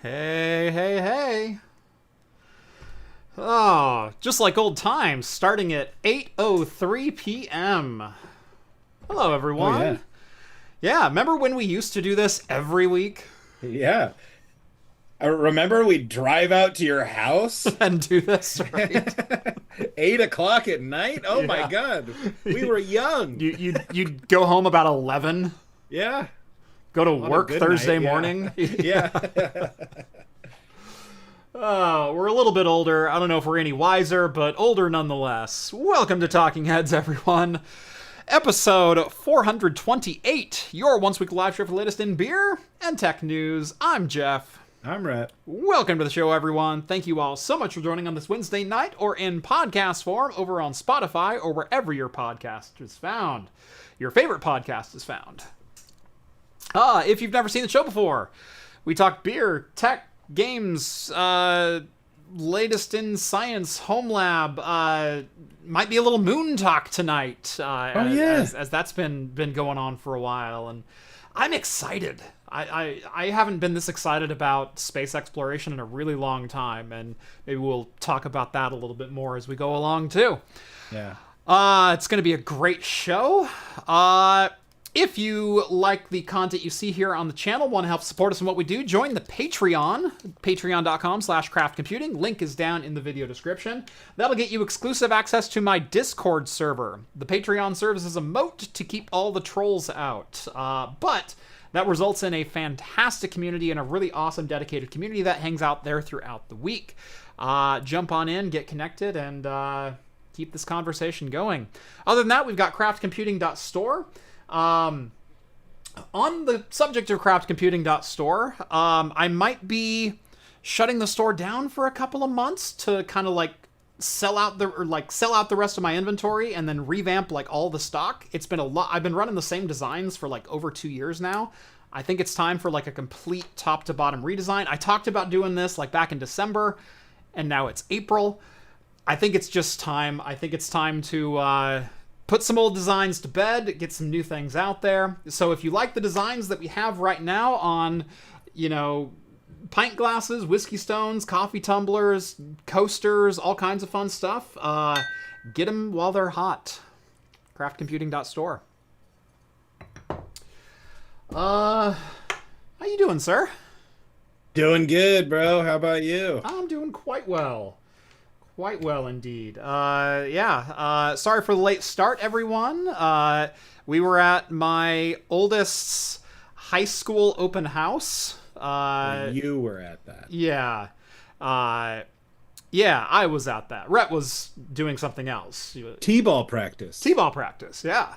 Hey, hey, hey. Oh, just like old times, starting at 8:03 p.m. Hello, Oh yeah, everyone. Yeah, remember when we used to do this every week yeah. I remember we drive out to your house, and do this, right? 8 o'clock at night. Oh my Yeah. God, we were young. You'd go home about 11, Yeah, go to on a work good night. Thursday Yeah, morning. yeah. Oh, we're a little bit older. I don't know if we're any wiser, but older nonetheless. Welcome to Talking Heads, everyone. Episode 428, your once week live show for the latest in beer and tech news. I'm Jeff. I'm Rett. Welcome to the show, everyone. Thank you all so much for joining on this Wednesday night or in podcast form over on Spotify or wherever your podcast is found. Your favorite podcast is found. If you've never seen the show before, we talk beer, tech, games, latest in science, home lab, might be a little moon talk tonight, Oh yeah. as that's been going on for a while, and I'm excited. I haven't been this excited about space exploration in a really long time, and maybe we'll talk about that a little bit more as we go along too. Yeah. It's going to be a great show. If you like the content you see here on the channel, want to help support us in what we do, join the Patreon, patreon.com/craftcomputing. Link is down in the video description. That'll get you exclusive access to my Discord server. The Patreon serves as a moat to keep all the trolls out. But that results in a fantastic community and a really awesome dedicated community that hangs out there throughout the week. Jump on in, get connected, and keep this conversation going. Other than that, we've got craftcomputing.store. On the subject of craftcomputing.store, I might be shutting the store down for a couple of months to kind of like sell out the rest of my inventory and then revamp like all the stock. It's been a lot. I've been running the same designs for like over 2 years now. I think it's time for like a complete top to bottom redesign. I talked about doing this like back in December, and now it's April. I think it's just time. I think it's time to put some old designs to bed, get some new things out there. So if you like the designs that we have right now on, pint glasses, whiskey stones, coffee tumblers, coasters, all kinds of fun stuff, get them while they're hot. Craftcomputing.store. How you doing, sir? Doing good, bro. How about you? I'm doing quite well. Quite well indeed. Sorry for the late start, everyone. We were at my oldest's high school open house. You were at that. Yeah. I was at that. Rhett was doing something else. T-ball practice. T-ball practice, yeah.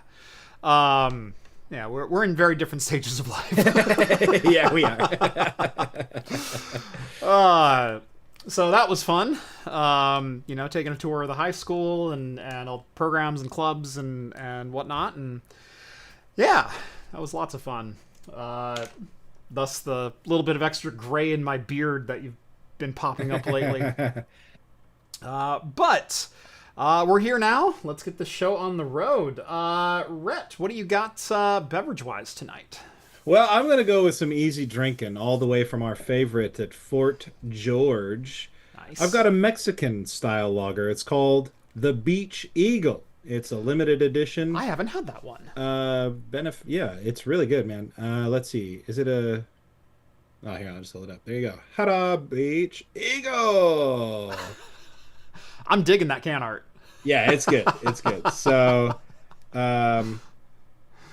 We're in very different stages of life. Yeah, we are. So that was fun. Taking a tour of the high school and all programs and clubs and whatnot. And yeah, that was lots of fun. Thus the little bit of extra gray in my beard that you've been popping up lately. But we're here now. Let's get the show on the road. Rhett, what do you got beverage-wise tonight? Well, I'm going to go with some easy drinking all the way from our favorite at Fort George. Nice. I've got a Mexican style lager. It's called the Beach Eagle. It's a limited edition. I haven't had that one. Yeah, it's really good, man. Let's see. Is it a... Oh, here, I'll just hold it up. There you go. Hada Beach Eagle. I'm digging that can art. Yeah, it's good. It's good. So,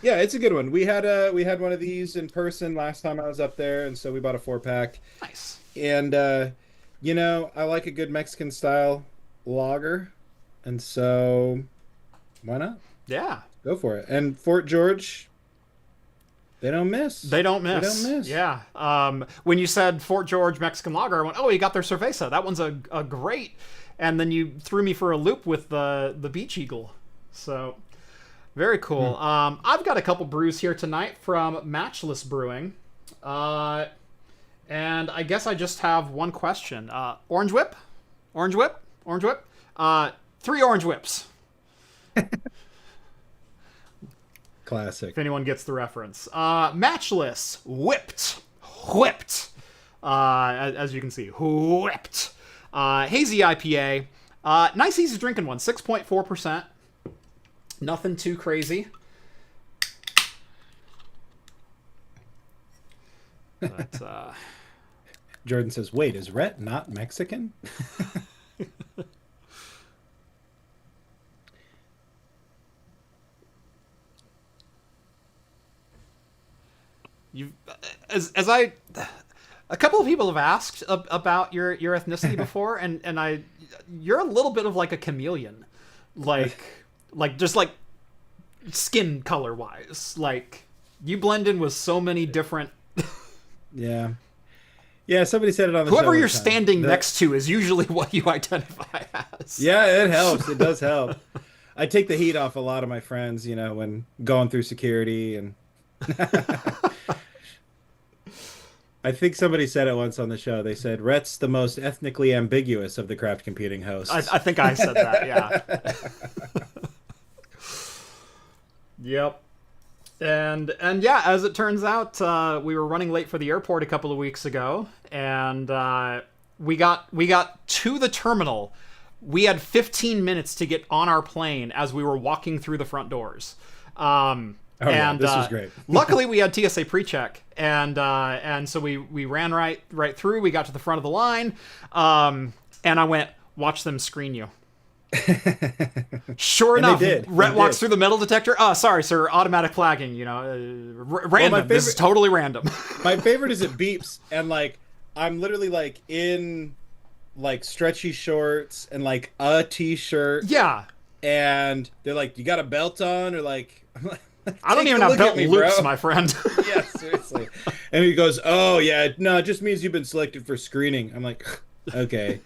yeah, it's a good one. We had one of these in person last time I was up there, and so we bought a 4-pack. Nice. And I like a good Mexican style lager, and so why not? Yeah. Go for it. And Fort George, they don't miss. They don't miss. They don't miss. Yeah. When you said Fort George Mexican lager, I went, oh, you got their cerveza. That one's a great. And then you threw me for a loop with the Beach Eagle. So very cool. I've got a couple brews here tonight from Matchless Brewing. And I guess I just have one question. Orange Whip? Orange Whip? Orange Whip? 3 Orange Whips. Classic. If anyone gets the reference. Matchless. Whipped. as you can see. Whipped. Hazy IPA. Nice, easy drinking one. 6.4%. Nothing too crazy. But, Jordan says, wait, is Rett not Mexican? you a couple of people have asked about your ethnicity before, and you're a little bit of like a chameleon, like just like skin color wise, like you blend in with so many different. Yeah, somebody said it on the show. Whoever you're time. standing next to is usually what you identify as. Yeah, it helps. It does help. I take the heat off a lot of my friends, when going through security and. I think somebody said it once on the show. They said, Rhett's the most ethnically ambiguous of the craft computing hosts. I think I said that, yeah. Yep. And yeah, as it turns out, we were running late for the airport a couple of weeks ago, and we got to the terminal. We had 15 minutes to get on our plane as we were walking through the front doors. Yeah, this was great. Luckily, we had TSA pre-check, and so we ran right through. We got to the front of the line, and I went, watch them screen you. Sure enough, Rett walks through the metal detector. Oh, sorry, sir, automatic flagging. Random. This is totally random. My favorite is it beeps, and like I'm literally like in like stretchy shorts and like a t-shirt. Yeah, and they're like, "You got a belt on?" Or like, I'm like. I don't even have belt loops, my friend. Yeah, seriously. And he goes, "Oh yeah, no, it just means you've been selected for screening." I'm like, okay.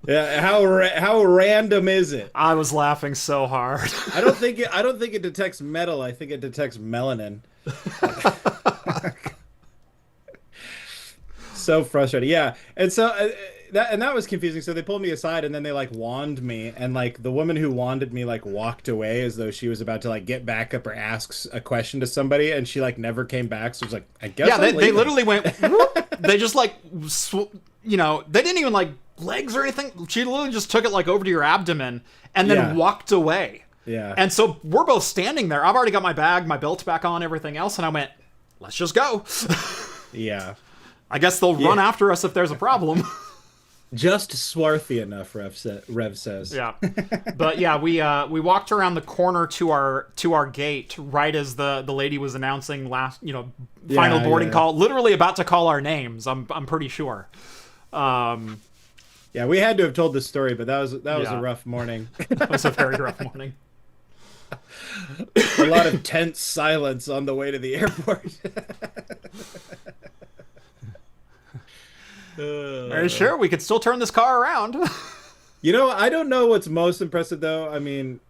Yeah, how random is it? I was laughing so hard. I don't think it detects metal. I think it detects melanin. So frustrating. Yeah, and so that was confusing. So they pulled me aside, and then they like wanded me, and like the woman who wanded me like walked away as though she was about to like get back up or ask a question to somebody, and she like never came back. So it was like, I guess. Yeah, they literally went. Whoop. They just like, they didn't even like legs or anything. She literally just took it like over to your abdomen and then walked away. Yeah. And so we're both standing there. I've already got my bag, my belt back on, everything else, and I went, let's just go. Yeah. I guess they'll run after us if there's a problem. Just swarthy enough, Rev says. Yeah, but yeah, we walked around the corner to our gate right as the lady was announcing final boarding call, literally about to call our names. I'm pretty sure. Yeah, we had to have told this story, but that was a rough morning. That was a very rough morning. A lot of tense silence on the way to the airport. Are you sure we could still turn this car around? I don't know what's most impressive though. I mean,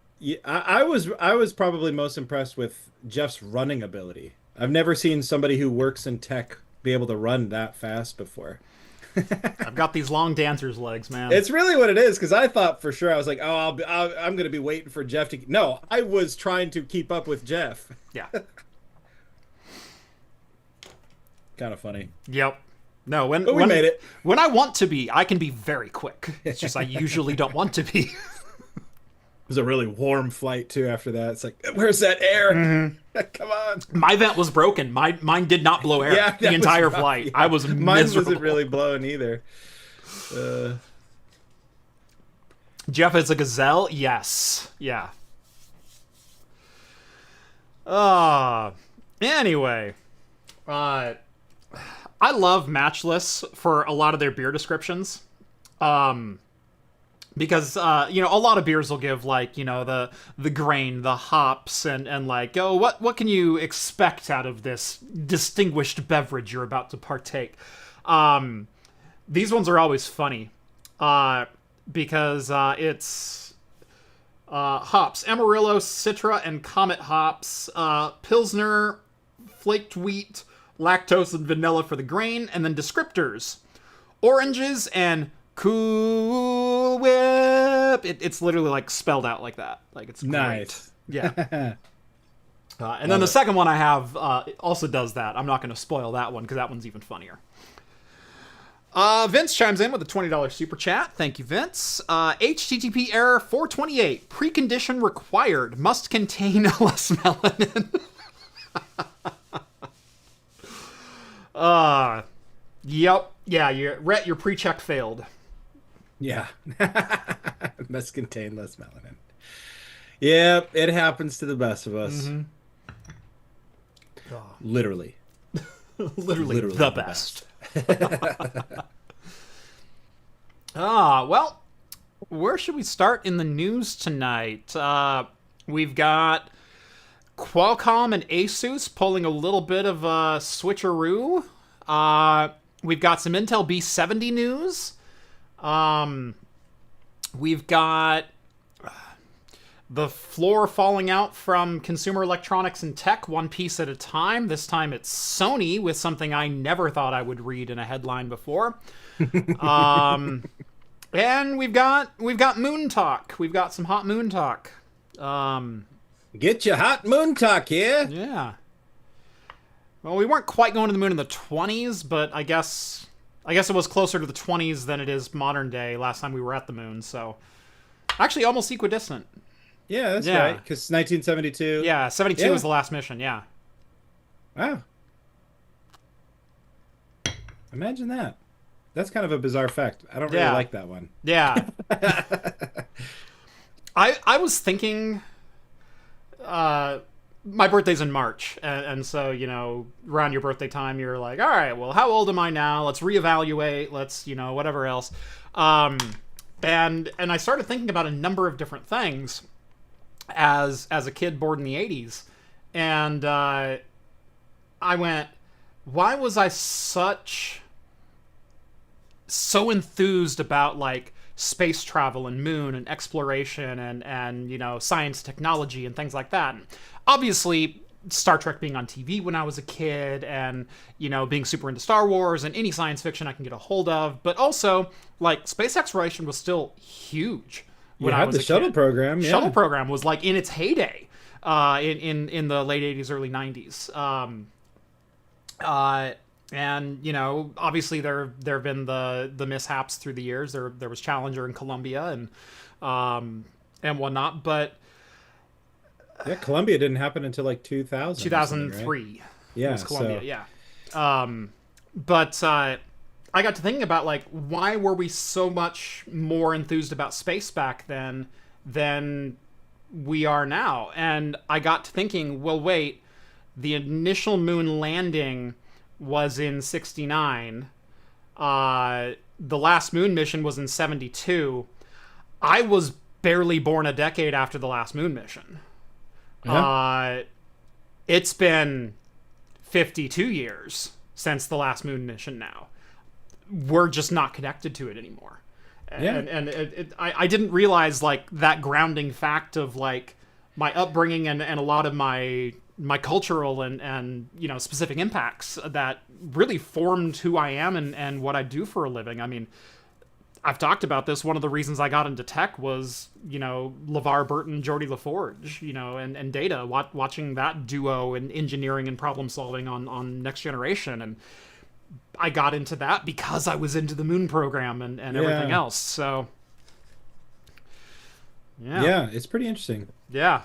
I was probably most impressed with Jeff's running ability. I've never seen somebody who works in tech be able to run that fast before. I've got these long dancer's legs, man. It's really what it is, because I thought for sure, I was like, oh, I'm going to be waiting for Jeff to... No, I was trying to keep up with Jeff. Yeah. Kind of funny. Yep. No, we made it. When I want to be, I can be very quick. It's just I usually don't want to be. It was a really warm flight, too, after that. It's like, where's that air? Mm-hmm. Come on. My vent was broken. Mine did not blow air the entire flight. Yeah. I was miserable. Mine wasn't really blowing either. Jeff is a gazelle? Yes. Yeah. Anyway. I love Matchless for a lot of their beer descriptions. Because, a lot of beers will give, like, the grain, the hops, and like, oh, what can you expect out of this distinguished beverage you're about to partake? These ones are always funny. Because it's hops. Amarillo, Citra, and Comet hops. Pilsner, flaked wheat, lactose, and vanilla for the grain. And then descriptors. Oranges and Cool Whip. It's literally like spelled out like that. Like it's great. Nice. Yeah. And then the second one I have also does that. I'm not going to spoil that one because that one's even funnier. Vince chimes in with a $20 super chat. Thank you, Vince. HTTP error 428. Precondition required. Must contain less melanin. Yep. Yeah, Rett, your pre-check failed. Yeah. Must contain less melanin. Yep, it happens to the best of us. Mm-hmm. Literally. Literally the best. Well, where should we start in the news tonight? We've got Qualcomm and ASUS pulling a little bit of a switcheroo. We've got some Intel B70 news. We've got the floor falling out from consumer electronics and tech, one piece at a time. This time it's Sony with something I never thought I would read in a headline before. And we've got moon talk. We've got some hot moon talk. Get your hot moon talk here. Yeah. Well, we weren't quite going to the moon in the 20s, but I guess it was closer to the 20s than it is modern day last time we were at the moon, so actually almost equidistant. Yeah, that's right, because 1972. Yeah, 72 was the last mission, yeah. Wow. Imagine that. That's kind of a bizarre fact. I don't really like that one. Yeah. I was thinking... my birthday's in March, and so, you know, around your birthday time, you're like, all right, well, how old am I now? Let's reevaluate. Let's, you know, whatever else. And I started thinking about a number of different things as a kid born in the 80s. And I went, why was I so enthused about, like, space travel and moon and exploration and you know, science, technology, and things like that? And obviously, Star Trek being on TV when I was a kid, and, you know, being super into Star Wars and any science fiction I can get a hold of. But also, like, space exploration was still huge when I was a kid. Shuttle program. Yeah. Shuttle program was, like, in its heyday in the late 80s, early 90s. And, you know, obviously there have been the mishaps through the years. There was Challenger in Columbia and whatnot, but yeah, Columbia didn't happen until like 2003. Right? Yeah, it was Columbia. Yeah. But I got to thinking about, like, why were we so much more enthused about space back then than we are now? And I got to thinking, well, wait, the initial moon landing was in 69. The last moon mission was in 72. I was barely born a decade after the last moon mission. Yeah. It's been 52 years since the last moon mission now. We're just not connected to it anymore. Yeah. And I didn't realize, like, that grounding fact of, like, my upbringing and a lot of my cultural and you know, specific impacts that really formed who I am and what I do for a living. I mean, I've talked about this. One of the reasons I got into tech was, you know, LeVar Burton, Geordie LaForge, you know, and Data, watching that duo in engineering and problem solving on Next Generation. And I got into that because I was into the moon program and everything else. So, yeah, it's pretty interesting. Yeah.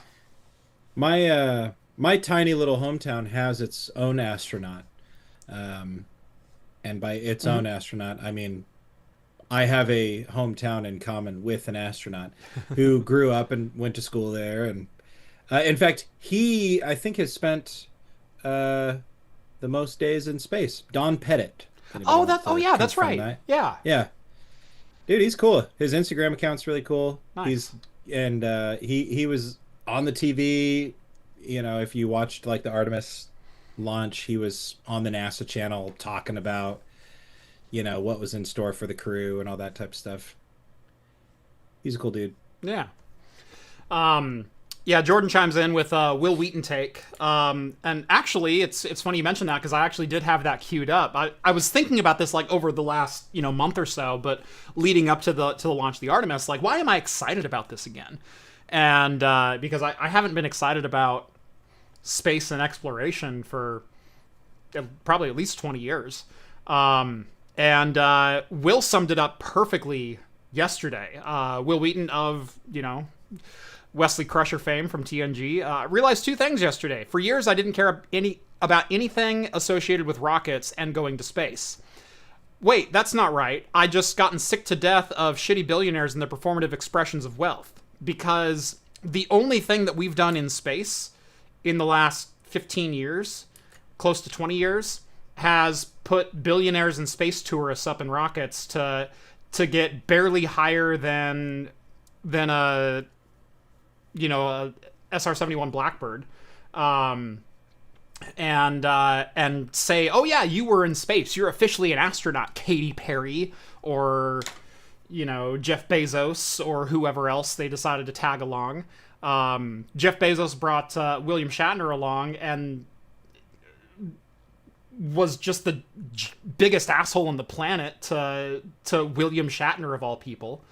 My tiny little hometown has its own astronaut. And by its own astronaut, I mean, I have a hometown in common with an astronaut who grew up and went to school there. And in fact, he, I think, has spent the most days in space. Don Pettit. Yeah, that's right. That. Yeah. Dude, he's cool. His Instagram account's really cool. Nice. He was on the TV. You know, if you watched, like, the Artemis launch, he was on the NASA channel talking about, you know, what was in store for the crew and all that type of stuff. He's a cool dude. Yeah. Yeah, Jordan chimes in with Will Wheaton take. And actually, it's funny you mentioned that, because I actually did have that queued up. I was thinking about this, like, over the last, you know, month or so, but leading up to the launch of the Artemis, like, why am I excited about this again? And because I haven't been excited about space and exploration for probably at least 20 years. And Will summed it up perfectly yesterday. Will Wheaton of, Wesley Crusher fame from TNG, realized two things yesterday. For years, I didn't care about anything associated with rockets and going to space. Wait, that's not right. I just gotten sick to death of shitty billionaires and their performative expressions of wealth. Because the only thing that we've done in space in the last 15 years, close to 20 years, has put billionaires and space tourists up in rockets to get barely higher than a SR-71 Blackbird, and say, oh yeah, you were in space, you're officially an astronaut, Katy Perry, or Jeff Bezos, or whoever else they decided to tag along. Jeff Bezos brought William Shatner along and was just the biggest asshole on the planet to William Shatner of all people.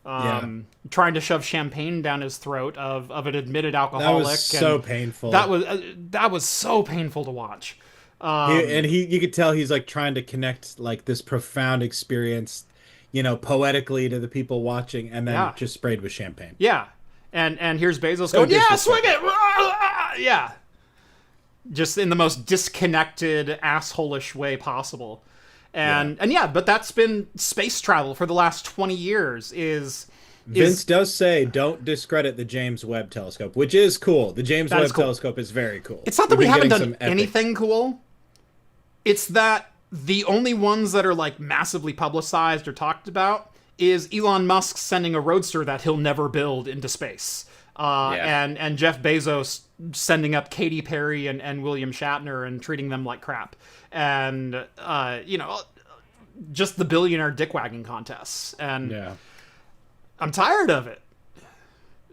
Trying to shove champagne down his throat of an admitted alcoholic. That was so painful. That was so painful to watch. You could tell he's like trying to connect like this profound experience, poetically to the people watching, and then just sprayed with champagne. Yeah, and here's Bezos going, yeah, swing it, yeah. Just in the most disconnected, asshole-ish way possible. And but that's been space travel for the last 20 years. Vince does say, don't discredit the James Webb Telescope, which is cool. The James Webb Telescope is very cool. It's not that we haven't done anything cool. It's that the only ones that are like massively publicized or talked about is Elon Musk sending a roadster that he'll never build into space. And Jeff Bezos sending up Katy Perry and William Shatner and treating them like crap. And, just the billionaire dick-wagging contests. And I'm tired of it.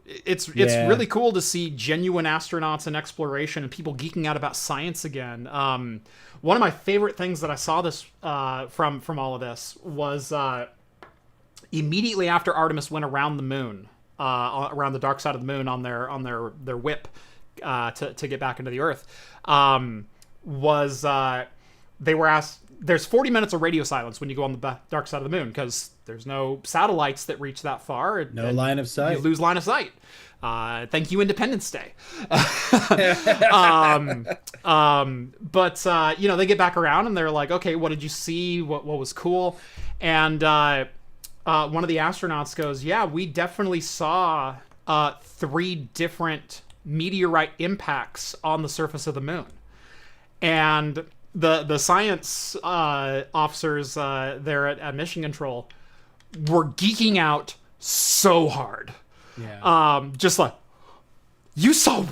It's really cool to see genuine astronauts in exploration and people geeking out about science again. One of my favorite things that I saw this from all of this was immediately after Artemis went around the moon, around the dark side of the moon on their whip to get back into the Earth, they were asked. There's 40 minutes of radio silence when you go on the dark side of the moon because there's no satulites that reach that far. No line of sight. You lose line of sight. Thank you, Independence Day. But they get back around and they're like, okay, what did you see? What was cool? And one of the astronauts goes, yeah, we definitely saw 3 different meteorite impacts on the surface of the moon. And the science officers there at Mission Control were geeking out so hard. Yeah. Just like, you saw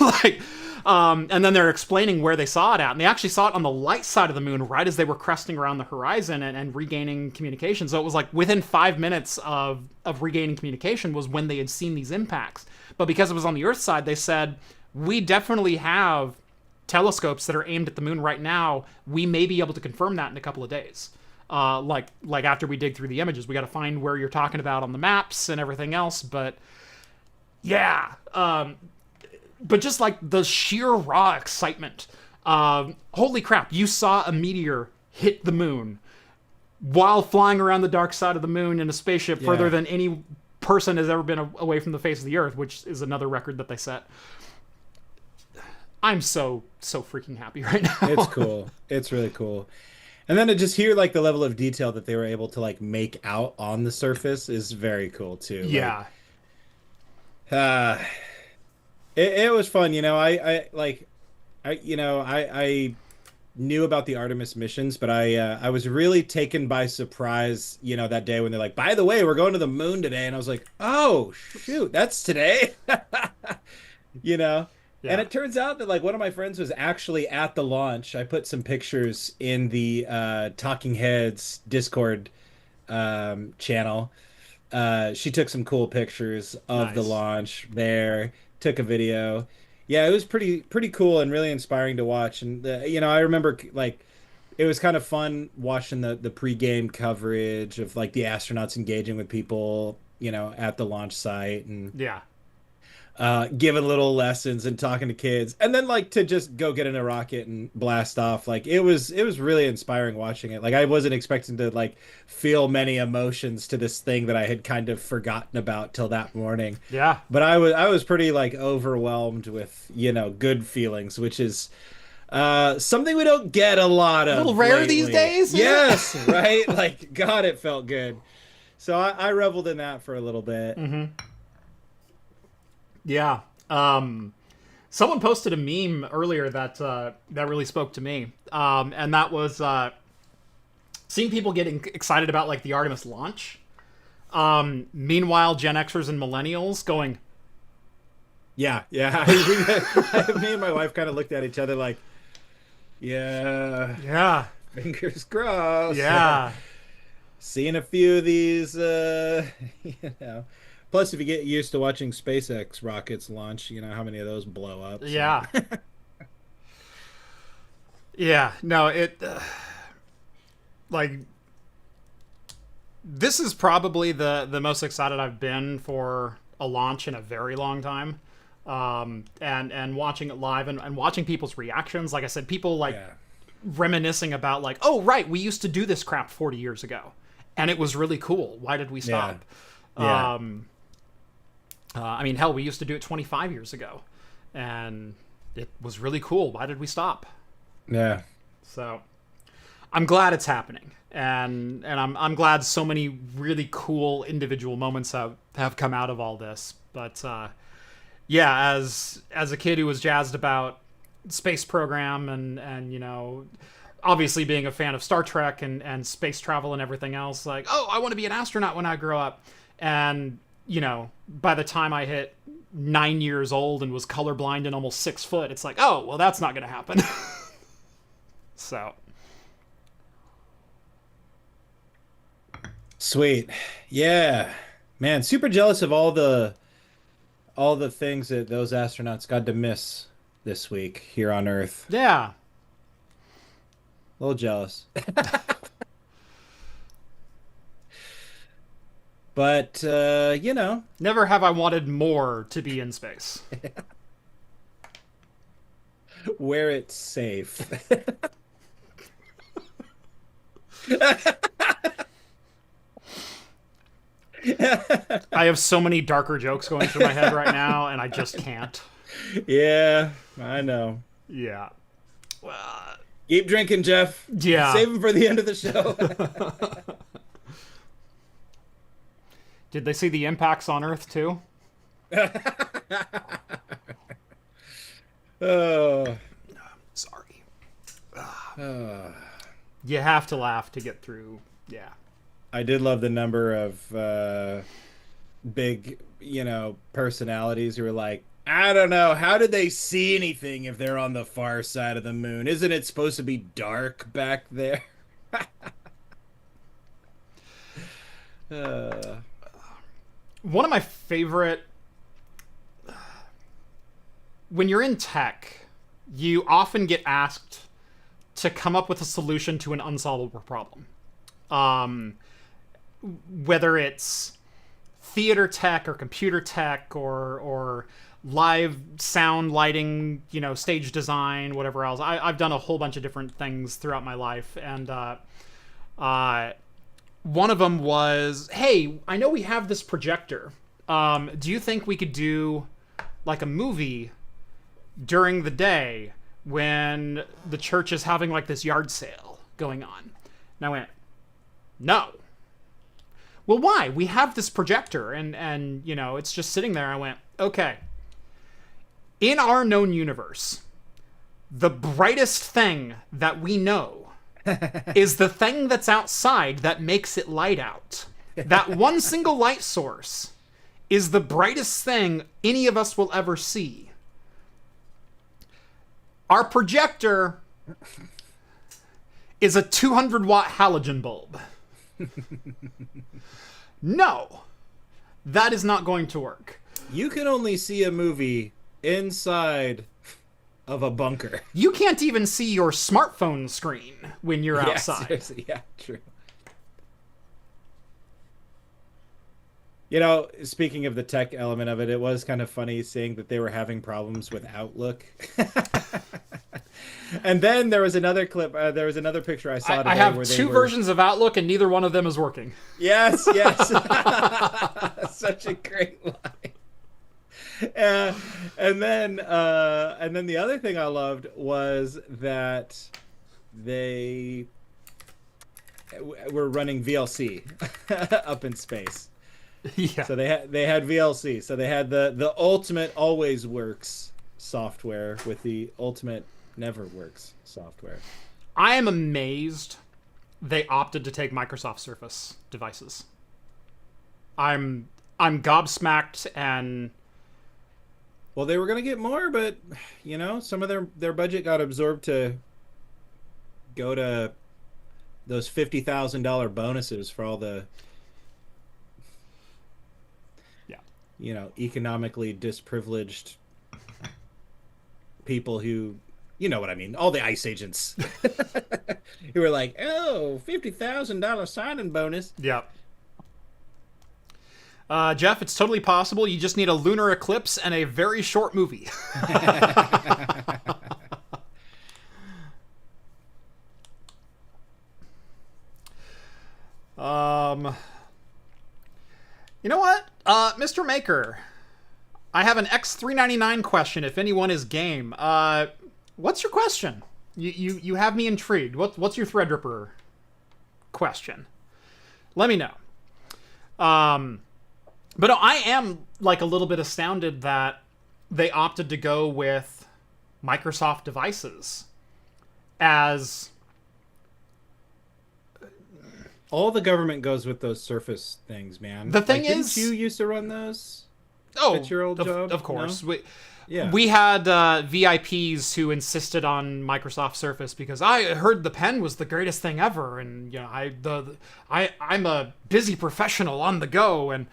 like and then they're explaining where they saw it at, and they actually saw it on the light side of the moon right as they were cresting around the horizon and regaining communication. So it was like within 5 minutes of regaining communication was when they had seen these impacts. But because it was on the Earth side, they said, we definitely have telescopes that are aimed at the moon right now. We may be able to confirm that in a couple of days. Like after we dig through the images, we got to find where you're talking about on the maps and everything else. But yeah, but just like the sheer raw excitement. Holy crap, you saw a meteor hit the moon while flying around the dark side of the moon in a spaceship further than any person has ever been away from the face of the Earth, which is another record that they set. I'm so freaking happy right now. It's cool. It's really cool. And then to just hear like the level of detail that they were able to like make out on the surface is very cool too. Yeah. It was fun. I knew about the Artemis missions, but I was really taken by surprise, that day when they're like, by the way, we're going to the moon today. And I was like, oh shoot, that's today. Yeah. And it turns out that like one of my friends was actually at the launch. I put some pictures in the Talking Heads Discord channel. She took some cool pictures of the launch there, took a video. Yeah, it was pretty cool and really inspiring to watch. And I remember like it was kind of fun watching the pregame coverage of like the astronauts engaging with people, at the launch site. And giving little lessons and talking to kids, and then like to just go get in a rocket and blast off. Like it was really inspiring watching it. Like I wasn't expecting to like feel many emotions to this thing that I had kind of forgotten about till that morning. Yeah. But I was pretty like overwhelmed with, good feelings, which is something we don't get a lot of. A little rare lately. these days. Yes, right? Like God, it felt good. So I reveled in that for a little bit. Yeah. Someone posted a meme earlier that really spoke to me. And that was seeing people getting excited about like the Artemis launch. Meanwhile, Gen Xers and millennials going, Yeah. Me and my wife kind of looked at each other like, yeah, fingers crossed. yeah. Seeing a few of these, you know. Plus, if you get used to watching SpaceX rockets launch, you know how many of those blow up. So. Yeah. Yeah. No, like, this is probably the most excited I've been for a launch in a very long time. And watching it live and watching people's reactions. Like I said, people like reminiscing about like, oh, right, we used to do this crap 40 years ago. And it was really cool. Why did we stop? Yeah. I mean, hell, we used to do it 25 years ago, and it was really cool. Why did we stop? Yeah. So, I'm glad it's happening, and I'm glad so many really cool individual moments have come out of all this. But yeah, as a kid who was jazzed about space program and you know, obviously being a fan of Star Trek and space travel and everything else, like, oh, I want to be an astronaut when I grow up. And, you know, by the time I hit 9 years old and was colorblind and almost 6 foot, it's like, oh, well, that's not going to happen. So. Sweet. Yeah. Man, super jealous of all the things that those astronauts got to miss this week here on Earth. Yeah. A little jealous. But, you know. Never have I wanted more to be in space. Where it's safe. I have so many darker jokes going through my head right now, and I just can't. Yeah, I know. Yeah. Keep drinking, Jeff. Yeah. Save them for the end of the show. Did they see the impacts on Earth, too? Oh. Sorry. You have to laugh to get through. Yeah. I did love the number of big, you know, personalities who were like, I don't know, how did they see anything if they're on the far side of the moon? Isn't it supposed to be dark back there? One of my favorite... When you're in tech, you often get asked to come up with a solution to an unsolvable problem. Whether it's theater tech or computer tech or live sound lighting, you know, stage design, whatever else. I've done a whole bunch of different things throughout my life. And one of them was, hey, I know we have this projector. Do you think we could do like a movie during the day when the church is having like this yard sale going on? And I went, no. Well, why? We have this projector and you know, it's just sitting there. I went, okay. In our known universe, the brightest thing that we know is the thing that's outside that makes it light out. That one single light source is the brightest thing any of us will ever see. Our projector is a 200-watt halogen bulb. No, that is not going to work. You can only see a movie inside of a bunker. You can't even see your smartphone screen when you're outside. Seriously, yeah, true. You know, speaking of the tech element of it, it was kind of funny seeing that they were having problems with Outlook. And then there was another clip, there was another picture I saw I today have where they two were. versions of Outlook, and neither one of them is working. Yes, yes. Such a great line. Uh, and then the other thing I loved was that they were running VLC up in space. Yeah. So they had VLC. So they had the ultimate always works software with the ultimate never works software. I am amazed they opted to take Microsoft Surface devices. I'm gobsmacked, and Well, they were going to get more, but some of their budget got absorbed to go to those $50,000 bonuses for all the yeah. economically disprivileged people who, you know what I mean, all the ICE agents who were like, oh, $50,000 signing bonus. Yeah. Jeff, it's totally possible. You just need a lunar eclipse and a very short movie. You know what? Mr. Maker, I have an X399 question if anyone is game. What's your question? You have me intrigued. What's your Threadripper question? Let me know. But no, I am like a little bit astounded that they opted to go with Microsoft devices as All the government goes with those Surface things, man. The thing didn't is- you used to run those? oh, At your old job? of course. No? Yeah. We had VIPs who insisted on Microsoft Surface because I heard the pen was the greatest thing ever, and I'm a busy professional on the go, and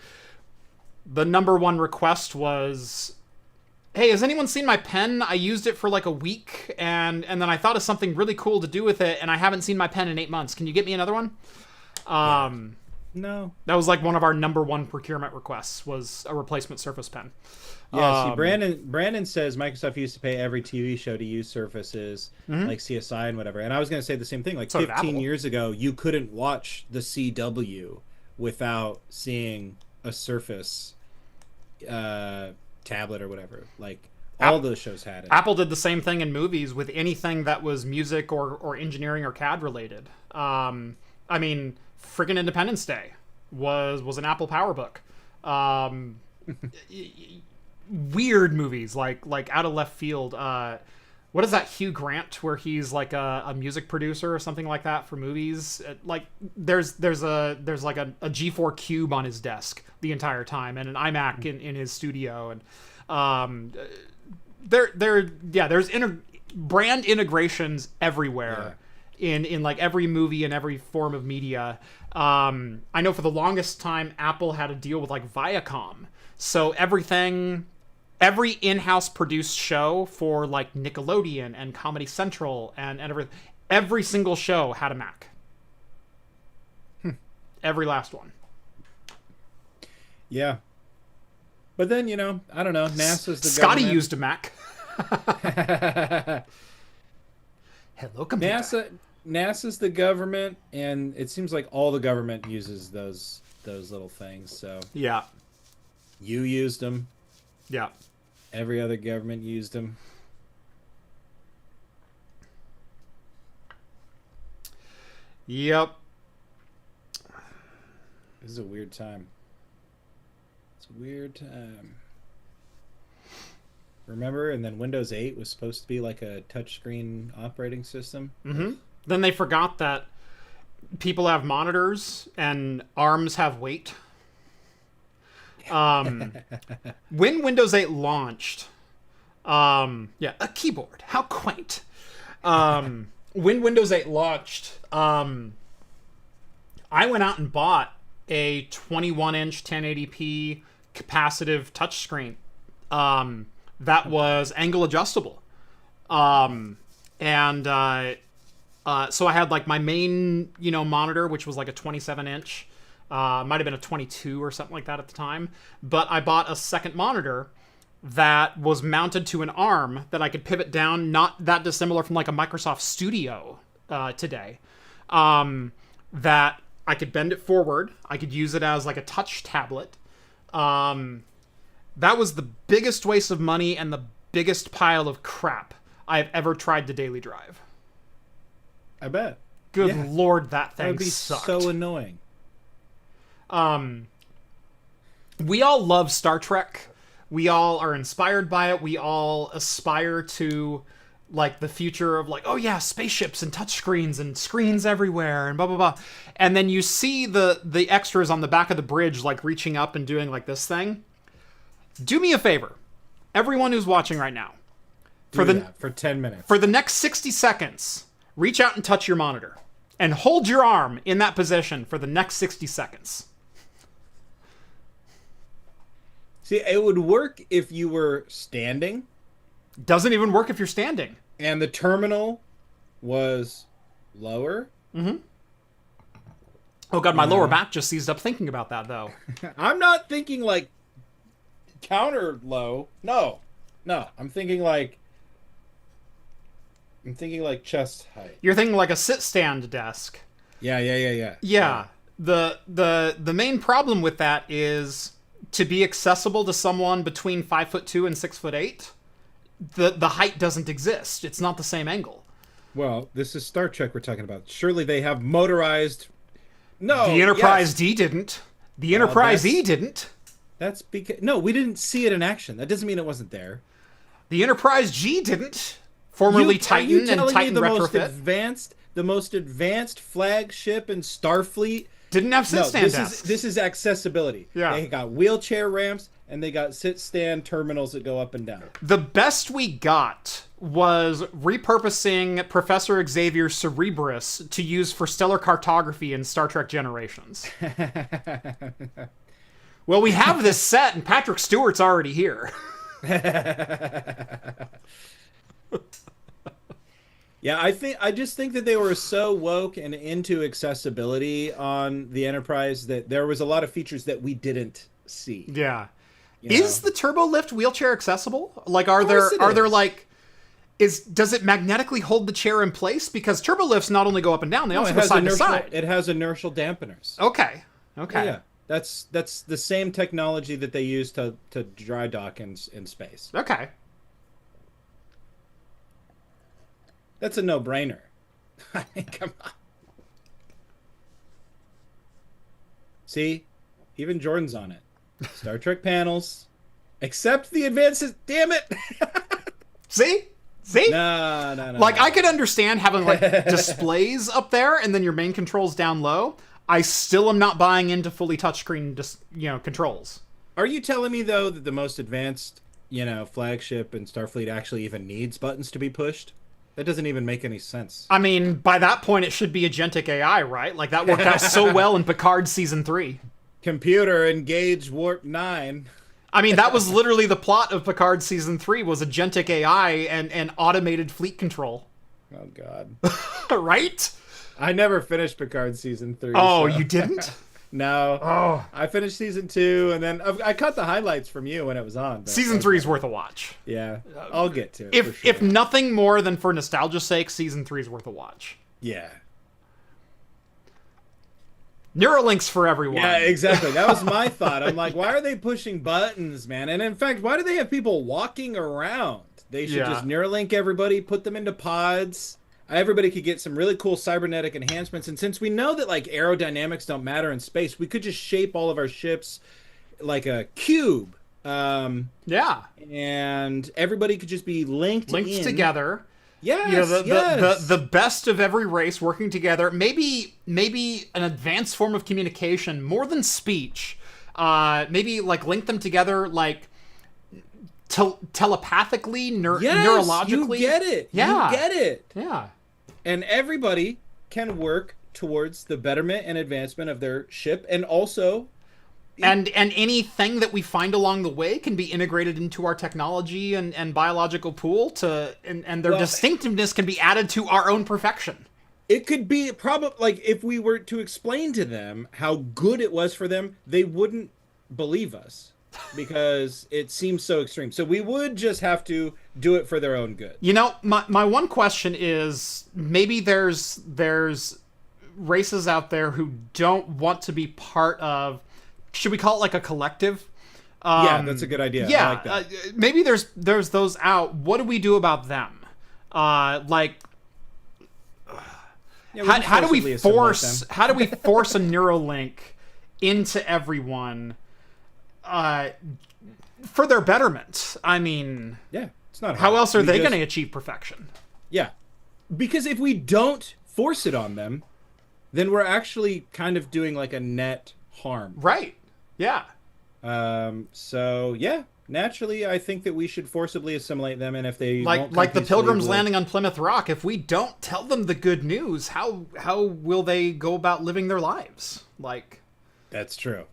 the number one request was, hey, has anyone seen my pen? I used it for like a week, and then I thought of something really cool to do with it, and I haven't seen my pen in 8 months. Can you get me another one? No. That was like one of our number one procurement requests, was a replacement Surface pen. Yeah, see, Brandon says Microsoft used to pay every TV show to use Surfaces, like CSI and whatever. And I was going to say the same thing. Like So did 15 Apple. years ago, you couldn't watch the CW without seeing a Surface tablet or whatever. Like all those shows had it. Apple did the same thing in movies with anything that was music or engineering or CAD related. I mean, friggin' Independence Day was an Apple PowerBook. Weird movies like out of left field. What is that Hugh Grant where he's like a music producer or something like that for movies? Like there's like a G4 Cube on his desk the entire time and an iMac in his studio, and there's brand integrations everywhere in like every movie and every form of media. I know for the longest time Apple had to deal with like Viacom, so every in-house produced show for like Nickelodeon and Comedy Central and every single show had a Mac. Every last one. Yeah. But then, I don't know. NASA's the Scotty government. used a Mac. Hello, computer. NASA's the government, and it seems like all the government uses those little things. So Yeah. you used them. Yeah. Every other government used them. Yep. This is a weird time. It's a weird time. Remember? And then Windows 8 was supposed to be like a touchscreen operating system. Mm-hmm. Then they forgot that people have monitors and arms have weight. When Windows 8 launched, a keyboard. How quaint. When Windows 8 launched, I went out and bought a 21-inch 1080p capacitive touchscreen that was angle adjustable. So I had like my main, monitor, which was like a 27-inch. Might have been a 22 or something like that at the time. But I bought a second monitor that was mounted to an arm that I could pivot down, not that dissimilar from like a Microsoft Studio today. That I could bend it forward. I could use it as like a touch tablet. That was the biggest waste of money and the biggest pile of crap I've ever tried to daily drive. I bet. Good Lord, that thing That would be sucked. so annoying. We all love Star Trek. We all are inspired by it. We all aspire to like the future of like, oh yeah, spaceships and touchscreens and screens everywhere and blah blah blah. And then you see the extras on the back of the bridge like reaching up and doing like this thing. Do me a favor, everyone who's watching right now, For 10 minutes. for the next 60 seconds, reach out and touch your monitor and hold your arm in that position for the next 60 seconds. See, it would work if you were standing Doesn't even work if you're standing. and the terminal was lower. Oh god, my lower back just seized up thinking about that though. I'm not thinking like counter low. No. I'm thinking like chest height. You're thinking like a sit-stand desk. Yeah. Yeah. The main problem with that is to be accessible to someone between 5'2" and 6'8". The height doesn't exist. It's not the same angle. Well, this is Star Trek we're talking about. Surely they have motorized. No, The Enterprise yes. D didn't. The Enterprise E didn't. That's because we didn't see it in action. That doesn't mean it wasn't there. The Enterprise G didn't. Formerly Titan and Titan Retrofit. The most advanced flagship in Starfleet. Didn't have sit-stand desks. This is accessibility. Yeah. They got wheelchair ramps and they got sit-stand terminals that go up and down. The best we got was repurposing Professor Xavier Cerebrus to use for stellar cartography in Star Trek Generations. Well, we have this set and Patrick Stewart's already here. Yeah, I just think that they were so woke and into accessibility on the Enterprise that there was a lot of features that we didn't see. Yeah. You Is know? the turbo lift wheelchair accessible? Like, are course it there is. like, does it magnetically hold the chair in place? Because turbo lifts not only go up and down, they also it go has side to inertial, side. it has inertial dampeners. Okay. Yeah, that's the same technology that they use to dry dock in space. Okay. That's a no-brainer. I mean, come on. See, even Jordan's on it. Star Trek panels, except the advances. Damn it! See? No. Like, I could understand having, like, displays up there and then your main controls down low. I still am not buying into fully touchscreen, controls. Are you telling me, though, that the most advanced, flagship in Starfleet actually even needs buttons to be pushed? That doesn't even make any sense. I mean, by that point, it should be agentic AI, right? Like, that worked out so well in Picard Season 3. Computer, engage warp 9. I mean, that was literally the plot of Picard Season 3, was agentic AI and automated fleet control. Oh, God. Right? I never finished Picard Season 3. Oh, so. you didn't? No. Oh. I finished Season 2, and then I caught the highlights from you when it was on. Season 3 is worth a watch. Yeah, I'll get to it. for If sure. nothing more than for nostalgia's sake, Season 3 is worth a watch. Yeah. Neuralinks for everyone. Yeah, exactly. That was my thought. I'm like, why are they pushing buttons, man? And in fact, why do they have people walking around? They should just Neuralink everybody, put them into pods. Everybody could get some really cool cybernetic enhancements. And since we know that like aerodynamics don't matter in space, we could just shape all of our ships like a cube. Yeah. And everybody could just be linked together. Yes, the best of every race working together. Maybe an advanced form of communication more than speech. Maybe like link them together like telepathically, neurologically. You get it. Yeah. You get it. Yeah. And everybody can work towards the betterment and advancement of their ship, and also and anything that we find along the way can be integrated into our technology and biological pool and their distinctiveness can be added to our own perfection. It could be probably like if we were to explain to them how good it was for them, they wouldn't believe us because it seems so extreme. So we would just have to do it for their own good. You know, my one question is maybe there's races out there who don't want to be part of, should we call it like a collective? Yeah, that's a good idea. Yeah, I like that. maybe there's those out. What do we do about them? Like, Yeah, we how do we forcibly assimilate force them. how do we force a Neuralink into everyone for their betterment? I mean, Yeah, it's not how hard. else are We they just- going to achieve perfection? Yeah, because if we don't force it on them, then we're actually kind of doing like a net harm. Right. Yeah. So yeah, naturally, I think that we should forcibly assimilate them, and if they won't come Like the peacefully, Pilgrims we'll- landing on Plymouth Rock, if we don't tell them the good news, how will they go about living their lives? Like, That's true.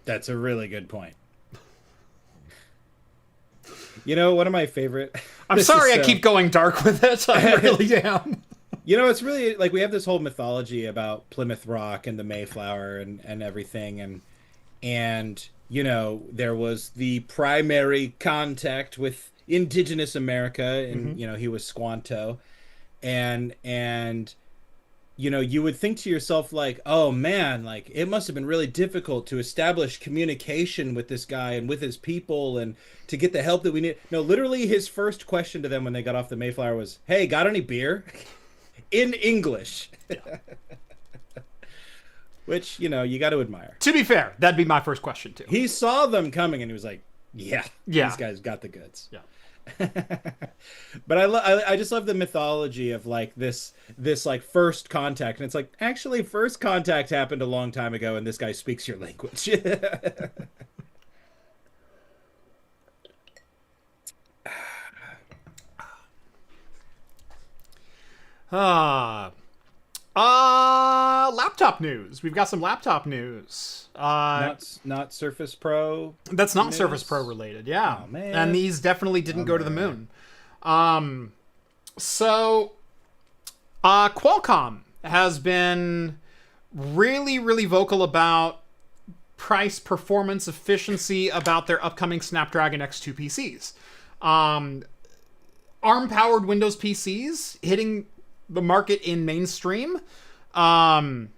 That's a really good point. You know, one of my favorite. I'm This sorry is I so- keep going dark with it. I really am. You know, it's really like we have this whole mythology about Plymouth Rock and the Mayflower and everything, and you know, there was the primary contact with indigenous America, and you know, he was Squanto, and you know, you would think to yourself like, oh man, like it must have been really difficult to establish communication with this guy and with his people and to get the help that we need. No, literally his first question to them when they got off the Mayflower was, hey, got any beer? In English. Which, you know, you got to admire. To be fair, that'd be my first question too. He saw them coming and he was like, yeah, these guys got the goods. Yeah. But I just love the mythology of like this like first contact, and it's like actually first contact happened a long time ago and this guy speaks your language. Laptop news. We've got some laptop news. Not Surface Pro. That's not news? Surface Pro related, yeah. Oh, man. And these definitely didn't go to the moon. So Qualcomm has been really, really vocal about price, performance, efficiency about their upcoming Snapdragon X2 PCs. ARM-powered Windows PCs hitting the market in mainstream. And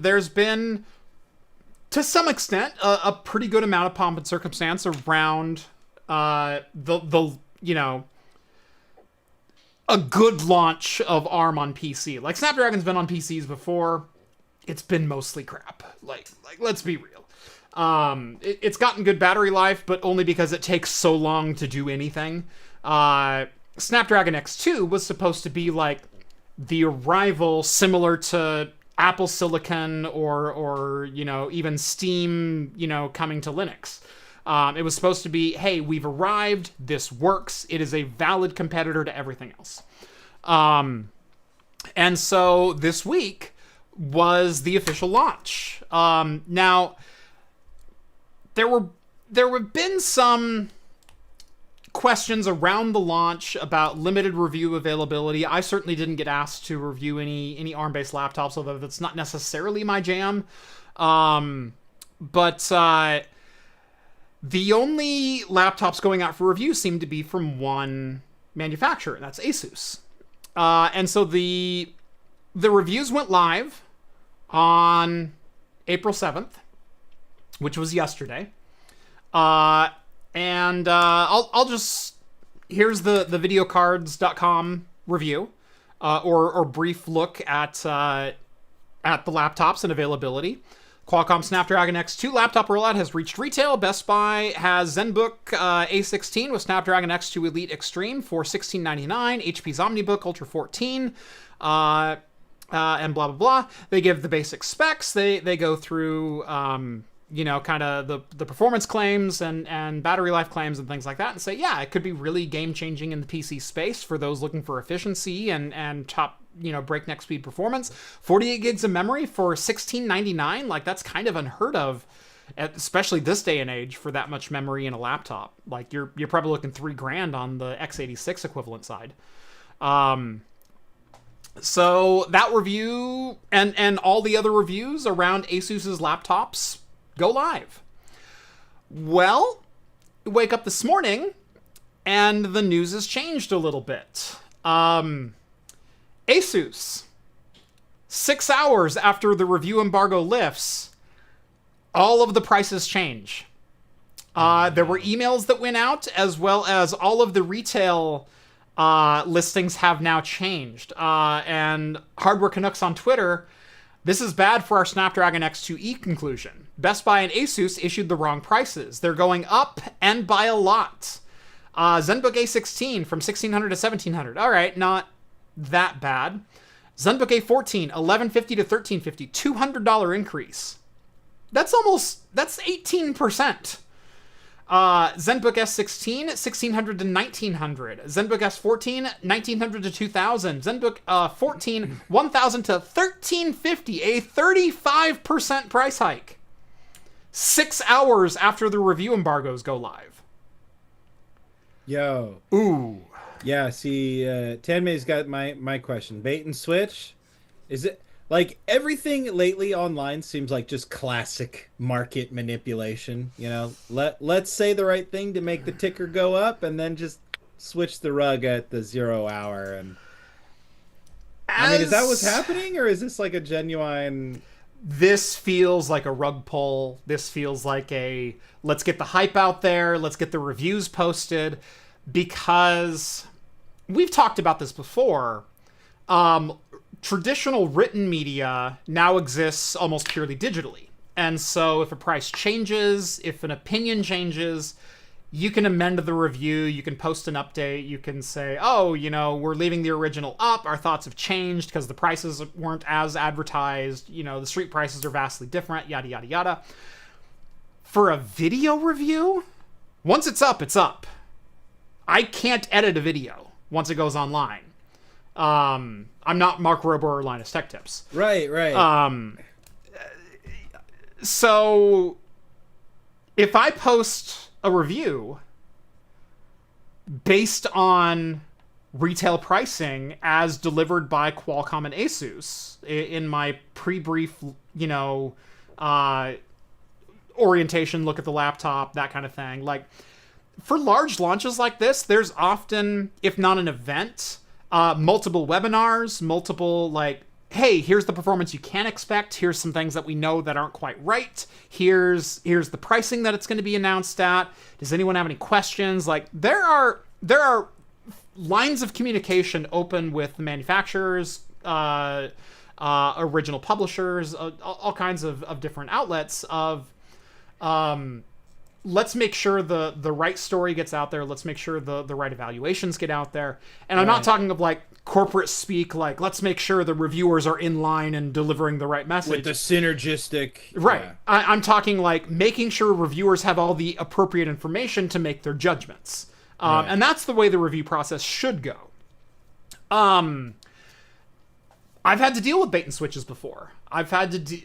there's been, to some extent, a pretty good amount of pomp and circumstance around the you know, a good launch of ARM on PC. Like, Snapdragon's been on PCs before. It's been mostly crap. Like let's be real. It's gotten good battery life, but only because it takes so long to do anything. Snapdragon X2 was supposed to be like the arrival similar to Apple Silicon or you know, even Steam, you know, coming to Linux. It was supposed to be, hey, we've arrived, this works, it is a valid competitor to everything else. And so this week was the official launch. Now, there have been some questions around the launch about limited review availability. I certainly didn't get asked to review any ARM-based laptops, although that's not necessarily my jam. But the only laptops going out for review seem to be from one manufacturer, and that's ASUS. And so the reviews went live on April 7th, which was yesterday. And I'll just, here's the videocards.com review, or brief look at the laptops and availability. Qualcomm Snapdragon X2 laptop rollout has reached retail. Best Buy has ZenBook A16 with Snapdragon X2 Elite Extreme for $16.99. HP's OmniBook Ultra 14, and blah, blah, blah. They give the basic specs. They go through, you know, kind of the performance claims and battery life claims and things like that, and say, yeah, it could be really game-changing in the PC space for those looking for efficiency and top, you know, breakneck speed performance. 48 gigs of memory for $16.99, like that's kind of unheard of, especially this day and age, for that much memory in a laptop. Like you're probably looking $3,000 on the x86 equivalent side. So that review and all the other reviews around ASUS's laptops go live. Well, wake up this morning and the news has changed a little bit. ASUS, 6 hours after the review embargo lifts, all of the prices change. There were emails that went out, as well as all of the retail listings have now changed. And Hardware Canucks on Twitter, this is bad for our Snapdragon X2E conclusion. Best Buy and ASUS issued the wrong prices. They're going up and by a lot. ZenBook A16 from $1,600 to $1,700. All right, not that bad. ZenBook A14, $1,150 to $1,350, $200 increase. That's 18%. ZenBook S16, $1,600 to $1,900. ZenBook S14, $1,900 to $2,000. ZenBook 14, $1,000 to $1,350, a 35% price hike. 6 hours after the review embargoes go live. Yo. Ooh. Yeah, see, Tanmei's got my question. Bait and switch? Is it... Like, everything lately online seems like just classic market manipulation. You know, let's say the right thing to make the ticker go up and then just switch the rug at the 0 hour. And I mean, is that what's happening, or is this like a genuine... This feels like a rug pull. This feels like a, let's get the hype out there. Let's get the reviews posted. Because we've talked about this before. Traditional written media now exists almost purely digitally. And so if a price changes, if an opinion changes, you can amend the review, you can post an update, you can say, oh, you know, we're leaving the original up, our thoughts have changed because the prices weren't as advertised, you know, the street prices are vastly different, yada, yada, yada. For a video review, once it's up, it's up. I can't edit a video once it goes online. I'm not Mark Rober or Linus Tech Tips. Right. So if I post a review based on retail pricing as delivered by Qualcomm and ASUS in my pre-brief, you know, orientation, look at the laptop, that kind of thing. Like, for large launches like this, there's often, if not an event, multiple webinars, multiple, like, hey, here's the performance you can expect. Here's some things that we know that aren't quite right. Here's the pricing that it's going to be announced at. Does anyone have any questions? Like, there are lines of communication open with the manufacturers, original publishers, all kinds of different outlets of, let's make sure the right story gets out there. Let's make sure the right evaluations get out there. And I'm not talking of like corporate speak, like let's make sure the reviewers are in line and delivering the right message. With the synergistic... Right. Yeah. I'm talking like making sure reviewers have all the appropriate information to make their judgments. And that's the way the review process should go. I've had to deal with bait and switches before. I've had to...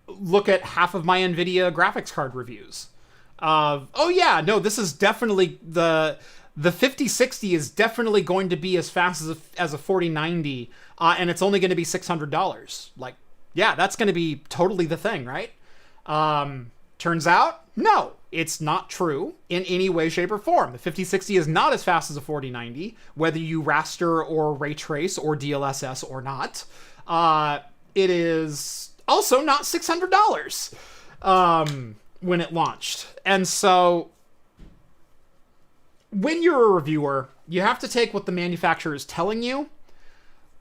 look at half of my NVIDIA graphics card reviews. Oh yeah, no, this is definitely the 5060 is definitely going to be as fast as a 4090, and it's only going to be $600. Like, yeah, that's going to be totally the thing, right? Turns out, no, it's not true in any way, shape, or form. The 5060 is not as fast as a 4090, whether you raster or ray trace or DLSS or not. It is also not $600 when it launched. And so when you're a reviewer, you have to take what the manufacturer is telling you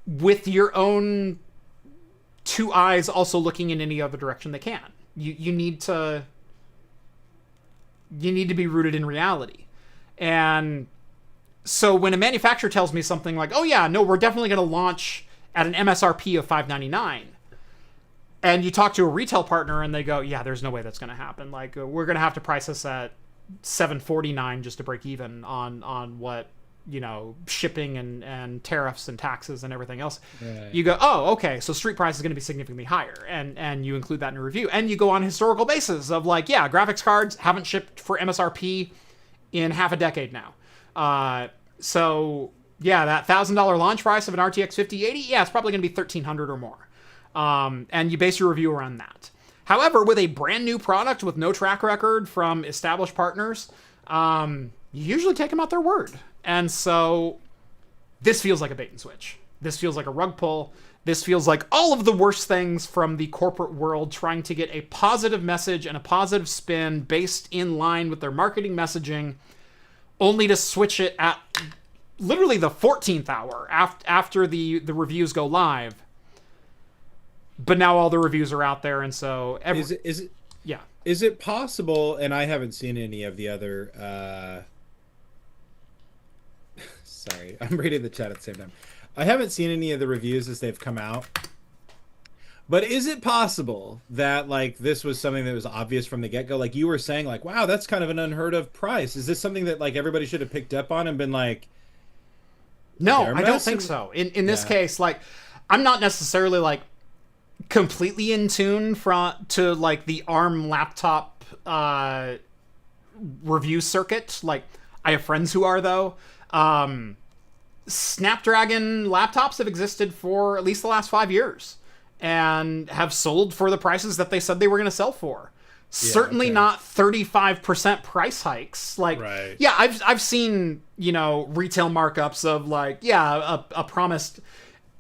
with your own two eyes also looking in any other direction they can. You need to be rooted in reality. And so when a manufacturer tells me something like, oh yeah, no, we're definitely going to launch at an MSRP of $599, and you talk to a retail partner and they go, yeah, there's no way that's going to happen. Like, we're going to have to price this at $749 just to break even on what, you know, shipping and tariffs and taxes and everything else. Right. You go, oh, okay, so street price is going to be significantly higher. And you include that in a review. And you go on historical basis of like, yeah, graphics cards haven't shipped for MSRP in half a decade now. So Yeah, that $1,000 launch price of an RTX 5080, yeah, it's probably going to be $1,300 or more. And you base your review around that. However, with a brand new product with no track record from established partners, you usually take them at their word. And so this feels like a bait and switch. This feels like a rug pull. This feels like all of the worst things from the corporate world trying to get a positive message and a positive spin based in line with their marketing messaging, only to switch it at literally the 14th hour after the reviews go live. But now all the reviews are out there, and so yeah. Is it possible? And I haven't seen any of the other. Sorry, I'm reading the chat at the same time. I haven't seen any of the reviews as they've come out. But is it possible that like this was something that was obvious from the get-go? Like you were saying, like, wow, that's kind of an unheard of price. Is this something that like everybody should have picked up on and been like, no, I don't think so. In this case, like, I'm not necessarily like completely in tune to like the ARM laptop review circuit. Like, I have friends who are, though. Snapdragon laptops have existed for at least the last 5 years and have sold for the prices that they said they were going to sell for. Certainly not 35% price hikes. Like, yeah, I've seen, retail markups of like, a promised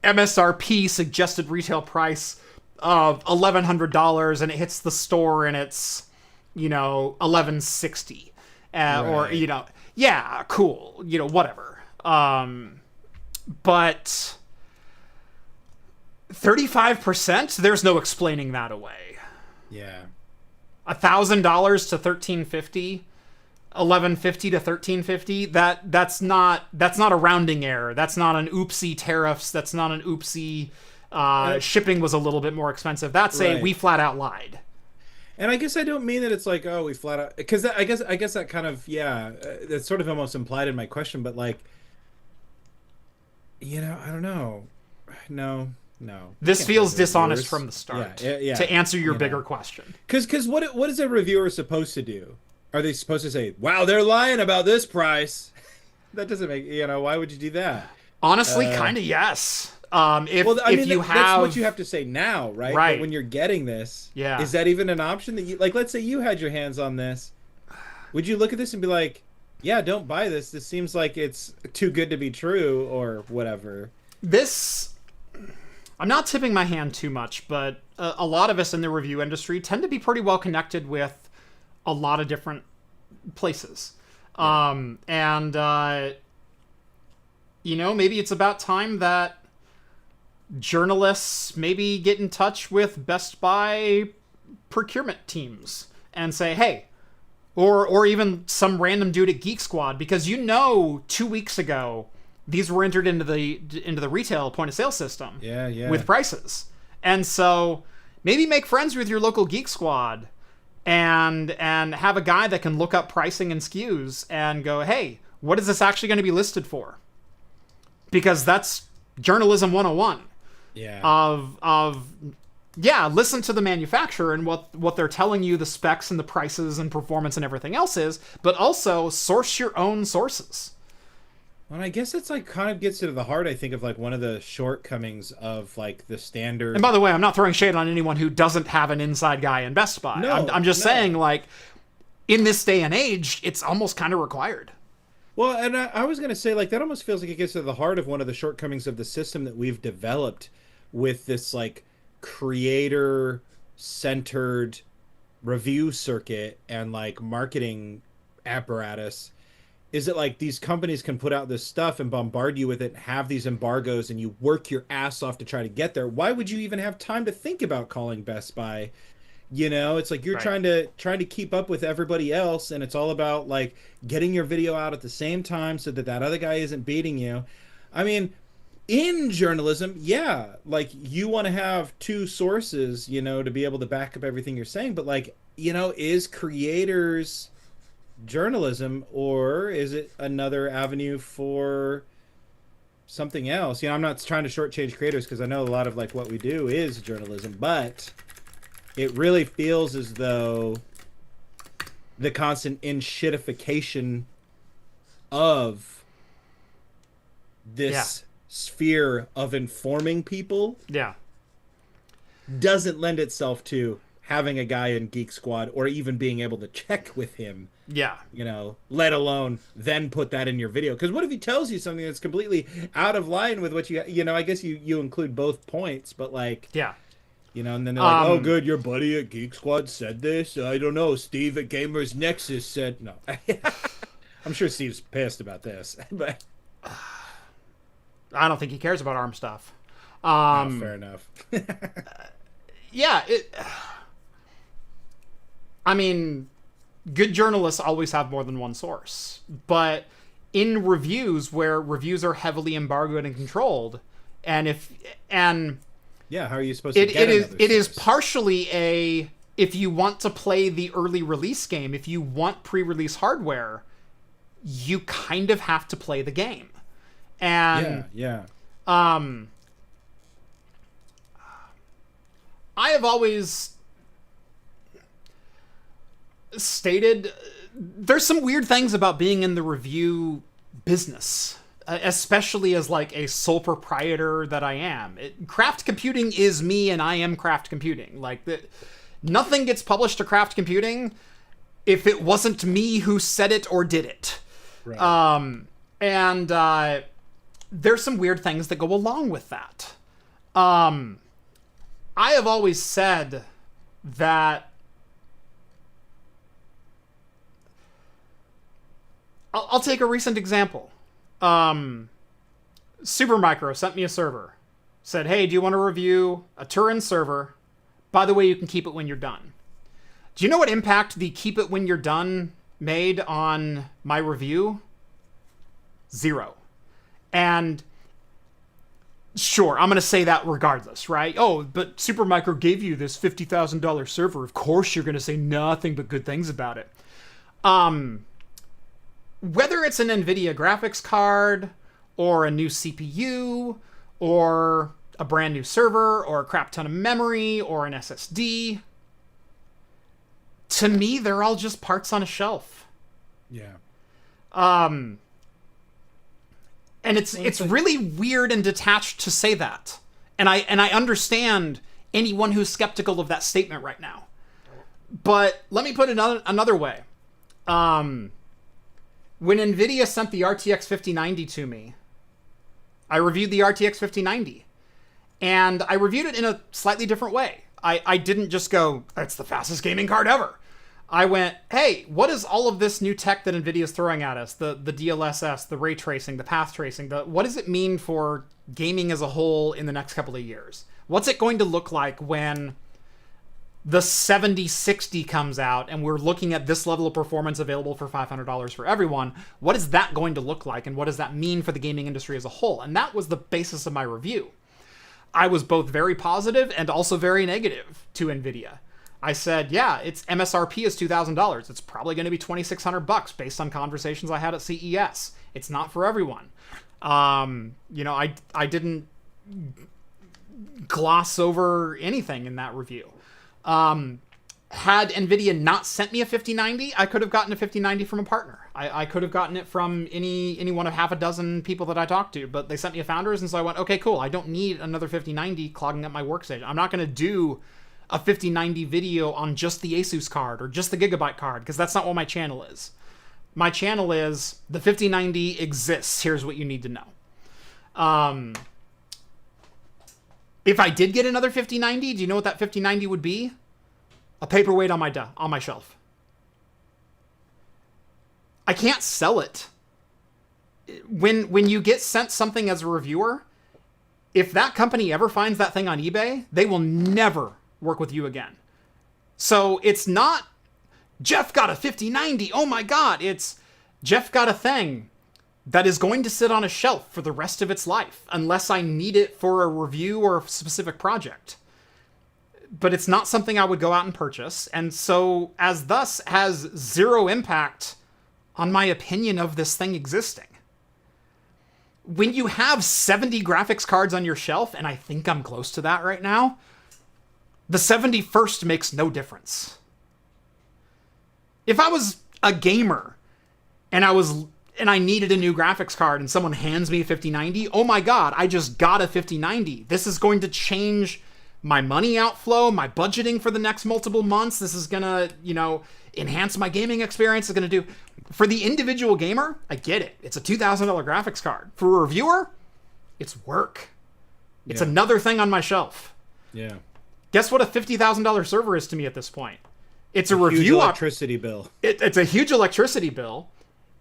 MSRP suggested retail price of $1,100 and it hits the store and it's, $1,160. Or, yeah, cool, whatever. But 35%, there's no explaining that away. Yeah. $1,000 to $1,350, $1,150 to $1,350. That's not a rounding error. That's not an oopsie tariffs. That's not an oopsie shipping was a little bit more expensive. That's we flat out lied. And I guess I don't mean that it's like, oh, we flat out, because I guess that kind of that's sort of almost implied in my question, but like, I don't know. No. This feels dishonest from the start. Yeah. To answer your bigger question. Because what is a reviewer supposed to do? Are they supposed to say, "Wow, they're lying about this price"? That doesn't make why would you do that? Honestly, kind of yes. If you have, that's what you have to say now, right? Right. But when you're getting this, yeah, is that even an option that you like? Let's say you had your hands on this. Would you look at this and be like, "Yeah, don't buy this. This seems like it's too good to be true," or whatever? I'm not tipping my hand too much, but a lot of us in the review industry tend to be pretty well connected with a lot of different places. Yeah. Maybe it's about time that journalists maybe get in touch with Best Buy procurement teams and say, hey, or even some random dude at Geek Squad, because 2 weeks ago, these were entered into the retail point of sale system with prices. And so maybe make friends with your local Geek Squad and have a guy that can look up pricing and SKUs and go, hey, what is this actually going to be listed for? Because that's journalism 101. Yeah. Listen to the manufacturer and what they're telling you the specs and the prices and performance and everything else is, but also source your own sources. Well, I guess it's like kind of gets to the heart, I think, of like one of the shortcomings of like the standard. And by the way, I'm not throwing shade on anyone who doesn't have an inside guy in Best Buy. No, I'm just saying, like, in this day and age, it's almost kind of required. Well, and I was going to say, like, that almost feels like it gets to the heart of one of the shortcomings of the system that we've developed with this like creator-centered review circuit and like marketing apparatus. Is it like these companies can put out this stuff and bombard you with it and have these embargoes and you work your ass off to try to get there? Why would you even have time to think about calling Best Buy? It's like you're trying to keep up with everybody else, and it's all about like getting your video out at the same time so that other guy isn't beating you. I mean, in journalism, like you want to have two sources, to be able to back up everything you're saying, but like, is creators journalism, or is it another avenue for something else? I'm not trying to shortchange creators because I know a lot of like what we do is journalism, but it really feels as though the constant in-shitification of Yeah. this sphere of informing people Yeah. doesn't lend itself to having a guy in Geek Squad or even being able to check with him, Yeah. let alone then put that in your video. Because what if he tells you something that's completely out of line with what I guess you include both points, but like, Yeah. and then they're like, oh, good, your buddy at Geek Squad said this. I don't know. Steve at Gamers Nexus said no. I'm sure Steve's pissed about this, but I don't think he cares about ARM stuff. fair enough. Yeah. I mean, good journalists always have more than one source, but in reviews where reviews are heavily embargoed and controlled, and yeah, how are you supposed to get it is partially if you want to play the early release game, if you want pre-release hardware, you kind of have to play the game. And I have always stated there's some weird things about being in the review business, especially as like a sole proprietor that I am. Craft computing is me, and I am craft computing. Like nothing gets published to craft computing if it wasn't me who said it or did it. Right. And there's some weird things that go along with that. I have always said that I'll take a recent example. Supermicro sent me a server. Said, hey, do you want to review a Turin server? By the way, you can keep it when you're done. Do you know what impact the keep it when you're done made on my review? 0. And sure, I'm going to say that regardless, right? Oh, but Supermicro gave you this $50,000 server. Of course you're going to say nothing but good things about it. Whether it's an NVIDIA graphics card or a new CPU or a brand new server or a crap ton of memory or an SSD, to me, they're all just parts on a shelf. Yeah. And it's really weird and detached to say that. And I understand anyone who's skeptical of that statement right now. But let me put it another way. When NVIDIA sent the RTX 5090 to me, I reviewed the RTX 5090. And I reviewed it in a slightly different way. I didn't just go, it's the fastest gaming card ever. I went, hey, what is all of this new tech that NVIDIA's throwing at us? The DLSS, the ray tracing, the path tracing. What does it mean for gaming as a whole in the next couple of years? What's it going to look like when the 7060 comes out and we're looking at this level of performance available for $500 for everyone? What is that going to look like, and what does that mean for the gaming industry as a whole? And that was the basis of my review. I was both very positive and also very negative to NVIDIA. I said, yeah, its MSRP is $2,000. It's probably going to be $2,600 based on conversations I had at CES. It's not for everyone. I didn't gloss over anything in that review. Had NVIDIA not sent me a 5090, I could have gotten a 5090 from a partner. I could have gotten it from any one of half a dozen people that I talked to, but they sent me a Founders, and so I went, okay, cool. I don't need another 5090 clogging up my workstation. I'm not going to do a 5090 video on just the ASUS card or just the Gigabyte card, because that's not what my channel is. My channel is, the 5090 exists. Here's what you need to know. If I did get another 5090, do you know what that 5090 would be? A paperweight on my shelf. I can't sell it. When you get sent something as a reviewer, if that company ever finds that thing on eBay, they will never work with you again. So it's not, Jeff got a 5090, oh my god, it's, Jeff got a thing that is going to sit on a shelf for the rest of its life, unless I need it for a review or a specific project. But it's not something I would go out and purchase, and so, as thus, has zero impact on my opinion of this thing existing. When you have 70 graphics cards on your shelf, and I think I'm close to that right now, the 71st makes no difference. If I was a gamer, and I was and I needed a new graphics card and someone hands me a 5090, oh my god, I just got a 5090. This is going to change my money outflow, my budgeting for the next multiple months. This is gonna, enhance my gaming experience. It's gonna do... For the individual gamer, I get it. It's a $2,000 graphics card. For a reviewer, it's work. It's another thing on my shelf. Yeah. Guess what a $50,000 server is to me at this point? It's a review... Huge electricity bill. It's a huge electricity bill.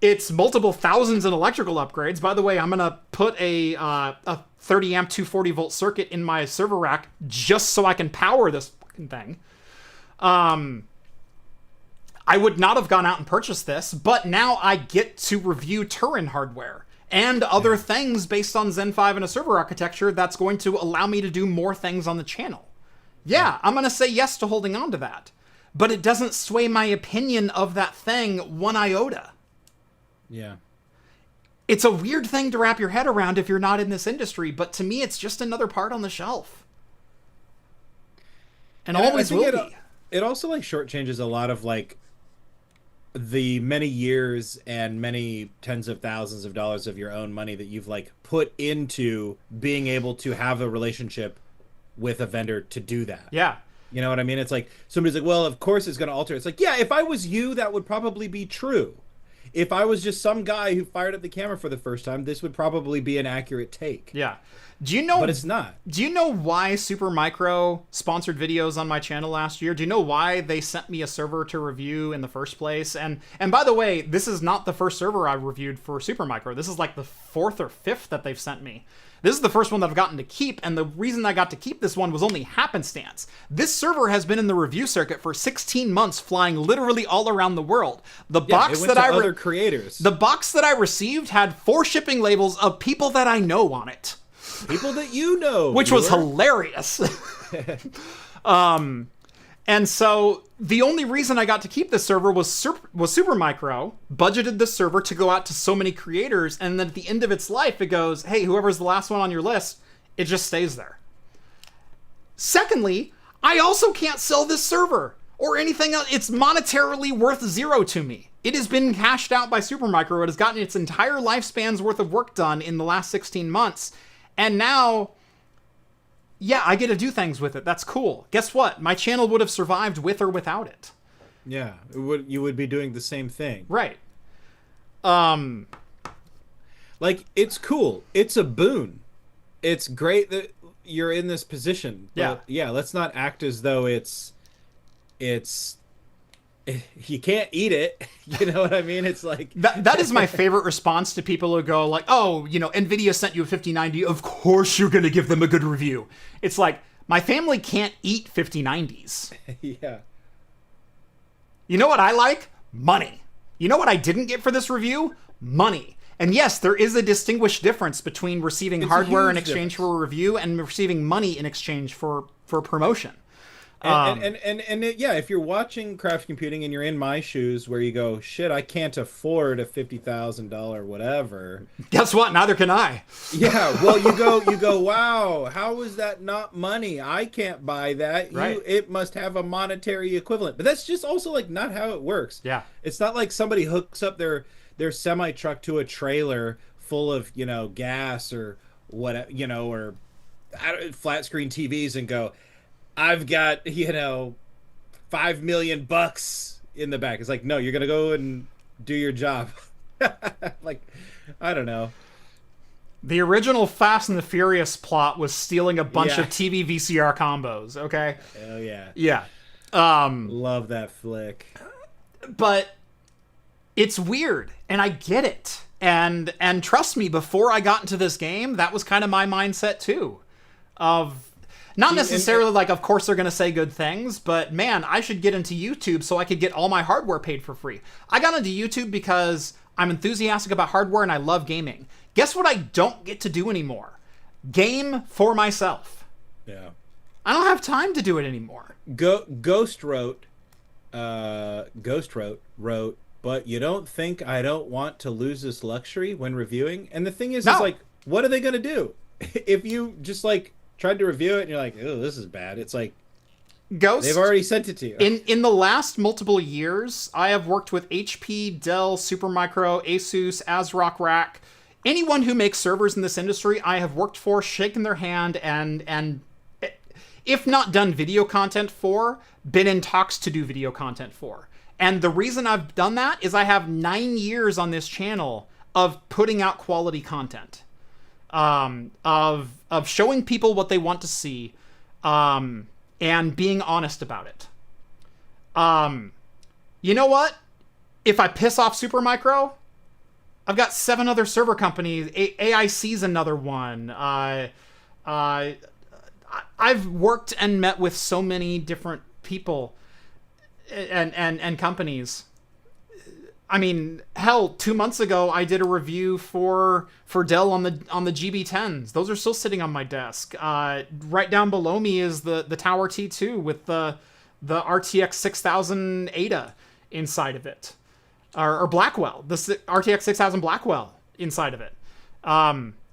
It's multiple thousands in electrical upgrades. By the way, I'm going to put a 30 amp 240 volt circuit in my server rack just so I can power this fucking thing. I would not have gone out and purchased this, but now I get to review Turin hardware and other things based on Zen 5 and a server architecture that's going to allow me to do more things on the channel. Yeah, I'm going to say yes to holding on to that. But it doesn't sway my opinion of that thing one iota. Yeah. It's a weird thing to wrap your head around if you're not in this industry, but to me, it's just another part on the shelf. And always will be. It also, shortchanges a lot of, the many years and many tens of thousands of dollars of your own money that you've, put into being able to have a relationship with a vendor to do that. Yeah. You know what I mean? It's like, somebody's like, well, of course it's going to alter. It's like, yeah, if I was you, that would probably be true. If I was just some guy who fired up the camera for the first time, this would probably be an accurate take. Yeah. Do you know... But it's not. Do you know why Supermicro sponsored videos on my channel last year? Do you know why they sent me a server to review in the first place? And by the way, this is not the first server I've reviewed for Supermicro. This is the fourth or fifth that they've sent me. This is the first one that I've gotten to keep, and the reason I got to keep this one was only happenstance. This server has been in the review circuit for 16 months, flying literally all around the world. The box that other creators. The box that I received had 4 shipping labels of people that I know on it. People that you know. Which was hilarious. And so the only reason I got to keep this server was Supermicro budgeted this server to go out to so many creators, and then at the end of its life, it goes, hey, whoever's the last one on your list, it just stays there. Secondly, I also can't sell this server or anything else. It's monetarily worth 0 to me. It has been cashed out by Supermicro. It has gotten its entire lifespan's worth of work done in the last 16 months. And now... yeah, I get to do things with it. That's cool. Guess what? My channel would have survived with or without it. Yeah, you would be doing the same thing. Right. It's cool. It's a boon. It's great that you're in this position. But yeah, let's not act as though it's you can't eat it. You know what I mean? It's like... That is my favorite response to people who go oh, NVIDIA sent you a 5090. Of course you're going to give them a good review. It's like, my family can't eat 5090s. Yeah. You know what I like? Money. You know what I didn't get for this review? Money. And yes, there is a distinguished difference between receiving hardware in exchange for a review and receiving money in exchange for promotion. Yeah, if you're watching Craft Computing and you're in my shoes where you go, shit, I can't afford a $50,000 whatever. Guess what? Neither can I. Yeah, well, you go, wow, how is that not money? I can't buy that. Right. It must have a monetary equivalent. But that's just also not how it works. Yeah. It's not like somebody hooks up their semi-truck to a trailer full of, gas or what, or flat screen TVs and go, I've got, $5 million in the back. It's like, no, you're going to go and do your job. I don't know. The original Fast and the Furious plot was stealing a bunch of TV VCR combos, okay? Hell yeah. Yeah. Love that flick. But it's weird, and I get it. And trust me, before I got into this game, that was kind of my mindset too. Not necessarily of course they're going to say good things, but man, I should get into YouTube so I could get all my hardware paid for free. I got into YouTube because I'm enthusiastic about hardware and I love gaming. Guess what I don't get to do anymore? Game for myself. Yeah. I don't have time to do it anymore. Ghost wrote, but you don't think I don't want to lose this luxury when reviewing? And the thing is, no. It's what are they going to do? If you just tried to review it and you're like, oh, this is bad. It's like, Ghost. They've already sent it to you. In the last multiple years, I have worked with HP, Dell, Supermicro, ASUS, ASRock Rack. Anyone who makes servers in this industry, I have worked for, shaken their hand, and if not done video content for, been in talks to do video content for. And the reason I've done that is I have 9 years on this channel of putting out quality content, of showing people what they want to see, and being honest about it. You know what? If I piss off Supermicro, I've got 7 other server companies. AIC's another one. I've worked and met with so many different people and companies. I mean, hell, 2 months ago I did a review for Dell on the GB10s. Those are still sitting on my desk. Right down below me is the Tower T2 with the RTX 6000 Ada inside of it, or Blackwell, the RTX 6000 Blackwell inside of it.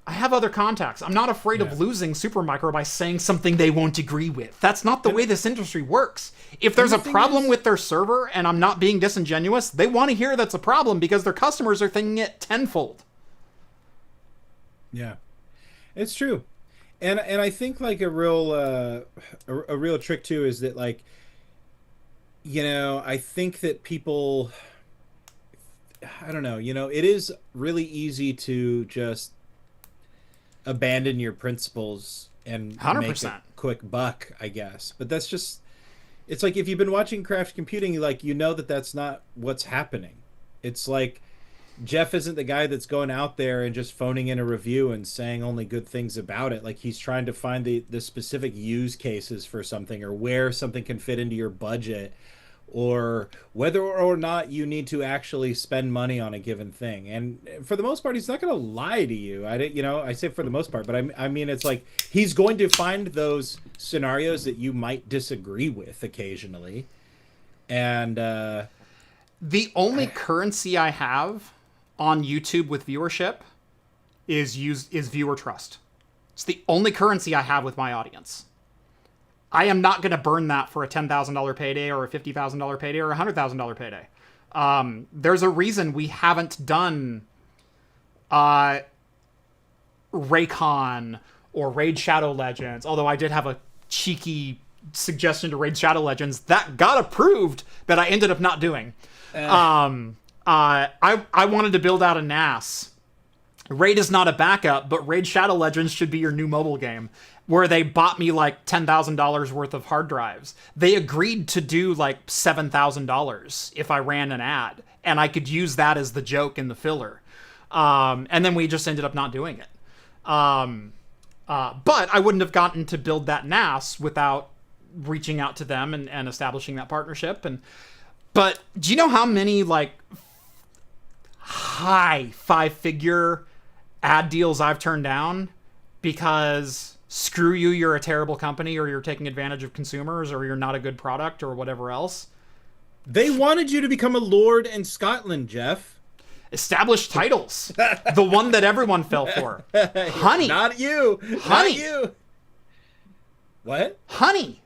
I have other contacts. I'm not afraid of losing Supermicro by saying something they won't agree with. That's not the way this industry works. If there's a problem with their server and I'm not being disingenuous, they want to hear that's a problem because their customers are thinking it tenfold. Yeah, it's true. And I think like a real trick too is that, like, you know, I think that people, I don't know, you know, it is really easy to just abandon your principles and 100%. make a quick buck, I guess. But that's just, it's like if you've been watching Craft Computing, you know that that's not what's happening. It's like Jeff isn't the guy that's going out there and just phoning in a review and saying only good things about it. Like, he's trying to find the specific use cases for something, or where something can fit into your budget, or whether or not you need to actually spend money on a given thing. And for the most part, he's not going to lie to you. I say for the most part, but I mean, it's like he's going to find those scenarios that you might disagree with occasionally. And the only currency I have on YouTube with viewership is viewer trust. It's the only currency I have with my audience. I am not going to burn that for a $10,000 payday or a $50,000 payday or a $100,000 payday. There's a reason we haven't done Raycon or Raid Shadow Legends, although I did have a cheeky suggestion to Raid Shadow Legends that got approved that I ended up not doing. I wanted to build out a NAS. Raid is not a backup, but Raid Shadow Legends should be your new mobile game, where they bought me like $10,000 worth of hard drives. They agreed to do like $7,000 if I ran an ad, and I could use that as the joke in the filler. And then we just ended up not doing it. But I wouldn't have gotten to build that NAS without reaching out to them and establishing that partnership. But do you know how many like high 5-figure ad deals I've turned down because screw you, you're a terrible company, or you're taking advantage of consumers, or you're not a good product, or whatever else? They wanted you to become a lord in Scotland, Jeff. Established titles. The one that everyone fell for. Honey. Not you. Honey. Not you. What? Honey.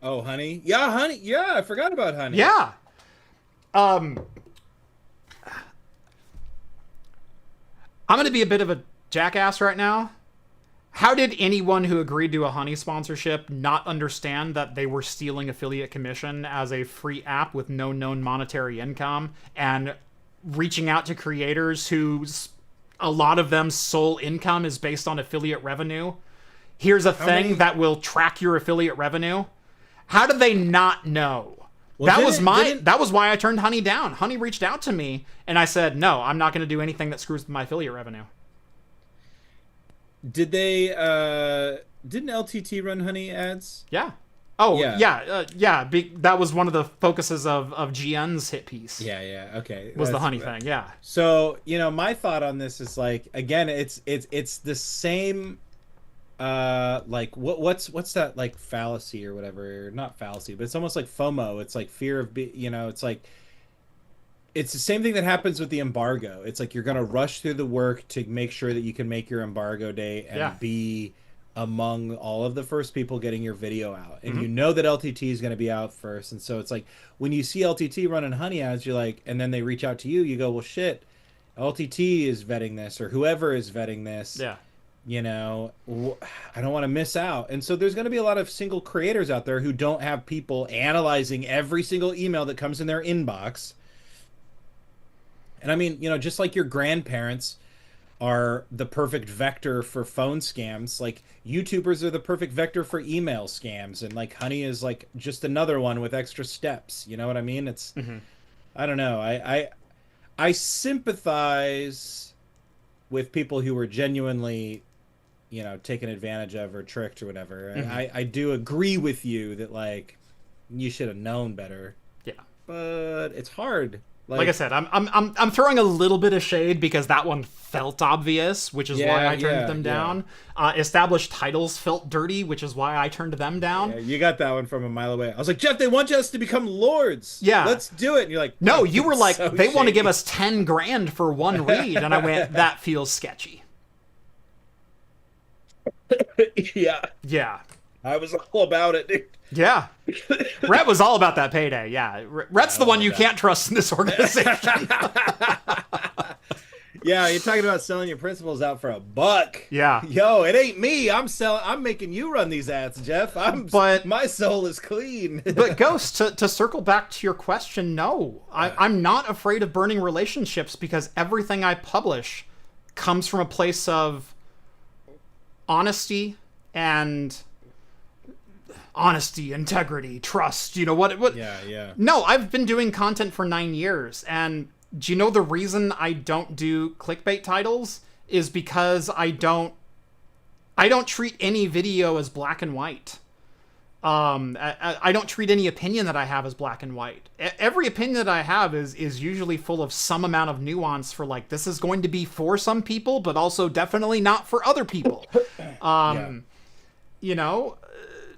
Oh, Honey. Yeah, Honey. Yeah, I forgot about Honey. Yeah. I'm going to be a bit of a jackass right now. How did anyone who agreed to a Honey sponsorship not understand that they were stealing affiliate commission as a free app with no known monetary income, and reaching out to creators whose, a lot of them, sole income is based on affiliate revenue? Here's a thing that will track your affiliate revenue. How did they not know? Well, that was why I turned Honey down. Honey reached out to me, and I said, no, I'm not going to do anything that screws with my affiliate revenue. Did they, didn't LTT run Honey ads? Yeah. Oh, yeah. That was one of the focuses of GN's hit piece. Yeah, okay. Was the Honey thing, yeah. So, my thought on this is, like, again, it's the same, like, what's that, like, fallacy or whatever? Not fallacy, but it's almost like FOMO. It's like fear of, it's like, it's the same thing that happens with the embargo. It's like you're going to rush through the work to make sure that you can make your embargo day and be among all of the first people getting your video out, and you know that LTT is going to be out first, and so it's like when you see LTT running honey ads, you're like, and then they reach out to you, you go, well, shit, LTT is vetting this, or whoever is vetting this. Yeah. You know, I don't want to miss out. And so there's going to be a lot of single creators out there who don't have people analyzing every single email that comes in their inbox. And I mean, you know, just like your grandparents are the perfect vector for phone scams, like YouTubers are the perfect vector for email scams, and like honey is like just another one with extra steps. You know what I mean? It's I don't know. I sympathize with people who were genuinely, you know, taken advantage of or tricked or whatever. I do agree with you that like you should have known better. Yeah, but it's hard. Like I said, I'm throwing a little bit of shade because that one felt obvious, which is why I turned them down. Established titles felt dirty, which is why I turned them down. Yeah, you got that one from a mile away. I was like, Jeff, they want us to become lords. Yeah, let's do it. And you're like, no, you were like, so they want to give us 10 grand for one read, and I went, that feels sketchy. Yeah. I was all about it, dude. Yeah. Rett was all about that payday. Yeah. Rhett's the one you can't trust in this organization. Yeah, you're talking about selling your principles out for $1. Yeah. Yo, it ain't me. I'm making you run these ads, Jeff. But my soul is clean. But Ghost, to circle back to your question, no. I'm not afraid of burning relationships because everything I publish comes from a place of honesty, integrity, trust, you know what? Yeah. No, I've been doing content for 9 years, and do you know the reason I don't do clickbait titles is because I don't treat any video as black and white. I don't treat any opinion that I have as black and white. Every opinion that I have is usually full of some amount of nuance for like, this is going to be for some people, but also definitely not for other people. You know,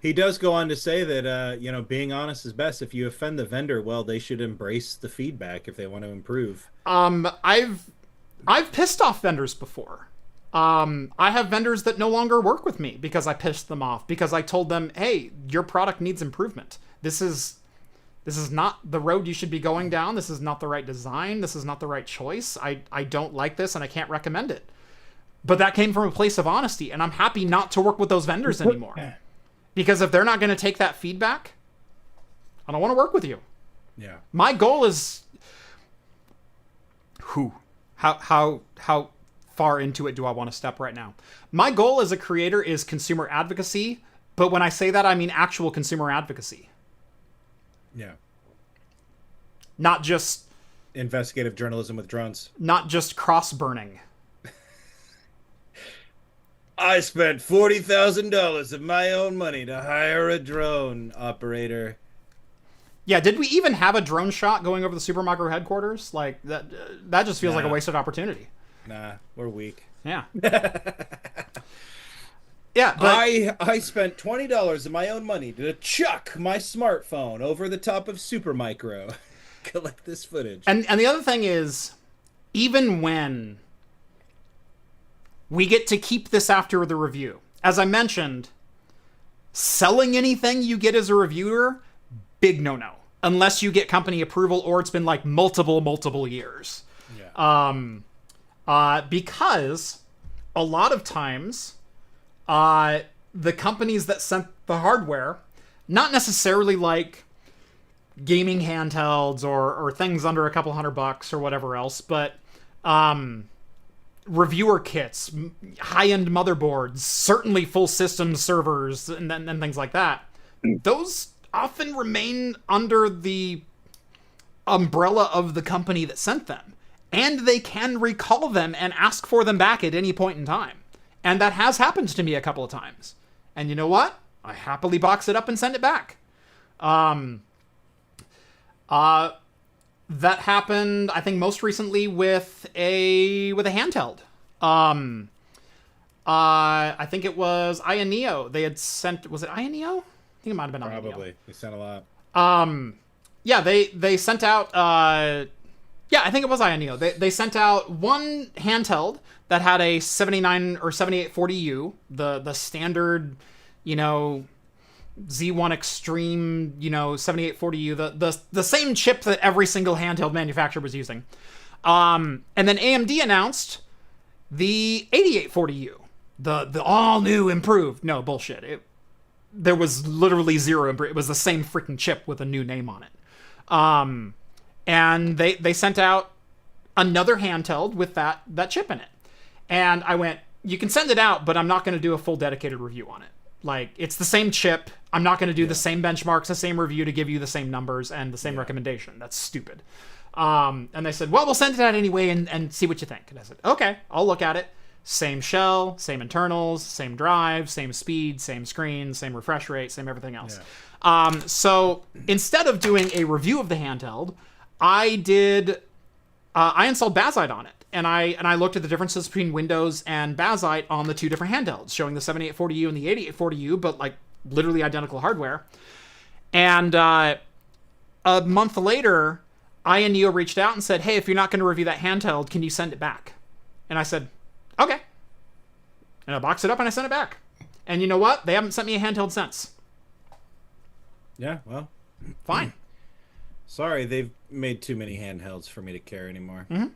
he does go on to say that, you know, being honest is best. If you offend the vendor, well, they should embrace the feedback if they want to improve. I've pissed off vendors before. I have vendors that no longer work with me because I pissed them off, because I told them, hey, your product needs improvement. This is not the road you should be going down. This is not the right design. This is not the right choice. I don't like this and I can't recommend it. But that came from a place of honesty, and I'm happy not to work with those vendors anymore. Because if they're not going to take that feedback, I don't want to work with you. Yeah. My goal is... How far into it do I want to step right now? My goal as a creator is consumer advocacy, but when I say that, I mean actual consumer advocacy. Yeah. Not just... investigative journalism with drones. Not just cross-burning. I spent $40,000 of my own money to hire a drone operator. Yeah, did we even have a drone shot going over the Supermicro headquarters? Like, that just feels like a wasted opportunity. Nah, we're weak. Yeah. Yeah, but... I spent $20 of my own money to chuck my smartphone over the top of Supermicro. Collect this footage. And the other thing is, even when... we get to keep this after the review. As I mentioned, selling anything you get as a reviewer, big no-no. Unless you get company approval or it's been like multiple years. Yeah. Because a lot of times, the companies that sent the hardware, not necessarily like gaming handhelds or things under a couple $100 or whatever else, but... reviewer kits, high-end motherboards, certainly full system servers, and things like that. Those often remain under the umbrella of the company that sent them. And they can recall them and ask for them back at any point in time. And that has happened to me a couple of times. And you know what? I happily box it up and send it back. That happened, I think, most recently with a handheld. I think it was Ioneo. They had sent... was it Ioneo? I think it might have been Ioneo. Probably. They sent a lot. Yeah, they sent out... yeah, I think it was Ioneo. They sent out one handheld that had a 79 or 7840U, the standard, you know, Z1 Extreme, you know, 7840U, the same chip that every single handheld manufacturer was using. And then AMD announced the 8840U, the all new improved. No, bullshit. There was literally zero improvement. It was the same freaking chip with a new name on it. And they sent out another handheld with that chip in it. And I went, you can send it out, but I'm not going to do a full dedicated review on it. Like, it's the same chip. I'm not going to do the same benchmarks, the same review to give you the same numbers and the same recommendation. That's stupid. And they said, well, we'll send it out anyway and see what you think. And I said, okay, I'll look at it. Same shell, same internals, same drive, same speed, same screen, same refresh rate, same everything else. Yeah. So instead of doing a review of the handheld, I installed Bazite on it. And I looked at the differences between Windows and Bazite on the two different handhelds, showing the 7840U and the 8840U, but like literally identical hardware. And a month later, I and Neo reached out and said, hey, if you're not going to review that handheld, can you send it back? And I said, okay. And I boxed it up and I sent it back. And you know what? They haven't sent me a handheld since. Yeah, well. Fine. Sorry, they've made too many handhelds for me to care anymore. Mm-hmm.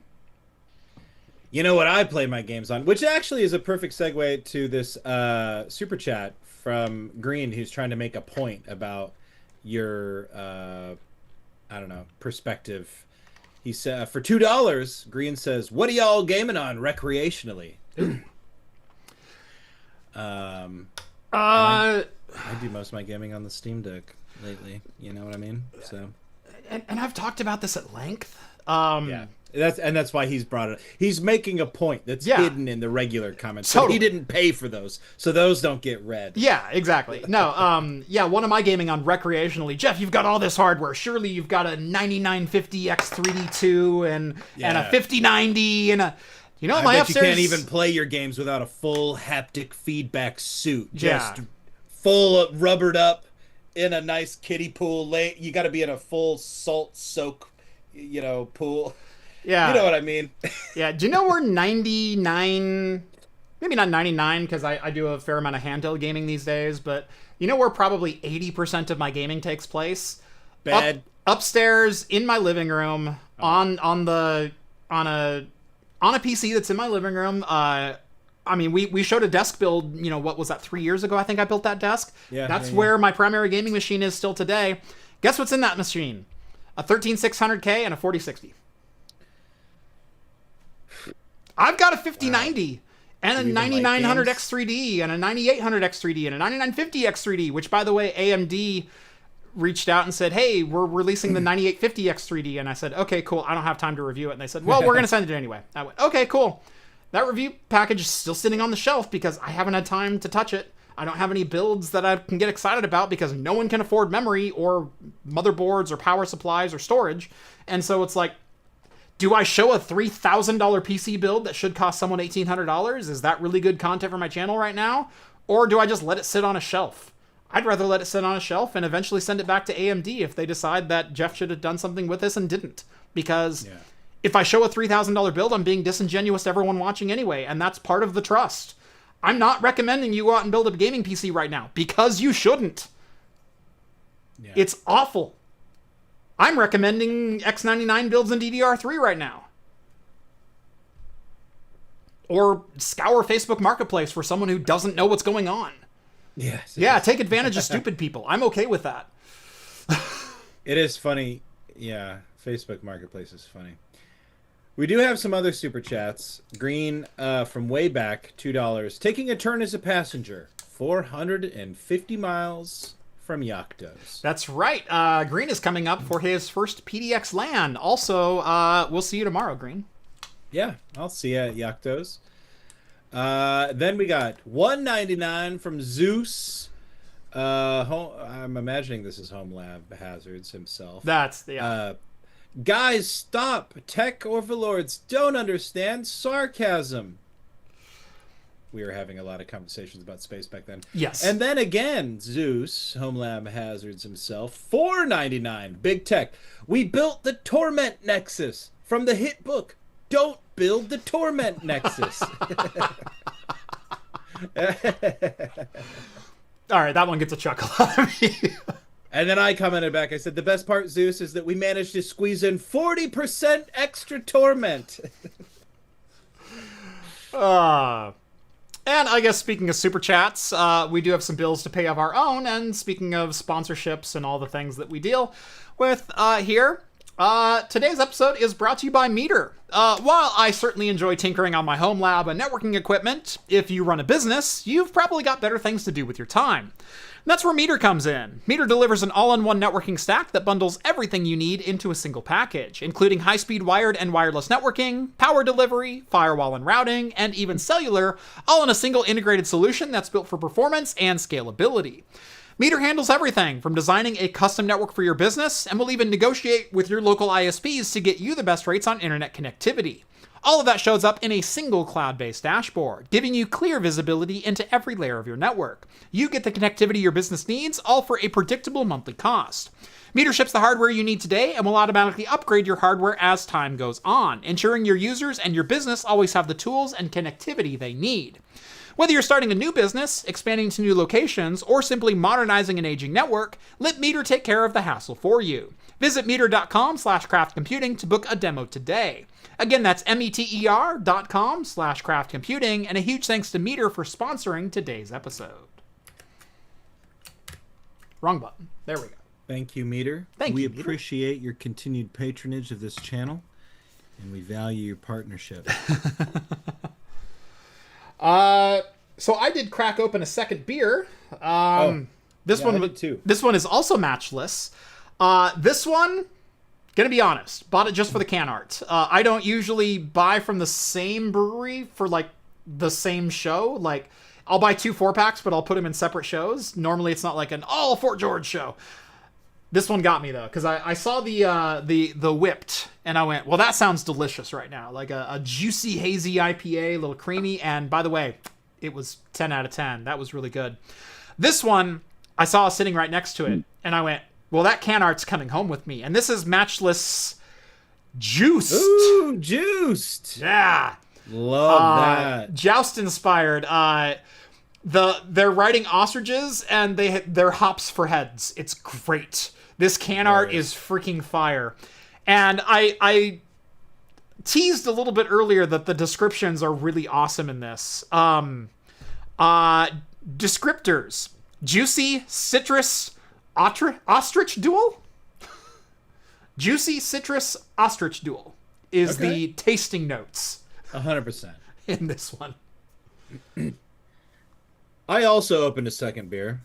You know what I play my games on? Which actually is a perfect segue to this super chat from Green, who's trying to make a point about your, I don't know, perspective. He said, for $2, Green says, what are y'all gaming on recreationally? I do most of my gaming on the Steam Deck lately. You know what I mean? So, and I've talked about this at length. Yeah. That's why he's brought it. He's making a point that's hidden in the regular comments. Totally. He didn't pay for those, so those don't get read. Yeah, exactly. No, one of my gaming on recreationally. Jeff, you've got all this hardware. Surely you've got a 9950 X3D2 and a 5090 and a. You know, my upstairs. You can't even play your games without a full haptic feedback suit. Just full of rubbered up in a nice kiddie pool. You got to be in a full salt soak, pool. Yeah. You know what I mean? Yeah. Do you know we're 99, maybe not 99 because I do a fair amount of handheld gaming these days, but you know where probably 80% of my gaming takes place? Upstairs in my living room on a PC that's in my living room. I mean, we showed a desk build, what was that, 3 years ago? I think I built that desk. Yeah. That's where my primary gaming machine is still today. Guess what's in that machine? A 13600K and a 4060. I've got a 5090 and a 9900 X3D and a 9800 X3D and a 9950 X3D, which, by the way, AMD reached out and said, hey, we're releasing the 9850 X3D. And I said, okay, cool. I don't have time to review it. And they said, well, we're going to send it anyway. I went, okay, cool. That review package is still sitting on the shelf because I haven't had time to touch it. I don't have any builds that I can get excited about because no one can afford memory or motherboards or power supplies or storage. And so it's like, do I show a $3,000 PC build that should cost someone $1,800? Is that really good content for my channel right now? Or do I just let it sit on a shelf? I'd rather let it sit on a shelf and eventually send it back to AMD if they decide that Jeff should have done something with this and didn't. Because if I show a $3,000 build, I'm being disingenuous to everyone watching anyway, and that's part of the trust. I'm not recommending you go out and build a gaming PC right now, because you shouldn't. Yeah. It's awful. I'm recommending X99 builds in DDR3 right now. Or scour Facebook Marketplace for someone who doesn't know what's going on. Yes. Yeah, take advantage of stupid people. I'm okay with that. It is funny. Yeah, Facebook Marketplace is funny. We do have some other super chats. Green from way back, $2. Taking a turn as a passenger. 450 miles from Yaktos. That's right. Green is coming up for his first PDX LAN. Also, we'll see you tomorrow, Green. Yeah, I'll see you at Yaktos. Then we got $1.99 from Zeus. I'm imagining this is Home Lab Hazards himself. That's guys, stop! Tech overlords don't understand sarcasm. We were having a lot of conversations about space back then. Yes. And then again, Zeus, Home Lab Hazards himself, $4.99. Big Tech. We built the Torment Nexus from the hit book. don't build the torment nexus. All right, that one gets a chuckle out of me. And then I commented back. I said, the best part, Zeus, is that we managed to squeeze in 40% extra torment. And I guess speaking of super chats, we do have some bills to pay of our own. And speaking of sponsorships and all the things that we deal with here, today's episode is brought to you by Meter. While I certainly enjoy tinkering on my home lab and networking equipment, if you run a business, you've probably got better things to do with your time. And that's where Meter comes in. Meter delivers an all-in-one networking stack that bundles everything you need into a single package, including high-speed wired and wireless networking, power delivery, firewall and routing, and even cellular, all in a single integrated solution that's built for performance and scalability. Meter handles everything from designing a custom network for your business and will even negotiate with your local ISPs to get you the best rates on internet connectivity. All of that shows up in a single cloud-based dashboard, giving you clear visibility into every layer of your network. You get the connectivity your business needs, all for a predictable monthly cost. Meter ships the hardware you need today and will automatically upgrade your hardware as time goes on, ensuring your users and your business always have the tools and connectivity they need. Whether you're starting a new business, expanding to new locations, or simply modernizing an aging network, let Meter take care of the hassle for you. Visit meter.com/craftcomputing to book a demo today. Again, that's meter.com/craftcomputing, and a huge thanks to Meter for sponsoring today's episode. Wrong button. There we go. Thank you, Meter. We appreciate your continued patronage of this channel, and we value your partnership. So I did crack open a second beer. This one is also matchless. This one, gonna be honest, bought it just for the can art. I don't usually buy from the same brewery for like the same show. Like I'll buy 2 4-packs, but I'll put them in separate shows. Normally it's not like an all Fort George show. This one got me though, because I saw the whipped and I went, well, that sounds delicious right now. Like a juicy, hazy IPA, a little creamy. And by the way, it was 10 out of 10. That was really good. This one, I saw sitting right next to it and I went, well, that can art's coming home with me. And this is matchless juiced. Ooh, juiced. Yeah. Love that. Joust inspired. They're riding ostriches and they're hops for heads. It's great. This can art is freaking fire. And I teased a little bit earlier that the descriptions are really awesome in this. Descriptors: juicy citrus ostrich duel. Juicy citrus ostrich duel is the tasting notes. 100% in this one. I also opened a second beer.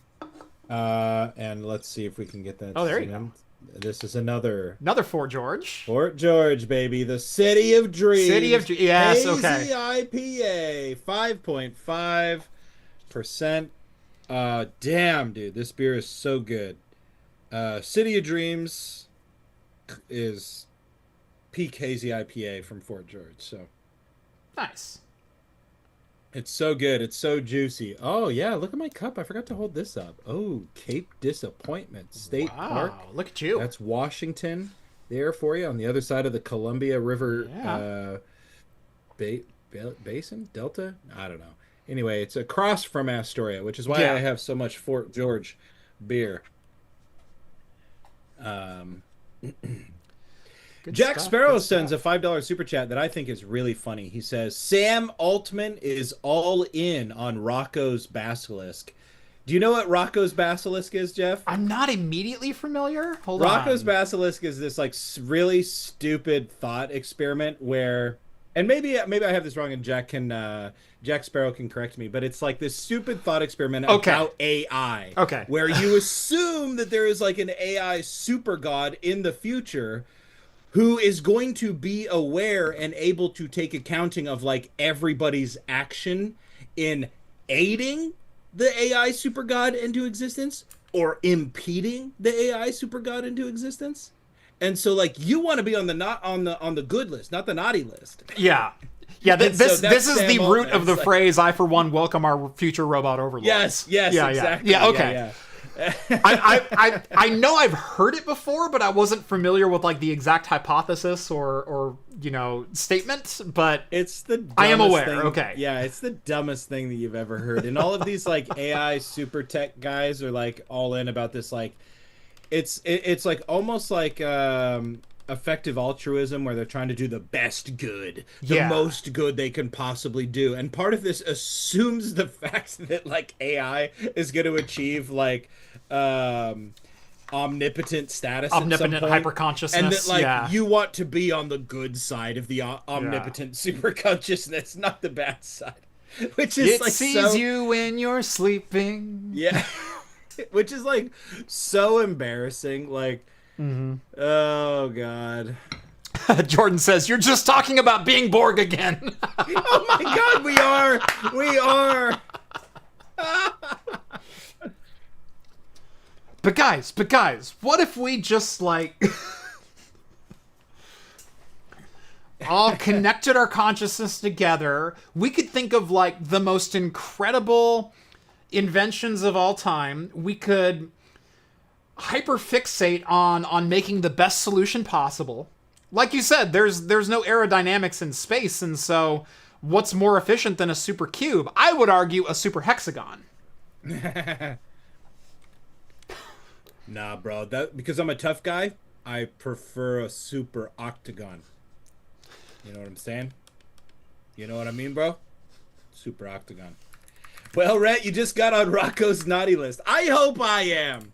And let's see if we can get that. Oh, there you go. This is another Fort George. Fort George, baby. The City of Dreams. Yes, Hazy okay. IPA, 5.5%. Damn, dude. This beer is so good. City of Dreams is peak hazy IPA from Fort George. So nice. It's so good. It's so juicy. Oh, yeah. Look at my cup. I forgot to hold this up. Oh, Cape Disappointment State Park. Wow, look at you. That's Washington there for you on the other side of the Columbia River Basin? Delta? I don't know. Anyway, it's across from Astoria, which is why I have so much Fort George beer. Jack Sparrow sends a $5 super chat that I think is really funny. He says, Sam Altman is all in on Rocco's Basilisk. Do you know what Rocco's Basilisk is, Jeff? I'm not immediately familiar. Hold on. Rocco's Basilisk is this like really stupid thought experiment where, and maybe I have this wrong and Jack Sparrow can correct me, but it's like this stupid thought experiment about AI. Okay. Where you assume that there is like an AI super god in the future who is going to be aware and able to take accounting of like everybody's action in aiding the AI super god into existence or impeding the AI super god into existence. And so like you want to be on the good list, not the naughty list. Yeah. Yeah, this is the root of the phrase, I for one welcome our future robot overlords. Yes, exactly. Yeah, okay. I know I've heard it before, but I wasn't familiar with like the exact hypothesis or statement. But It's the dumbest I am aware. thing. Okay. Yeah, it's the dumbest thing that you've ever heard. And all of these like AI super tech guys are like all in about this. Like, it's like almost like effective altruism, where they're trying to do the best good, the most good they can possibly do. And part of this assumes the fact that like AI is going to achieve like omnipotent status, omnipotent hyperconsciousness, and that like you want to be on the good side of the omnipotent super consciousness, not the bad side, which is it like sees you when you're sleeping. Yeah. Which is like so embarrassing. Like, oh god. Jordan says, "You're just talking about being Borg again." Oh my god, we are. But guys, what if we just like all connected our consciousness together? We could think of like the most incredible inventions of all time. We could hyperfixate on making the best solution possible. Like you said, there's no aerodynamics in space, and so what's more efficient than a super cube? I would argue a super hexagon. Nah, bro. That because I'm a tough guy, I prefer a super octagon. You know what I'm saying? You know what I mean, bro? Super octagon. Well, Rhett, you just got on Rocco's naughty list. I hope I am.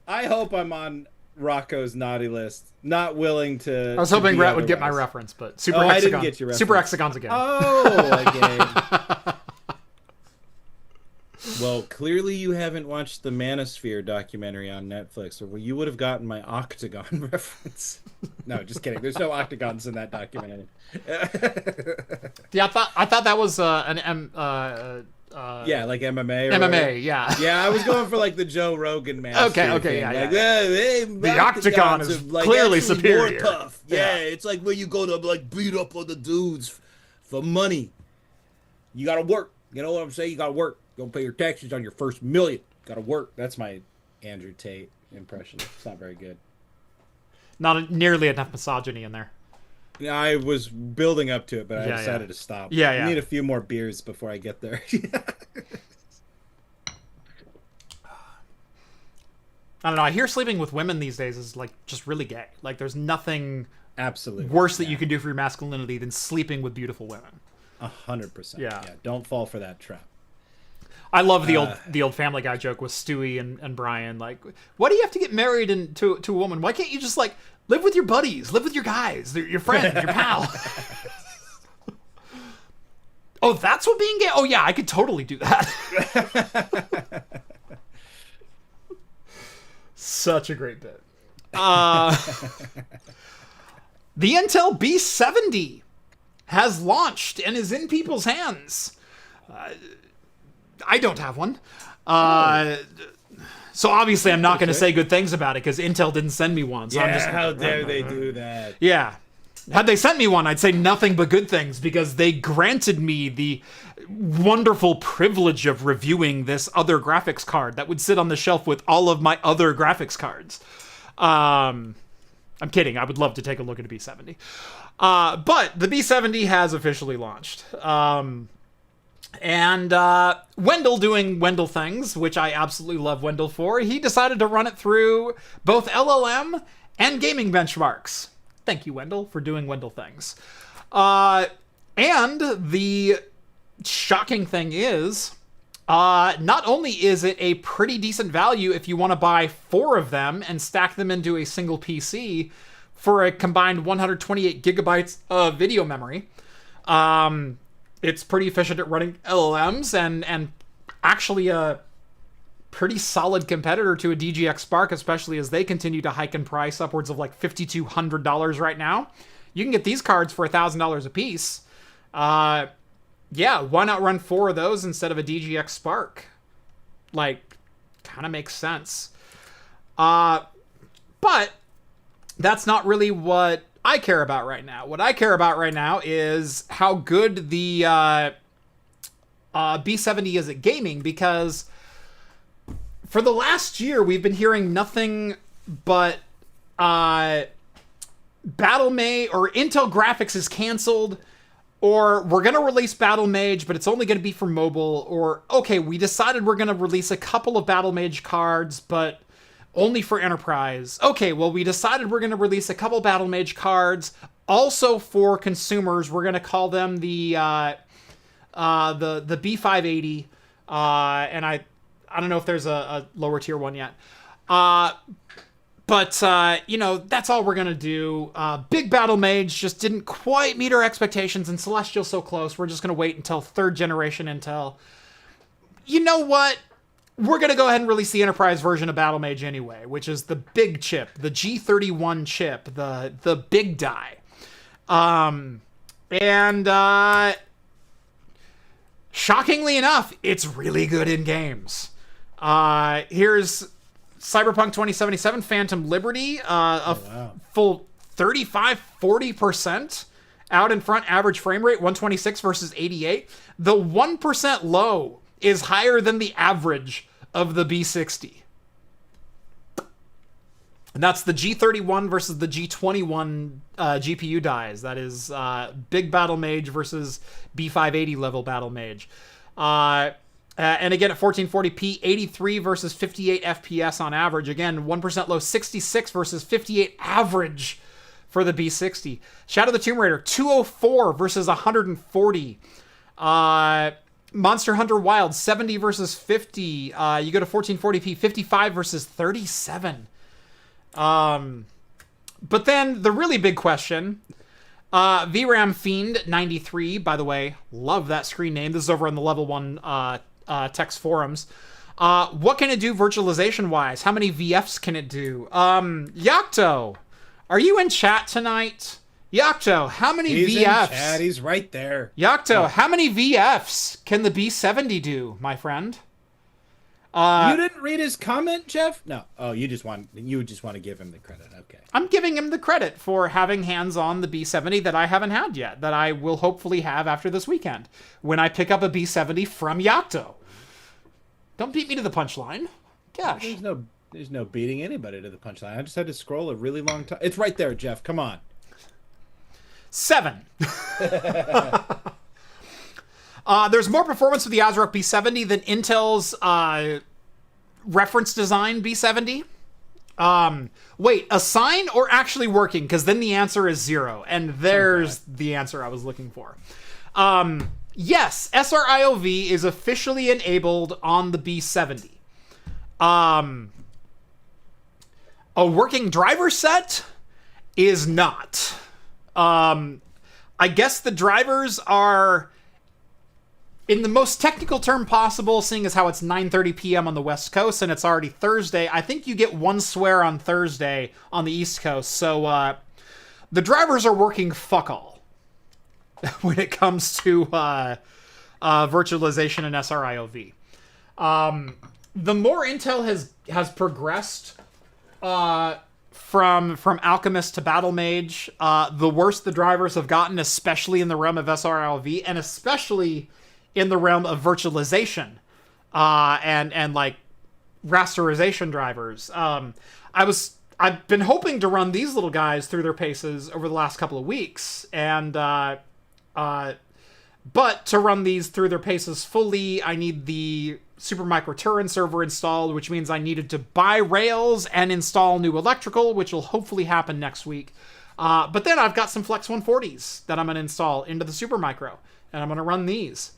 I hope I'm on Rocco's naughty list. Not willing to. I was hoping Rhett would get my otherwise. reference, but super hexagon. I didn't get your reference. Super hexagons again. Oh, again. Well, clearly you haven't watched the Manosphere documentary on Netflix, or you would have gotten my octagon reference. No, just kidding. There's no octagons in that documentary. Yeah, I thought that was an yeah, like MMA. Or MMA, whatever. yeah. Yeah, I was going for like the Joe Rogan Manosphere Okay, thing. yeah, Like, yeah. Hey, The octagon is like, clearly actually superior. More tough. Yeah. It's like where you go to like beat up other dudes for money. You gotta work. You know what I'm saying? You gotta work. Don't pay your taxes on your first million. Gotta work. That's my Andrew Tate impression. It's not very good. Not nearly enough misogyny in there. Yeah, I was building up to it, but I decided to stop. Yeah, I need a few more beers before I get there. I don't know. I hear sleeping with women these days is like just really gay. Like there's nothing absolutely worse that you can do for your masculinity than sleeping with beautiful women. 100%. Yeah. Don't fall for that trap. I love the old Family Guy joke with Stewie and Brian. Like, why do you have to get married to a woman? Why can't you just like live with your buddies, live with your guys, your friends, your pal? Oh, that's what being gay. Oh yeah, I could totally do that. Such a great bit. The Intel B70 has launched and is in people's hands. I don't have one. So obviously I'm not going to say good things about it because Intel didn't send me one. So I'm just, how dare they do that? Yeah. Had they sent me one, I'd say nothing but good things because they granted me the wonderful privilege of reviewing this other graphics card that would sit on the shelf with all of my other graphics cards. I'm kidding. I would love to take a look at a B70. But the B70 has officially launched. And Wendell doing Wendell things, which I absolutely love Wendell for, he decided to run it through both LLM and gaming benchmarks. Thank you, Wendell, for doing Wendell things. And the shocking thing is, not only is it a pretty decent value if you want to buy 4 of them and stack them into a single PC for a combined 128 gigabytes of video memory, it's pretty efficient at running LLMs and actually a pretty solid competitor to a DGX Spark, especially as they continue to hike in price upwards of like $5,200 right now. You can get these cards for $1,000 a piece. Yeah, why not run 4 of those instead of a DGX Spark? Like, kind of makes sense. But that's not really what I care about right now. What I care about right now is how good the B70 is at gaming, because for the last year, we've been hearing nothing but Battle Mage or Intel Graphics is canceled, or we're going to release Battle Mage, but it's only going to be for mobile, or okay, we decided we're going to release a couple of Battle Mage cards, but only for Enterprise. Okay, well, we decided we're going to release a couple Battle Mage cards also for consumers. We're going to call them the B580, and I don't know if there's a lower tier one yet. But, that's all we're going to do. Big Battle Mage just didn't quite meet our expectations, and Celestial's so close. We're just going to wait until 3rd generation Intel. You know what? We're going to go ahead and release the Enterprise version of Battle Mage anyway, which is the big chip, the G31 chip, the big die. Shockingly enough, it's really good in games. Here's Cyberpunk 2077 Phantom Liberty, full 35-40% out in front, average frame rate 126 versus 88. The 1% low is higher than the average of the B60. And that's the G31 versus the G21 GPU dies. That is big Battle Mage versus B580 level Battle Mage. And again, at 1440p, 83 versus 58 FPS on average. Again, 1% low, 66 versus 58 average for the B60. Shadow of the Tomb Raider, 204 versus 140. Monster Hunter Wild, 70 versus 50. You go to 1440p, 55 versus 37. But then the really big question, VRAM Fiend 93, by the way, love that screen name. This is over on the Level 1 text forums. What can it do virtualization-wise? How many VFs can it do? Yakto, are you in chat tonight? Yakto, how many He's VFs? in chat. He's right there. Yakto, how many VFs can the B70 do, my friend? You didn't read his comment, Jeff? No. Oh, you just want to give him the credit. Okay. I'm giving him the credit for having hands on the B70 that I haven't had yet, that I will hopefully have after this weekend when I pick up a B70 from Yakto. Don't beat me to the punchline. Gosh. There's no beating anybody to the punchline. I just had to scroll a really long time. It's right there, Jeff. Come on. 7. There's more performance with the ASRock B70 than Intel's reference design B70. Wait, assign or actually working? Because then the answer is 0. And there's the answer I was looking for. Yes, SRIOV is officially enabled on the B70. A working driver set is not. I guess the drivers are, in the most technical term possible, seeing as how it's 9:30 p.m. on the West Coast and it's already Thursday, I think you get one swear on Thursday on the East Coast. So the drivers are working fuck all when it comes to virtualization and SRIOV. The more Intel has progressed from Alchemist to Battle Mage, the worse the drivers have gotten, especially in the realm of SRIOV and especially in the realm of virtualization and like rasterization drivers. I've been hoping to run these little guys through their paces over the last couple of weeks, and but to run these through their paces fully, I need the Supermicro Turin server installed, which means I needed to buy rails and install new electrical, which will hopefully happen next week. But then I've got some Flex 140s that I'm going to install into the Supermicro, and I'm going to run these.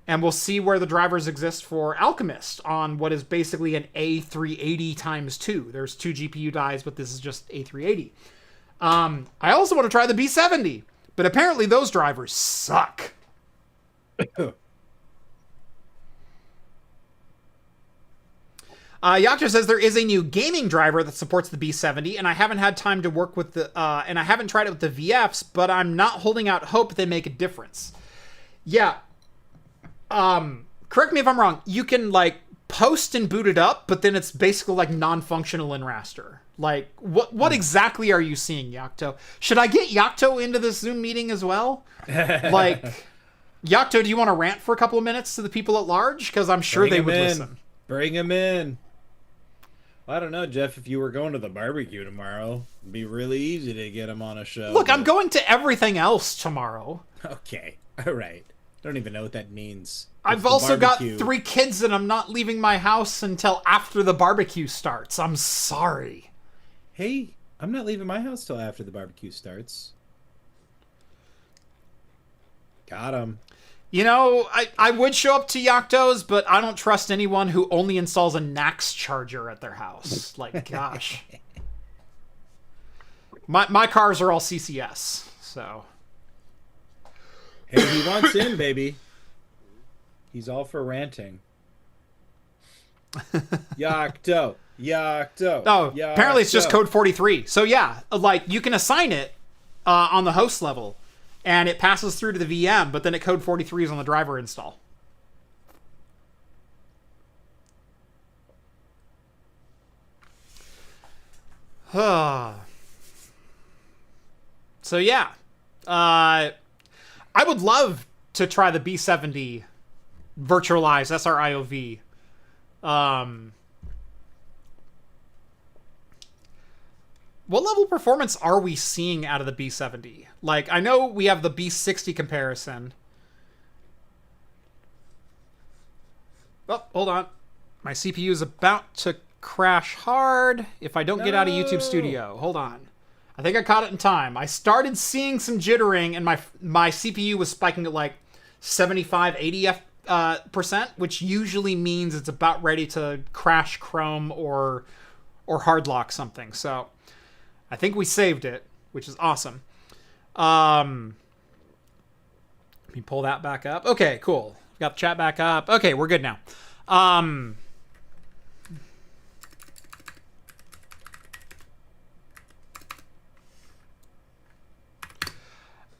And we'll see where the drivers exist for Alchemist on what is basically an A380 times 2. There's 2 GPU dies, but this is just A380. I also want to try the B70, but apparently those drivers suck. Yakto says there is a new gaming driver that supports the B70, and I haven't had time to work with the, and I haven't tried it with the VFs, but I'm not holding out hope they make a difference. Yeah. Correct me if I'm wrong. You can like post and boot it up, but then it's basically like non-functional in raster. Like what exactly are you seeing, Yakto? Should I get Yakto into this Zoom meeting as well? Like, Yakto, do you want to rant for a couple of minutes to the people at large? Because I'm sure they would listen. Bring him in. I don't know, Jeff. If you were going to the barbecue tomorrow, it'd be really easy to get him on a show. Look, I'm going to everything else tomorrow. Okay, all right. I don't even know what that means. I've also got 3 kids and I'm not leaving my house until after the barbecue starts. I'm sorry. Hey, I'm not leaving my house till after the barbecue starts. Got him. You know, I would show up to Yocto's, but I don't trust anyone who only installs a NAX charger at their house. Like, gosh. My cars are all CCS, so. Hey, he wants in, baby. He's all for ranting. Yocto. Yocto. Oh, Yocto. apparently it's just code 43. So yeah, like you can assign it on the host level, and it passes through to the VM, but then at code 43 is on the driver install. So yeah, I would love to try the B70 virtualized SRIOV. What level performance are we seeing out of the B70? Like, I know we have the B60 comparison. Oh, hold on. My CPU is about to crash hard if I don't get out of YouTube Studio. Hold on. I think I caught it in time. I started seeing some jittering, and my CPU was spiking at like 75, 80 percent, which usually means it's about ready to crash Chrome or hard lock something. So I think we saved it, which is awesome. Let me pull that back up. Okay, cool. Got the chat back up. Okay, we're good now.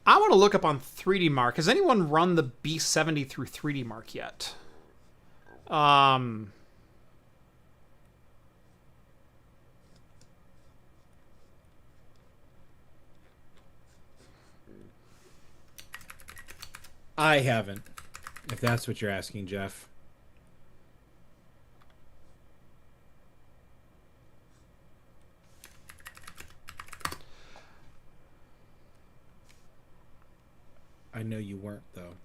I want to look up on 3D Mark. Has anyone run the B70 through 3D Mark yet? I haven't, if that's what you're asking, Jeff. I know you weren't, though.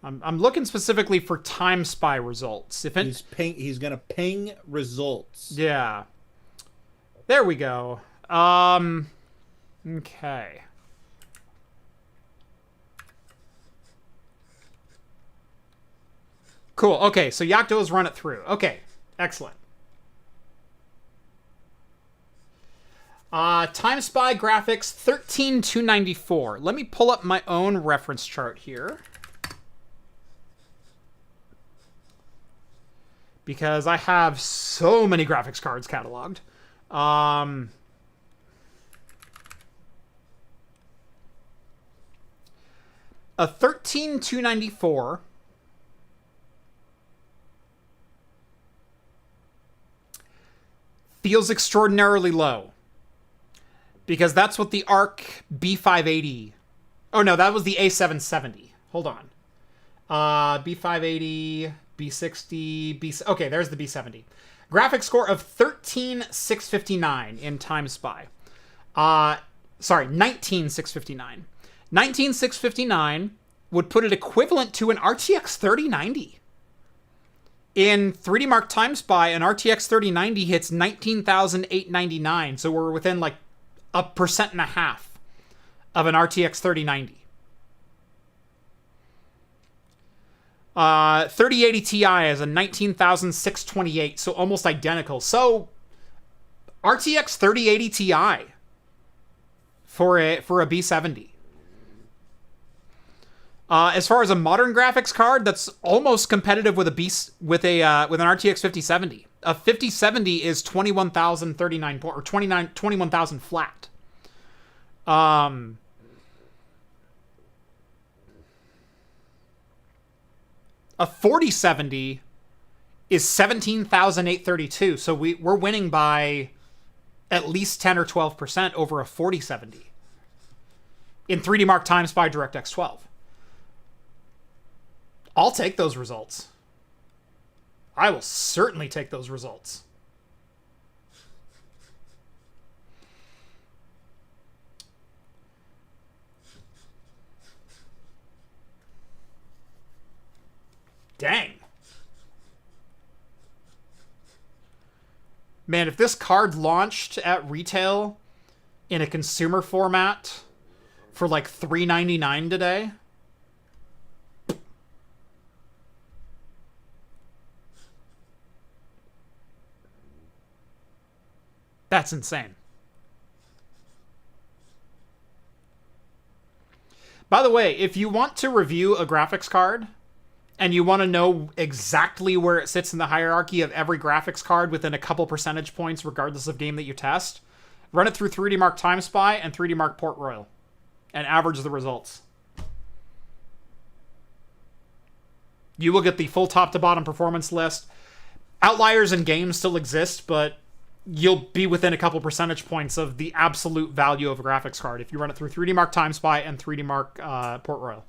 I'm looking specifically for time spy results. If He's gonna ping results. Yeah. There we go. Okay. Cool. Okay, so Yocto has run it through. Okay, excellent. Time Spy graphics 13294. Let me pull up my own reference chart here, because I have so many graphics cards cataloged. A 13294 feels extraordinarily low, because that's what the ARC B580... Oh, no, that was the A770. Hold on. B580, B60, Okay, there's the B70. Graphics score of 13659 in Time Spy. Sorry, 19659. 19659 would put it equivalent to an RTX 3090. In 3D Mark Time Spy, an RTX 3090 hits 19,899, so we're within like 1.5% of an RTX 3090. 3080 Ti is a 19,628, so almost identical. So RTX 3080 Ti for a B70. As far as a modern graphics card, that's almost competitive with an RTX 5070. A 5070 is 21,039 or 21,000 flat. A 4070 is 17,832. So we're winning by at least 10 or 12% over a 4070 in 3D Mark Time Spy DirectX 12. I'll take those results. I will certainly take those results. Dang. Man, if this card launched at retail in a consumer format for like $3.99 today, that's insane. By the way, if you want to review a graphics card and you want to know exactly where it sits in the hierarchy of every graphics card within a couple percentage points regardless of game that you test, run it through 3D Mark Time Spy and 3D Mark Port Royal and average the results. You will get the full top to bottom performance list. Outliers in games still exist, but you'll be within a couple percentage points of the absolute value of a graphics card if you run it through 3D Mark Time Spy and 3D Mark Port Royal.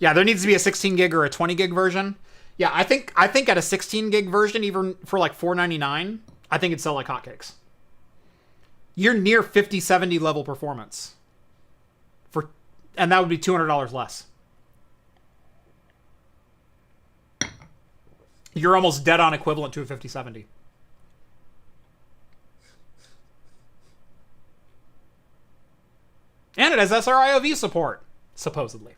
Yeah, there needs to be a 16 gig or a 20 gig version. Yeah, I think at a 16 gig version, even for like $4.99, I think it'd sell like hotcakes. You're near 5070 level performance. And that would be $200 less. You're almost dead on equivalent to a 5070. And it has SRIOV support, supposedly.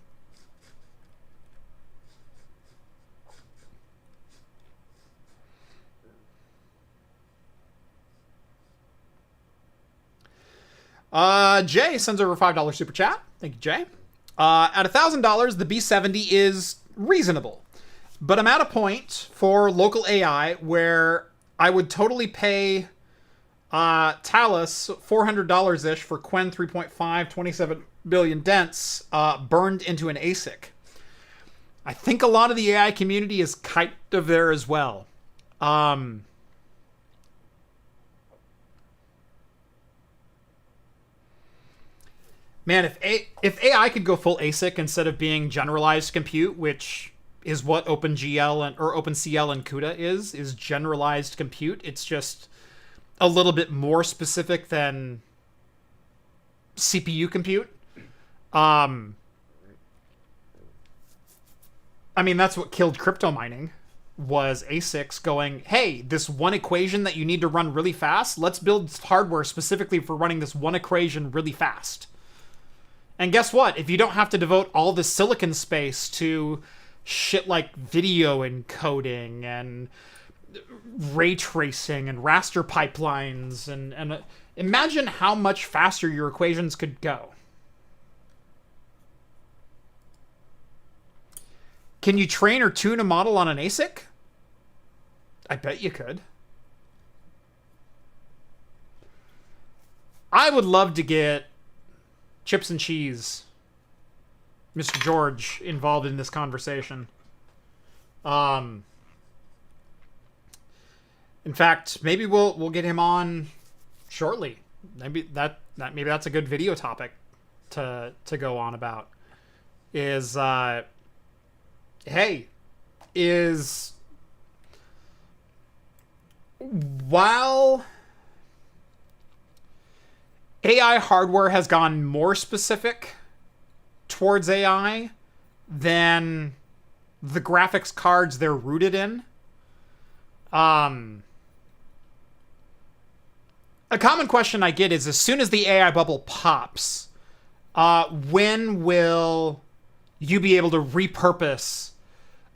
Jay sends over $5 super chat. Thank you, Jay. At $1,000, the B70 is reasonable. But I'm at a point for local AI where I would totally pay Talus $400-ish for Quen 3.5, 27 billion dents burned into an ASIC. I think a lot of the AI community is kind of there as well. Man, if AI could go full ASIC instead of being generalized compute, which is what OpenCL and CUDA is generalized compute. It's just a little bit more specific than CPU compute. I mean, that's what killed crypto mining, was ASICs going, hey, this one equation that you need to run really fast, let's build hardware specifically for running this one equation really fast. And guess what? If you don't have to devote all the silicon space to shit like video encoding and ray tracing and raster pipelines, and imagine how much faster your equations could go. Can you train or tune a model on an ASIC? I bet you could. I would love to get Chips and Cheese, Mr. George, involved in this conversation. In fact, maybe we'll get him on shortly. Maybe that's a good video topic to go on about. While AI hardware has gone more specific towards AI than the graphics cards they're rooted in, a common question I get is, as soon as the AI bubble pops, when will you be able to repurpose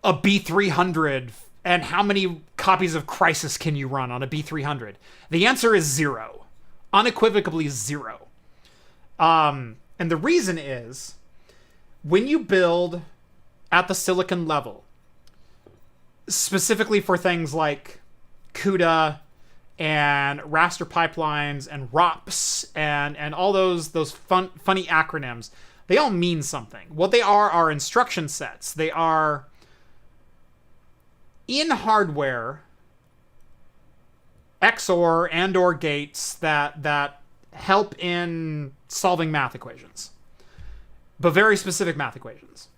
a B300, and how many copies of Crysis can you run on a B300? The answer is 0. Unequivocally 0. And the reason is, when you build at the silicon level, specifically for things like CUDA and raster pipelines and ROPS and all those funny acronyms, they all mean something. What they are instruction sets. They are in hardware XOR and or gates that help in solving math equations. but very specific math equations.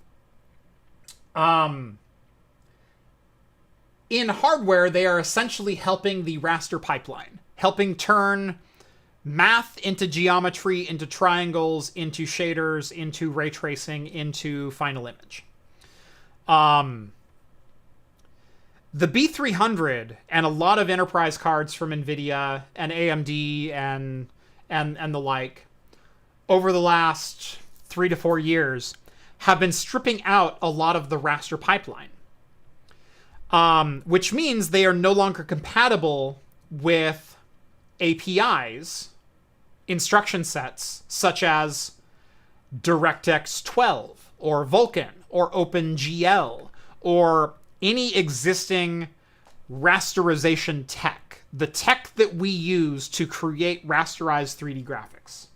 In hardware, they are essentially helping the raster pipeline, helping turn math into geometry, into triangles, into shaders, into ray tracing, into final image. The B300 and a lot of enterprise cards from NVIDIA and AMD and the like over the last 3 to 4 years have been stripping out a lot of the raster pipeline. Which means they are no longer compatible with APIs, instruction sets, such as DirectX 12, or Vulkan, or OpenGL, or any existing rasterization tech, the tech that we use to create rasterized 3D graphics.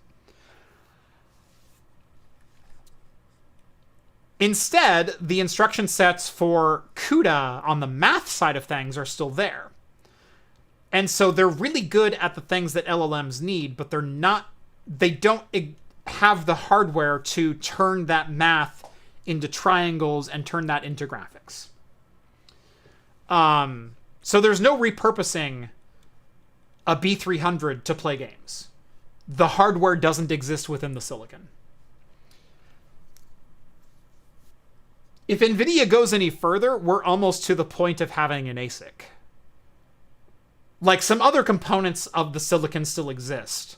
Instead, the instruction sets for CUDA on the math side of things are still there. And so they're really good at the things that LLMs need, but they don't have the hardware to turn that math into triangles and turn that into graphics. So there's no repurposing a B300 to play games. The hardware doesn't exist within the silicon. If NVIDIA goes any further, we're almost to the point of having an ASIC. Like, some other components of the silicon still exist.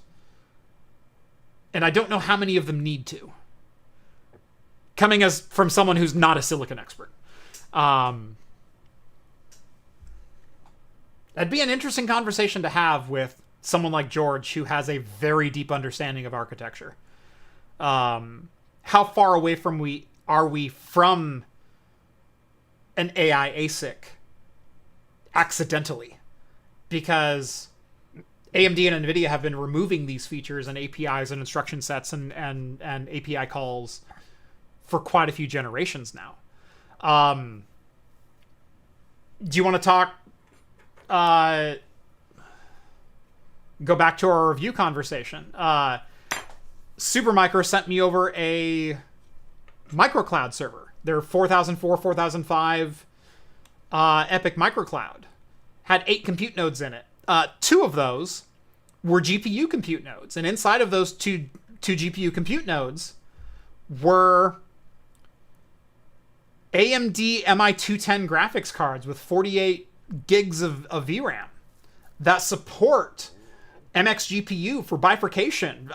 And I don't know how many of them need to. Coming as from someone who's not a silicon expert. That'd be an interesting conversation to have with someone like George, who has a very deep understanding of architecture. How far away are we from an AI ASIC accidentally? Because AMD and NVIDIA have been removing these features and APIs and instruction sets and API calls for quite a few generations now. Do you want to talk? Go back to our review conversation. Supermicro sent me over a microcloud server. Their 4004, 4005 Epic microcloud had 8 compute nodes in it. 2 of those were GPU compute nodes, and inside of those two GPU compute nodes were AMD MI210 graphics cards with 48 gigs of VRAM that support MX GPU for bifurcation.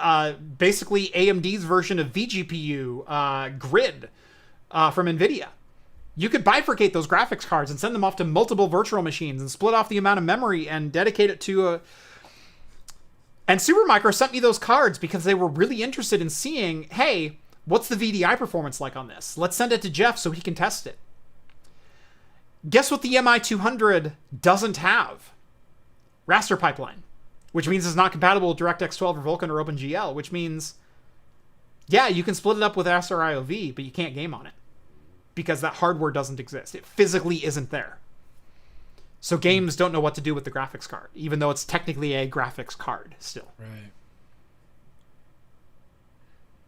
Basically AMD's version of vGPU, Grid, from NVIDIA. You could bifurcate those graphics cards and send them off to multiple virtual machines and split off the amount of memory and dedicate it to a... And Supermicro sent me those cards because they were really interested in seeing, hey, what's the VDI performance like on this? Let's send it to Jeff so he can test it. Guess what the MI200 doesn't have? Raster pipeline. Which means it's not compatible with DirectX 12 or Vulkan or OpenGL, which means, yeah, you can split it up with Raster IOV, but you can't game on it. Because that hardware doesn't exist. It physically isn't there. So games don't know what to do with the graphics card, even though it's technically a graphics card still. Right.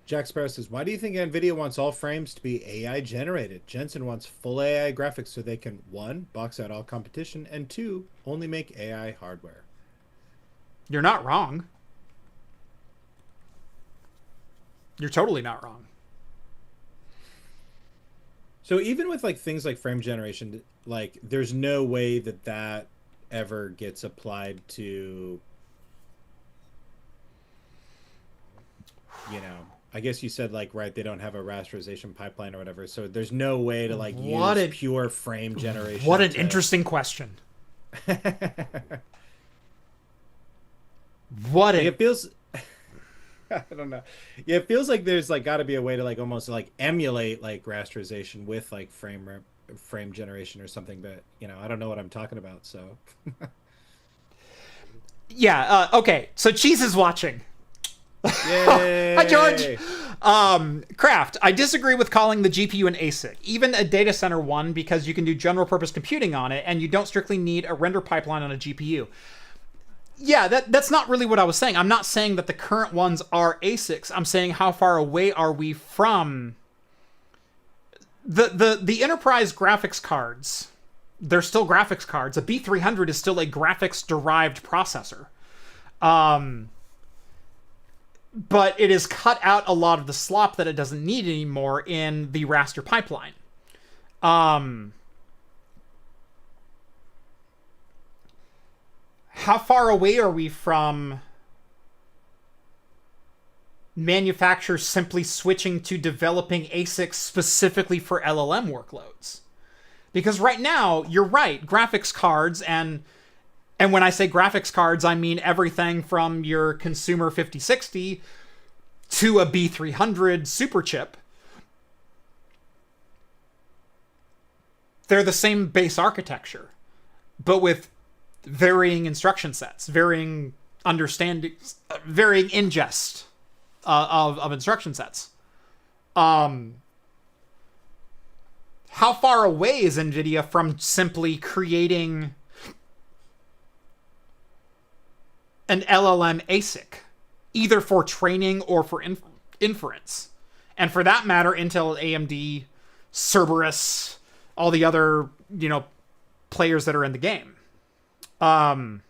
Jack Sparrow says, why do you think NVIDIA wants all frames to be AI generated? Jensen wants full AI graphics so they can, 1, box out all competition, and 2, only make AI hardware. You're not wrong. You're totally not wrong. So even with like things like frame generation, like there's no way that that ever gets applied to, you know, I guess you said like, right, they don't have a rasterization pipeline or whatever. So there's no way to like use pure frame generation. What an interesting question. What it feels... I don't know. Yeah, it feels like there's like got to be a way to like almost like emulate like rasterization with like frame generation or something, but you know, I don't know what I'm talking about, so. Yeah, okay. So Cheese is watching. Yay! Hi, George. Kraft, I disagree with calling the GPU an ASIC, even a data center one, because you can do general purpose computing on it and you don't strictly need a render pipeline on a GPU. Yeah, that's not really what I was saying. I'm not saying that the current ones are ASICs. I'm saying how far away are we from the enterprise graphics cards. They're still graphics cards. A B300 is still a graphics derived processor. But it has cut out a lot of the slop that it doesn't need anymore in the raster pipeline. How far away are we from manufacturers simply switching to developing ASICs specifically for LLM workloads? Because right now, you're right, graphics cards, and when I say graphics cards, I mean everything from your consumer 5060 to a B300 super chip. They're the same base architecture, but with varying instruction sets, varying understandings, varying ingest of instruction sets. How far away is NVIDIA from simply creating an LLM ASIC, either for training or for inference? And for that matter, Intel, AMD, Cerberus, all the other, players that are in the game. And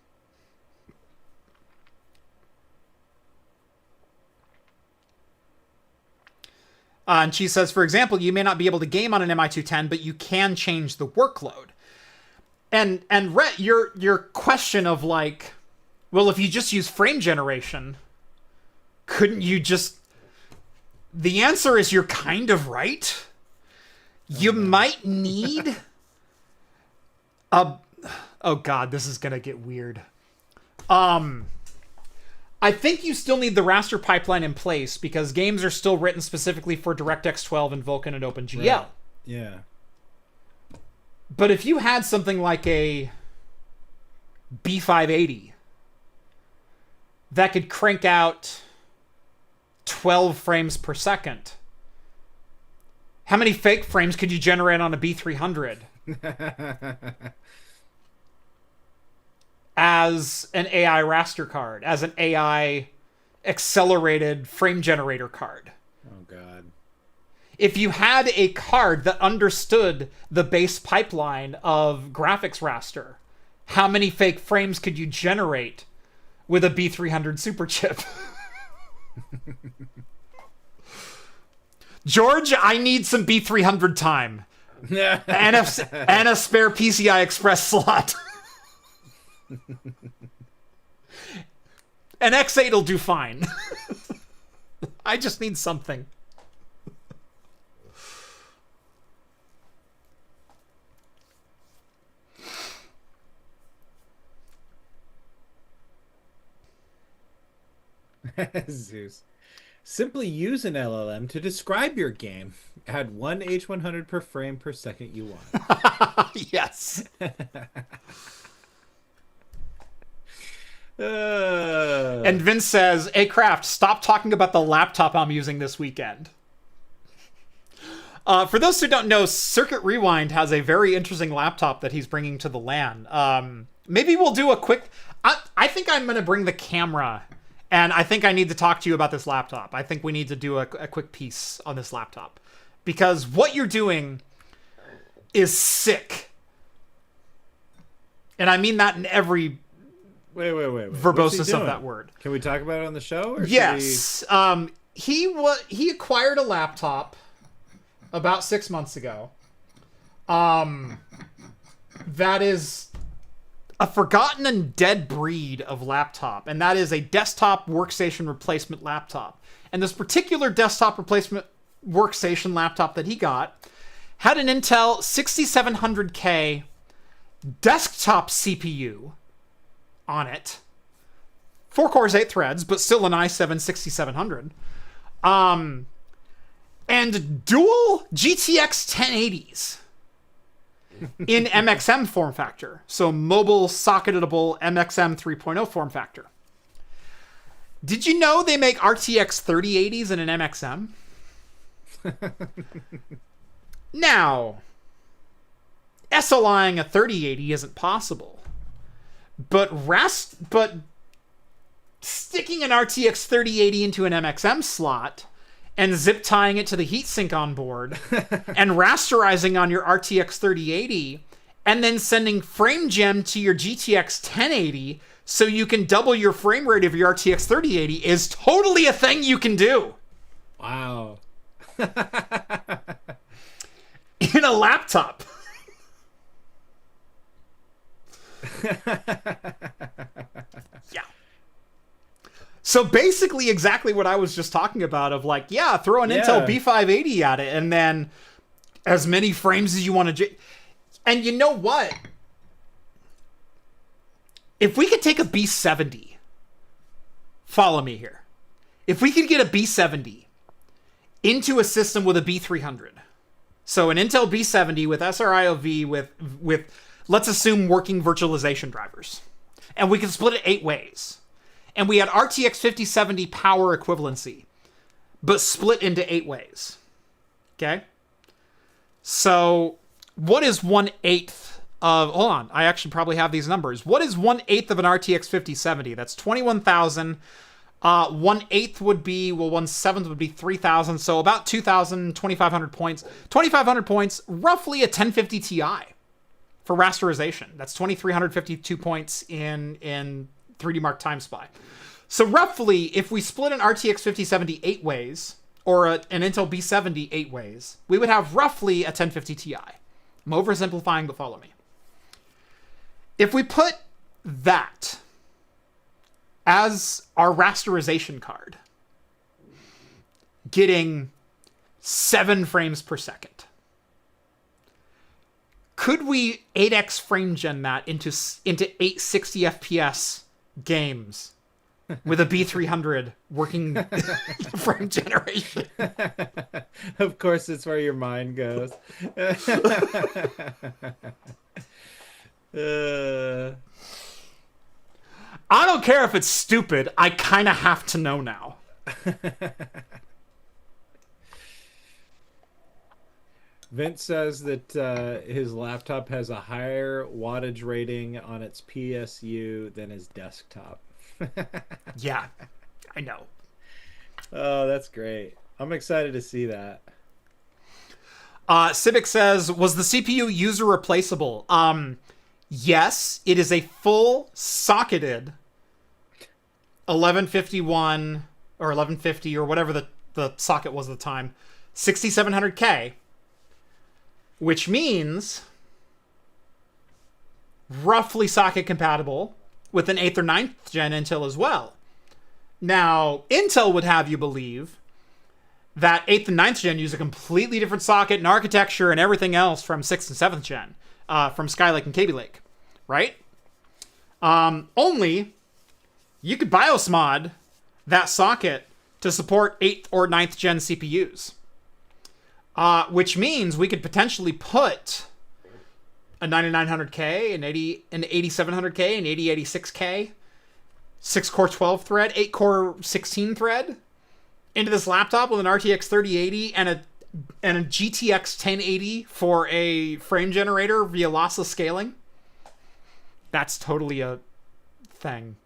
she says, for example, you may not be able to game on an MI210, but you can change the workload. And Rett, your question of like, well, if you just use frame generation, couldn't you just... The answer is you're kind of right. You might need a... Oh god, this is gonna get weird. I think you still need the raster pipeline in place because games are still written specifically for DirectX 12 and Vulkan and OpenGL. Right. Yeah. But if you had something like a B580 that could crank out 12 frames per second, how many fake frames could you generate on a B300? As an AI raster card, as an AI accelerated frame generator card. Oh, God. If you had a card that understood the base pipeline of graphics raster, how many fake frames could you generate with a B300 super chip? George, I need some B300 time. and a spare PCI Express slot. An X8 will do fine. I just need something. Zeus. Simply use an LLM to describe your game. Add 1 H100 per frame per second you want. Yes. And Vince says, "Hey, Kraft, stop talking about the laptop I'm using this weekend." For those who don't know, Circuit Rewind has a very interesting laptop that he's bringing to the LAN. Maybe we'll do a quick... I think I'm going to bring the camera, and I think I need to talk to you about this laptop. I think we need to do a quick piece on this laptop. Because what you're doing is sick. And I mean that in every... Wait. verboseness of that word. Can we talk about it on the show? Or yes. He acquired a laptop about 6 months ago. That is a forgotten and dead breed of laptop, and that is a desktop workstation replacement laptop. And this particular desktop replacement workstation laptop that he got had an Intel 6700K desktop CPU on it. 4 cores, 8 threads, but still an i7 6700. And dual GTX 1080s in MXM form factor. So mobile socketable MXM 3.0 form factor. Did you know they make RTX 3080s in an MXM? Now, SLIing a 3080 isn't possible. But sticking an RTX 3080 into an MXM slot and zip tying it to the heatsink on board and rasterizing on your RTX 3080 and then sending frame gem to your GTX 1080 so you can double your frame rate of your RTX 3080 is totally a thing you can do. Wow. In a laptop. Yeah. So basically exactly what I was just talking about of like, yeah, throw an Intel B580 at it and then as many frames as you want to... And you know what? If we could take a B70, follow me here. If we could get a B70 into a system with a B300, so an Intel B70 with SRIOV with let's assume working virtualization drivers, and we could split it 8 ways, and we had RTX 5070 power equivalency, but split into 8 ways. Okay? So what is 1/8 of... Hold on, I actually probably have these numbers. What is 1/8 of an RTX 5070? That's 21,000. 1/8 would be... Well, 1/7 would be 3,000. So about 2,000, 2,500 points. 2,500 points, roughly a 1050 Ti for rasterization. That's 2,352 points in 3D Mark Time Spy. So roughly, if we split an RTX 5070 8 ways, or an Intel B70 8 ways, we would have roughly a 1050 Ti. I'm oversimplifying, but follow me. If we put that as our rasterization card, getting 7 frames per second, could we 8x frame gen that into 860 FPS games with a B300 working frame generation? Of course, it's where your mind goes. I don't care if it's stupid. I kind of have to know now. Vince says that his laptop has a higher wattage rating on its PSU than his desktop. Yeah, I know. Oh, that's great. I'm excited to see that. Civic says, was the CPU user replaceable? Yes, it is a full socketed 1151 or 1150 or whatever the socket was at the time, 6700K, which means roughly socket compatible with an 8th or 9th gen Intel as well. Now, Intel would have you believe that 8th and 9th gen use a completely different socket and architecture and everything else from 6th and 7th gen, from Skylake and Kaby Lake, right? Only you could BIOS mod that socket to support 8th or 9th gen CPUs, which means we could potentially put a 9900K, an 8700K, an 8086K, 6-core 12 thread, 8-core 16 thread into this laptop with an RTX 3080 and a GTX 1080 for a frame generator via lossless scaling. That's totally a thing.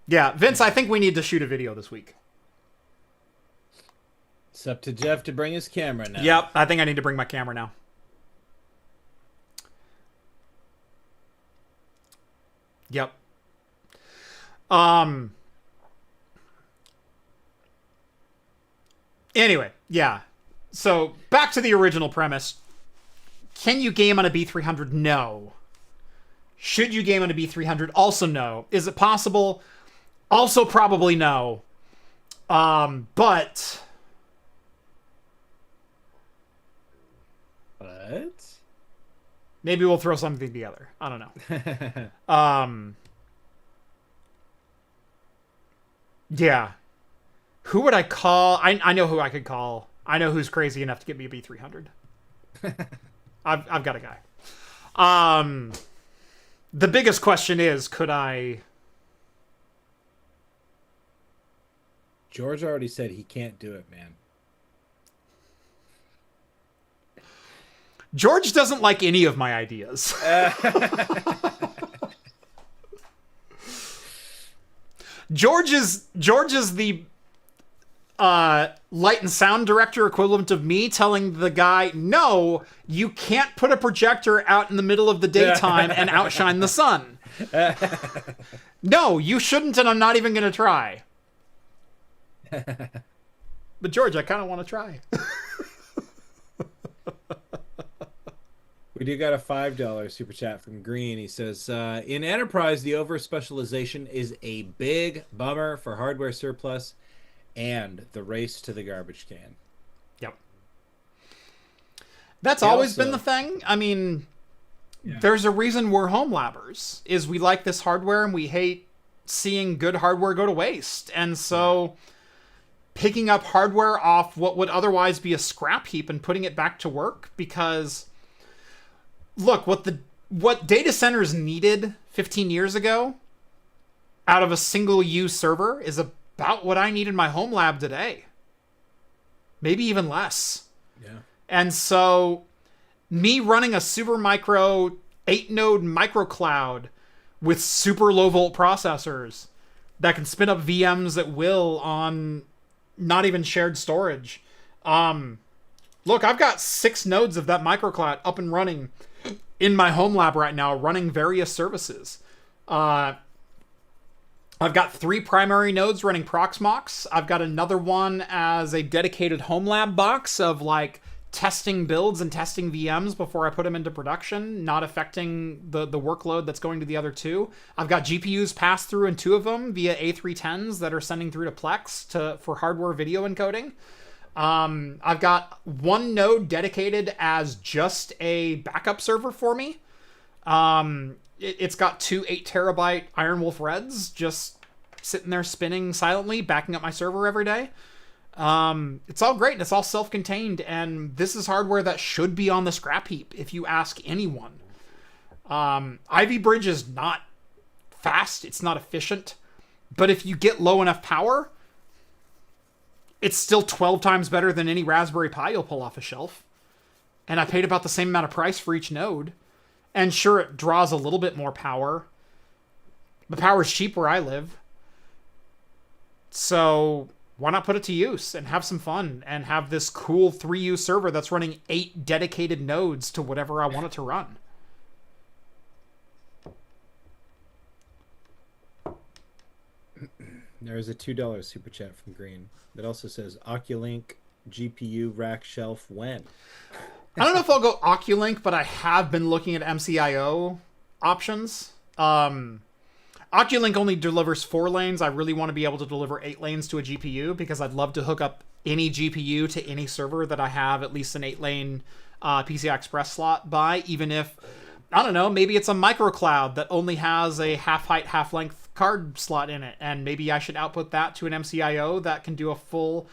Yeah, Vince, I think we need to shoot a video this week. It's up to Jeff to bring his camera now. Yep, I think I need to bring my camera now. Yep. Anyway, yeah. So, back to the original premise. Can you game on a B300? No. Should you game on a B300? Also no. Is it possible? Also probably no. But... What? Maybe we'll throw something together. I don't know. Yeah. Who would I call? I know who I could call. I know who's crazy enough to get me a B300. I've got a guy. The biggest question is, could I... George already said he can't do it, man. George doesn't like any of my ideas. George is the light and sound director equivalent of me telling the guy, no, you can't put a projector out in the middle of the daytime and outshine the sun. No, you shouldn't, and I'm not even going to try. But George, I kind of want to try. We do got a $5 super chat from Green. He says, in enterprise, the over-specialization is a big bummer for hardware surplus and the race to the garbage can. Yep. That's always been the thing. I mean, there's a reason we're home labbers, is we like this hardware and we hate seeing good hardware go to waste. And so picking up hardware off what would otherwise be a scrap heap and putting it back to work, because look, what data centers needed 15 years ago out of a single-use server is about what I need in my home lab today. Maybe even less. Yeah. And so me running a super micro 8-node microcloud with super low volt processors that can spin up VMs at will on not even shared storage. Look, I've got 6 nodes of that microcloud up and running in my home lab right now, running various services. I've got 3 primary nodes running Proxmox. I've got another one as a dedicated home lab box of like testing builds and testing VMs before I put them into production, not affecting the workload that's going to the other 2. I've got GPUs passed through in 2 of them via A310s that are sending through to Plex for hardware video encoding. I've got 1 node dedicated as just a backup server for me. It's got 2 8 terabyte Iron Wolf Reds just sitting there spinning silently, backing up my server every day. It's all great and it's all self-contained, and this is hardware that should be on the scrap heap if you ask anyone. Ivy Bridge is not fast, it's not efficient, but if you get low enough power, it's still 12 times better than any Raspberry Pi you'll pull off a shelf. And I paid about the same amount of price for each node. And sure, it draws a little bit more power. The power's cheap where I live. So why not put it to use and have some fun and have this cool 3U server that's running 8 dedicated nodes to whatever I want it to run. There is a $2 super chat from Green that also says Oculink GPU rack shelf when? I don't know if I'll go Oculink, but I have been looking at MCIO options. Oculink only delivers 4 lanes. I really want to be able to deliver 8 lanes to a GPU because I'd love to hook up any GPU to any server that I have at least an 8-lane PCI Express slot by, even if, I don't know, maybe it's a microcloud that only has a half-height, half-length card slot in it, and maybe I should output that to an MCIO that can do a full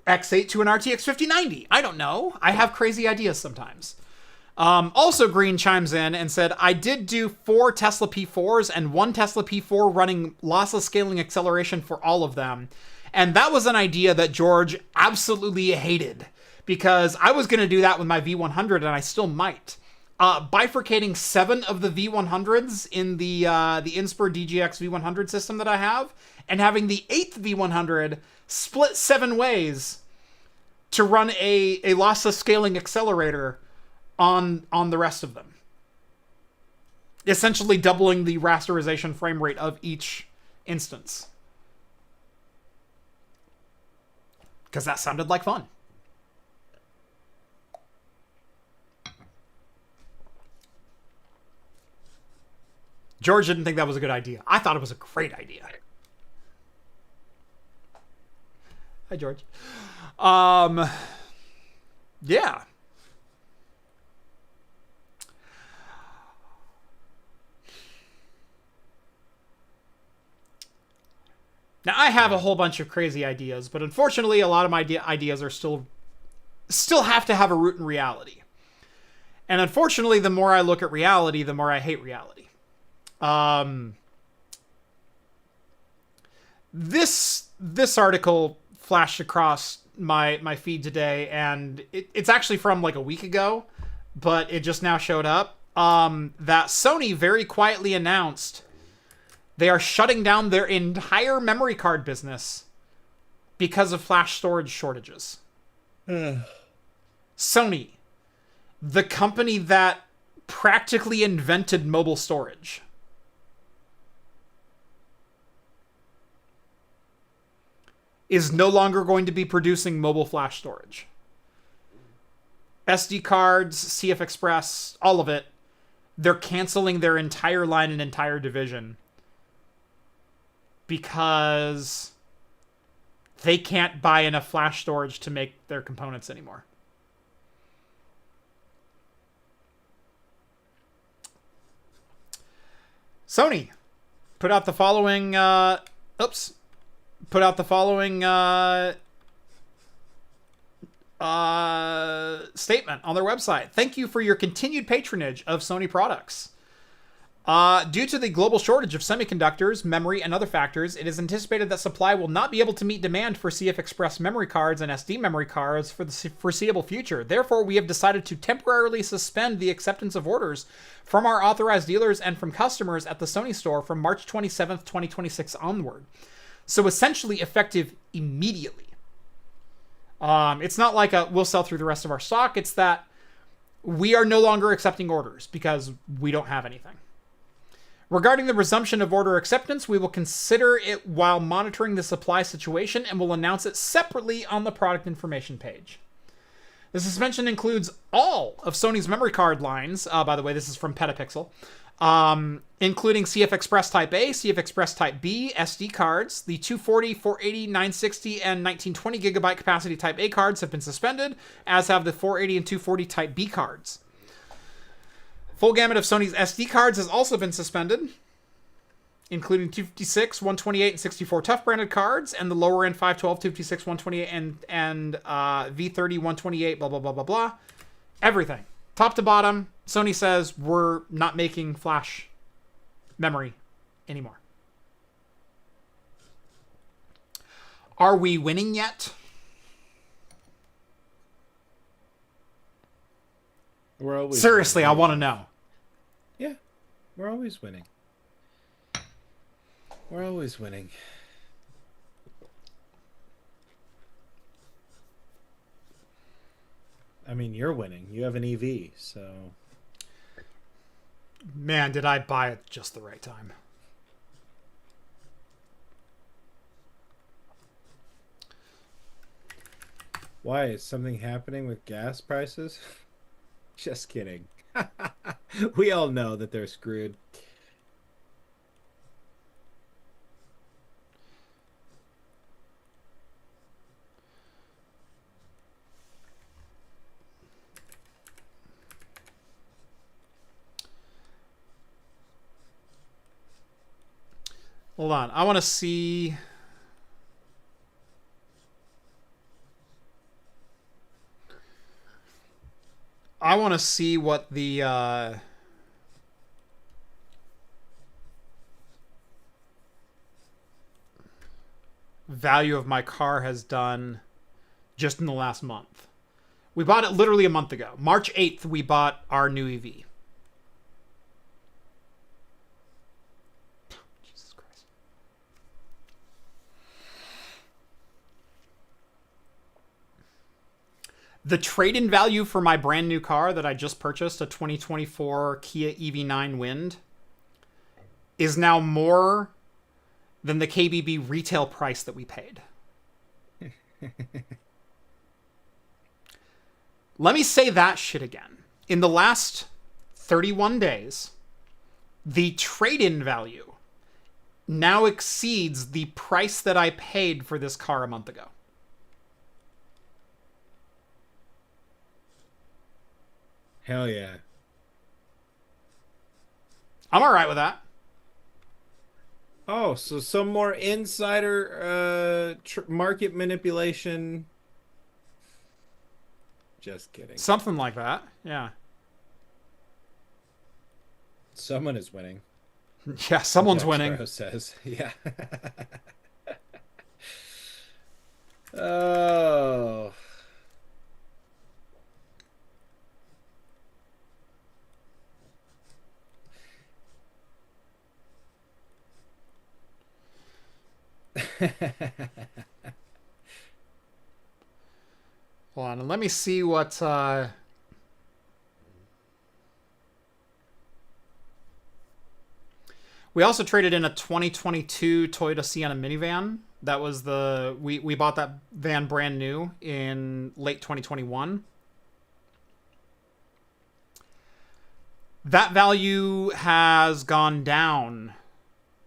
X8 to an RTX 5090. I don't know. I have crazy ideas sometimes. Also, Green chimes in and said, I did do 4 Tesla P4s and 1 Tesla P4 running lossless scaling acceleration for all of them. And that was an idea that George absolutely hated, because I was going to do that with my V100, and I still might. Bifurcating 7 of the V100s in the Inspur DGX V100 system that I have, and having the 8th V100 split 7 ways to run a lossless scaling accelerator on the rest of them. Essentially doubling the rasterization frame rate of each instance. Because that sounded like fun. George didn't think that was a good idea. I thought it was a great idea. Hi, George. Yeah. Now, I have a whole bunch of crazy ideas, but unfortunately, a lot of my ideas are still have to have a root in reality. And unfortunately, the more I look at reality, the more I hate reality. This article flashed across my feed today, and it's actually from like a week ago, but it just now showed up. That Sony very quietly announced they are shutting down their entire memory card business because of flash storage shortages. Sony, the company that practically invented mobile storage, is no longer going to be producing mobile flash storage. SD cards, CF Express, all of it, they're canceling their entire line and entire division because they can't buy enough flash storage to make their components anymore. Sony put out the following statement on their website. Thank you for your continued patronage of Sony products. Due to the global shortage of semiconductors, memory, and other factors, it is anticipated that supply will not be able to meet demand for CF Express memory cards and SD memory cards for the foreseeable future. Therefore, we have decided to temporarily suspend the acceptance of orders from our authorized dealers and from customers at the Sony store from March 27th, 2026 onward. So essentially effective immediately. It's not like we'll sell through the rest of our stock. It's that we are no longer accepting orders because we don't have anything. Regarding the resumption of order acceptance, we will consider it while monitoring the supply situation and will announce it separately on the product information page. The suspension includes all of Sony's memory card lines. By the way, this is from Petapixel. Including CF Express Type A, CF Express Type B, SD cards. The 240, 480, 960, and 1920 gigabyte capacity Type A cards have been suspended, as have the 480 and 240 Type B cards. Full gamut of Sony's SD cards has also been suspended, including 256, 128, and 64 Tough branded cards, and the lower end 512, 256, 128, and V30, 128, blah, blah, blah, blah, blah. Everything. Top to bottom, Sony says we're not making flash memory anymore. Are we winning yet? We're always Seriously, winning. I want to know. Yeah, we're always winning. We're always winning. I mean, you're winning. You have an EV, so... Man, did I buy it just the right time. Why? Is something happening with gas prices? Just kidding. We all know that they're screwed. Hold on. I want to see... I want to see what the value of my car has done just in the last month. We bought it literally a month ago. March 8th, we bought our new EV. Jesus Christ. The trade-in value for my brand new car that I just purchased, a 2024 Kia EV9 Wind, is now more than the KBB retail price that we paid. Let me say that shit again. In the last 31 days, the trade-in value now exceeds the price that I paid for this car a month ago. Hell yeah. I'm all right with that. Oh, so some more insider market manipulation. Just kidding. Something like that. Yeah. Someone is winning. Yeah, someone's Jack winning. Sparrow says, yeah. Oh. Hold on, and let me see what... We also traded in a 2022 Toyota Sienna minivan. That was the... We bought that van brand new in late 2021. That value has gone down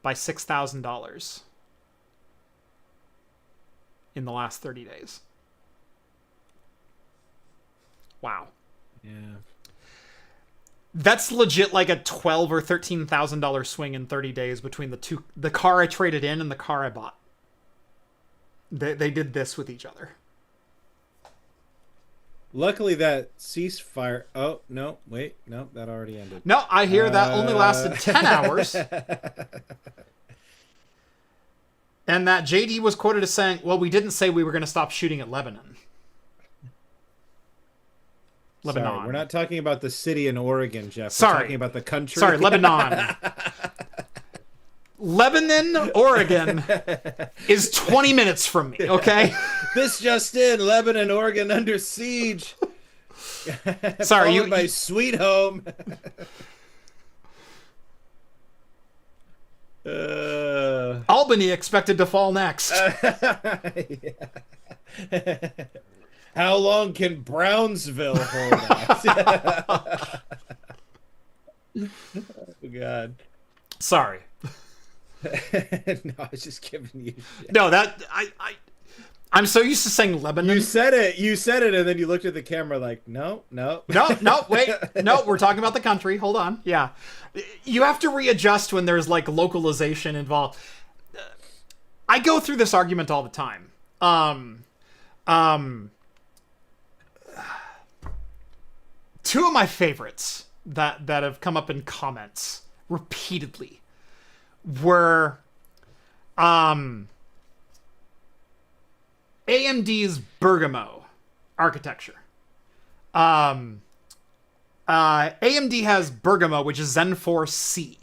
by $6,000 in the last 30 days. Wow. Yeah. That's legit like a $12,000 or $13,000 swing in 30 days between the car I traded in and the car I bought. They did this with each other. Luckily, that ceasefire. Oh no! Wait, no, that already ended. No, I hear that only lasted 10 hours. And that JD was quoted as saying, "Well, we didn't say we were going to stop shooting at Lebanon." Lebanon. Sorry, we're not talking about the city in Oregon, Jeff. Sorry. We're talking about the country. Sorry, Lebanon. Lebanon, Oregon is 20 minutes from me, okay? This just in, Lebanon, Oregon under siege. Sorry, you my sweet home. Albany expected to fall next. How long can Brownsville hold out? Oh, God. Sorry. No, I was just giving you shit. No, I'm so used to saying Lebanon. You said it, and then you looked at the camera like, no. No, wait. No, we're talking about the country. Hold on. Yeah. You have to readjust when there's like localization involved. I go through this argument all the time. Two of my favorites that have come up in comments repeatedly were AMD's Bergamo architecture. AMD has Bergamo, which is Zen 4C.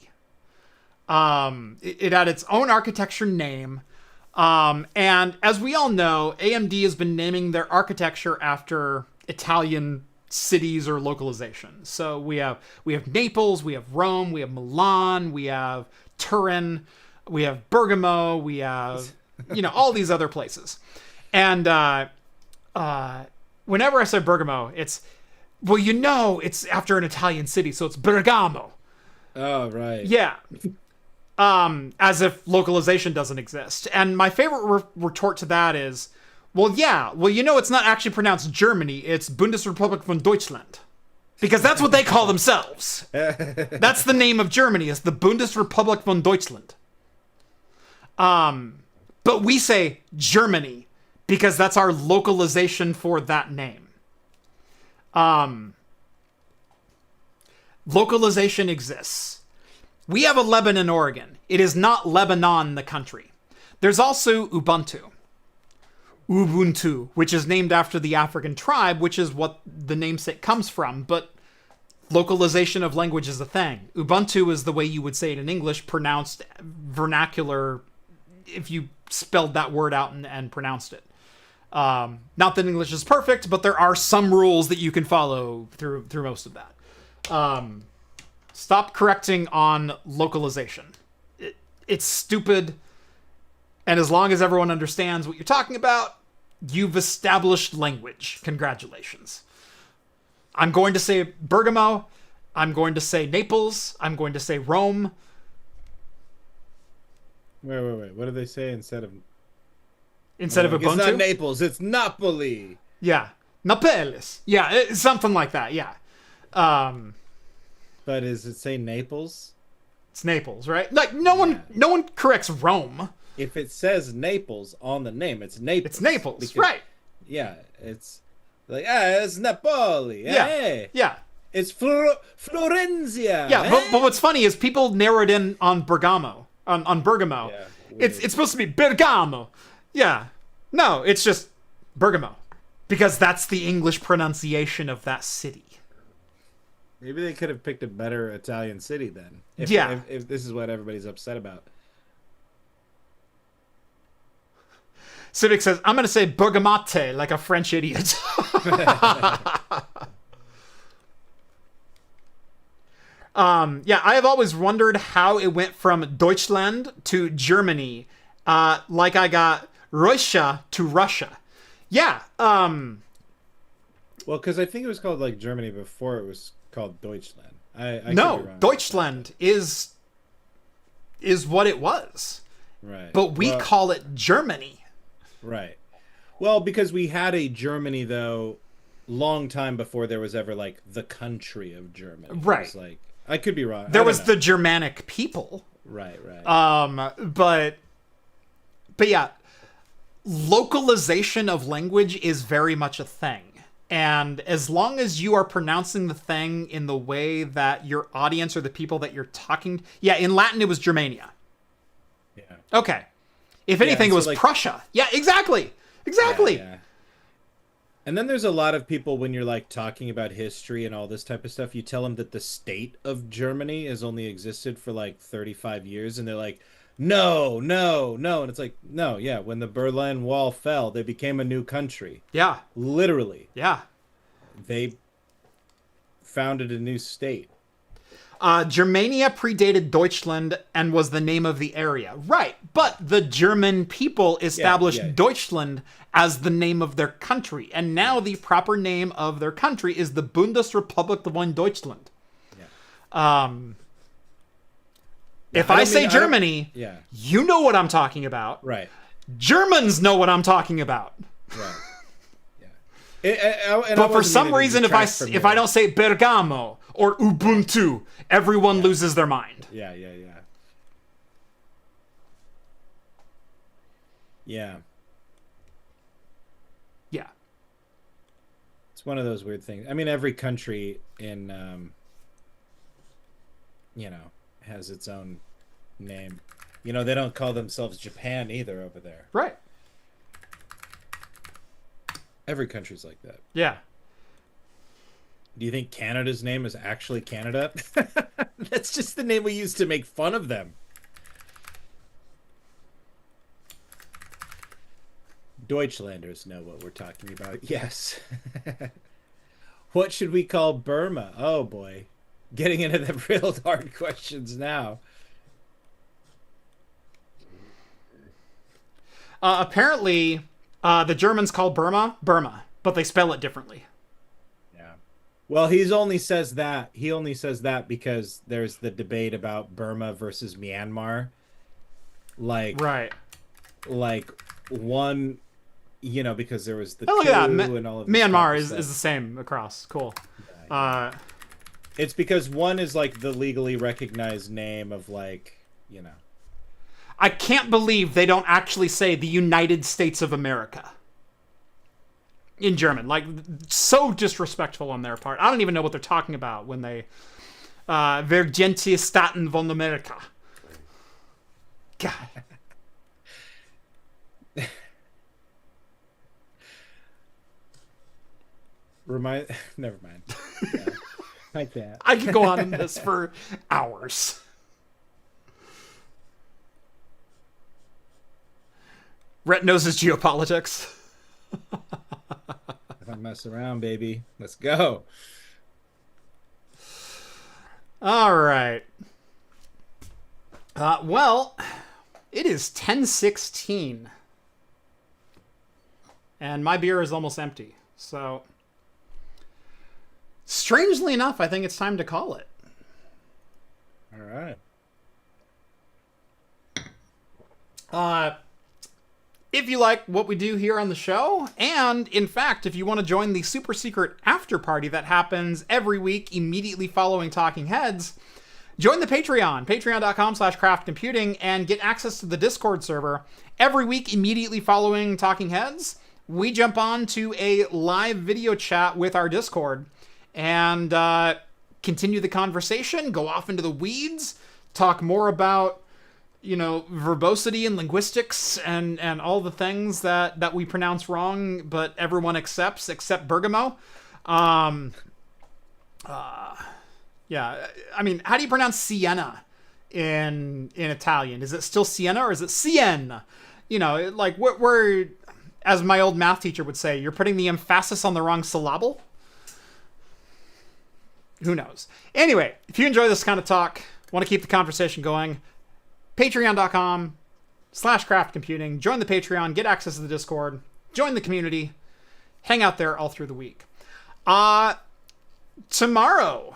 It had its own architecture name. And as we all know, AMD has been naming their architecture after Italian cities or localizations. So we have Naples, we have Rome, we have Milan, we have Turin, we have Bergamo, we have, all these other places. And whenever I say Bergamo, it's after an Italian city, so it's Bergamo. Oh, right. Yeah. As if localization doesn't exist. And my favorite retort to that is, it's not actually pronounced Germany, it's Bundesrepublik von Deutschland. Because that's what they call themselves. That's the name of Germany, is the Bundesrepublik von Deutschland. But we say Germany because that's our localization for that name. Localization exists. We have a Lebanon, Oregon. It is not Lebanon, the country. There's also Ubuntu, which is named after the African tribe, which is what the namesake comes from, but localization of language is a thing. Ubuntu is the way you would say it in English, pronounced vernacular, if you spelled that word out and pronounced it. Not that English is perfect, but there are some rules that you can follow through most of that. Stop correcting on localization. It's stupid. And as long as everyone understands what you're talking about, you've established language. Congratulations. I'm going to say Bergamo. I'm going to say Naples. I'm going to say Rome. Wait. What do they say instead of Ubuntu? It's not Naples. It's Napoli. Yeah. Napoles. Yeah, it's something like that. Yeah. But does it say Naples? It's Naples, right? Like no one corrects Rome. If it says Naples on the name, it's Naples. It's Naples, because, right? Yeah, it's like it's Napoli. Yeah, hey. Yeah. It's Florenzia. Yeah, but what's funny is people narrow it in on Bergamo. On Bergamo. Yeah, it's supposed to be Bergamo. Yeah. No, it's just Bergamo. Because that's the English pronunciation of that city. Maybe they could have picked a better Italian city then. If this is what everybody's upset about. Civic says, I'm going to say bergamotte like a French idiot. Yeah, I have always wondered how it went from Deutschland to Germany, like I got Russia to Russia. Yeah. Well, because I think it was called like Germany before it was called Deutschland. I could no, be wrong Deutschland is what it was. Right. But we call it Germany. Right. Well, because we had a Germany, though, long time before there was ever, like, the country of Germany. Right. It was like, I could be wrong. There was the Germanic people. Right. But yeah, localization of language is very much a thing. And as long as you are pronouncing the thing in the way that your audience or the people that you're talking... Yeah, in Latin, it was Germania. Yeah. Okay. If anything, it was like, Prussia. Yeah, exactly. Exactly. Yeah. And then there's a lot of people when you're like talking about history and all this type of stuff, you tell them that the state of Germany has only existed for like 35 years. And they're like, no. And it's like, no, yeah. When the Berlin Wall fell, they became a new country. Yeah. Literally. Yeah. They founded a new state. Germania predated Deutschland and was the name of the area. Right. But the German people established Deutschland as the name of their country. And now the proper name of their country is the Bundesrepublik von Deutschland. Yeah. If I say Germany, you know what I'm talking about. Right. Germans know what I'm talking about. Right. But for some reason, if I don't say Bergamo or Ubuntu, everyone loses their mind. Yeah. It's one of those weird things. I mean, every country in, has its own name. They don't call themselves Japan either over there. Right. Every country's like that. Yeah. Do you think Canada's name is actually Canada? That's just the name we use to make fun of them. Deutschlanders know what we're talking about. Yes. What should we call Burma? Oh, boy. Getting into the real hard questions now. Apparently, the Germans call Burma, but they spell it differently. Yeah. Well, he only says that because there's the debate about Burma versus Myanmar. Right. Like one, because there was the coup and all of Myanmar is the same across. Cool. Yeah. It's because one is like the legally recognized name of I can't believe they don't actually say the United States of America in German. Like, so disrespectful on their part. I don't even know what they're talking about when they Vereinigte Staaten von Amerika. God. Never mind. Yeah. I can't. I could go on in this for hours. Rett knows his geopolitics. If I mess around, baby, let's go. All right. Well, it is 10:16, and my beer is almost empty. So, strangely enough, I think it's time to call it. All right. If you like what we do here on the show, and in fact, if you want to join the super secret after party that happens every week immediately following Talking Heads, join the Patreon, patreon.com/craftcomputing, and get access to the Discord server. Every week immediately following Talking Heads, we jump on to a live video chat with our Discord and continue the conversation, go off into the weeds, talk more about verbosity and linguistics and all the things that we pronounce wrong, but everyone accepts except Bergamo. Yeah. I mean, how do you pronounce Siena in Italian? Is it still Siena or is it Siena? We're as my old math teacher would say, you're putting the emphasis on the wrong syllable. Who knows? Anyway, if you enjoy this kind of talk, want to keep the conversation going, patreon.com/craftcomputing. Join the Patreon, get access to the Discord, join the community, hang out there all through the week. Tomorrow,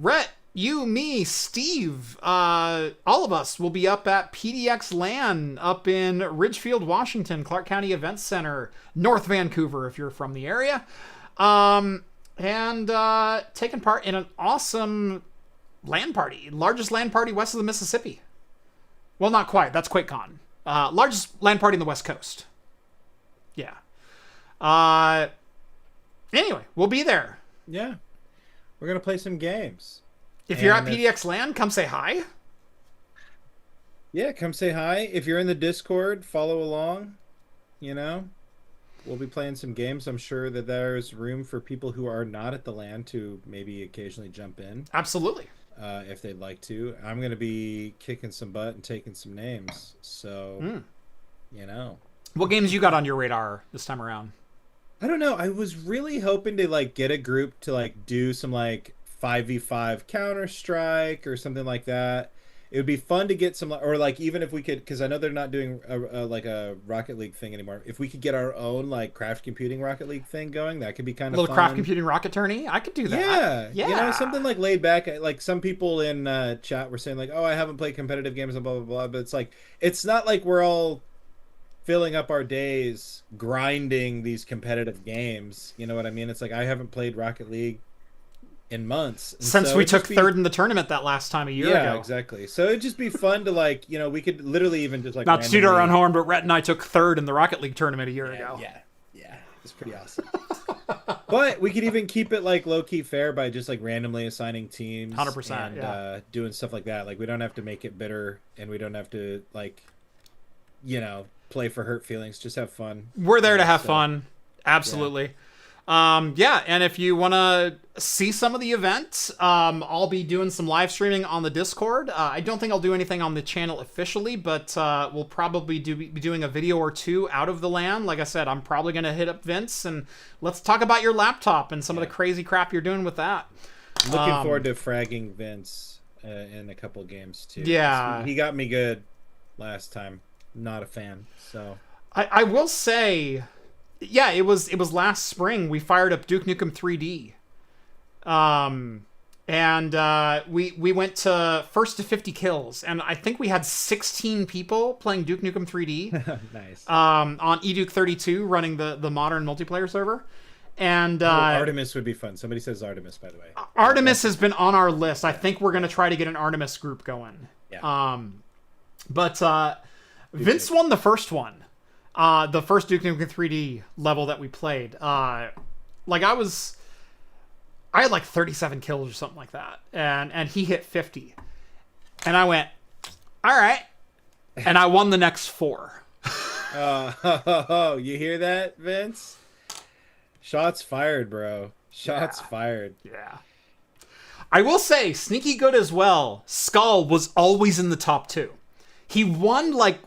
Rett, you, me, Steve, all of us will be up at PDX LAN up in Ridgefield, Washington, Clark County Events Center, North Vancouver, if you're from the area. And taking part in an awesome LAN party. Largest LAN party west of the Mississippi. Well, not quite. That's QuakeCon. Largest LAN party in the West Coast. Yeah. Anyway, we'll be there. Yeah. We're going to play some games. If you're at PDX LAN, come say hi. Yeah, come say hi. If you're in the Discord, follow along. We'll be playing some games. I'm sure that there's room for people who are not at the LAN to maybe occasionally jump in. Absolutely. If they'd like to. I'm going to be kicking some butt and taking some names. So, What games you got on your radar this time around? I don't know. I was really hoping to get a group to do some 5v5 Counter-Strike or something like that. It would be fun to get some, or even if we could, because I know they're not doing a Rocket League thing anymore. If we could get our own craft computing Rocket League thing going, that could be kind of fun. A little craft computing rocket tourney, I could do that. Yeah. Something laid back. Some people in chat were saying oh, I haven't played competitive games and blah blah blah. But it's not like we're all filling up our days grinding these competitive games. You know what I mean? It's I haven't played Rocket League in months since we took third in the tournament that last time a year ago. Yeah, exactly. So it'd just be fun to we could literally even just not to toot our own horn, but Rett and I took third in the Rocket League tournament a year ago. Yeah, it's pretty awesome. But we could even keep it low key fair by just randomly assigning teams, 100%, and doing stuff like that. We don't have to make it bitter, and we don't have to play for hurt feelings. Just have fun. We're there to have fun. Absolutely. And if you want to see some of the events, I'll be doing some live streaming on the Discord. I don't think I'll do anything on the channel officially, but we'll probably be doing a video or two out of the LAN. Like I said, I'm probably going to hit up Vince and let's talk about your laptop and some of the crazy crap you're doing with that. Looking forward to fragging Vince in a couple games too. Yeah. He got me good last time. Not a fan, so. I will say... Yeah, it was last spring. We fired up Duke Nukem 3D. We went to first to 50 kills, and I think we had 16 people playing Duke Nukem 3D. Nice. On eDuke 32 running the modern multiplayer server. And Artemis would be fun. Somebody says Artemis, by the way. Artemis has been on our list. I think we're going to try to get an Artemis group going. Yeah. Vince won the first one. The first Duke Nukem 3D level that we played. I had 37 kills or something like that. And he hit 50. And I went, all right. And I won the next 4. You hear that, Vince? Shots fired, bro. Shots fired. Yeah. I will say, sneaky good as well. Skull was always in the top 2. He won 1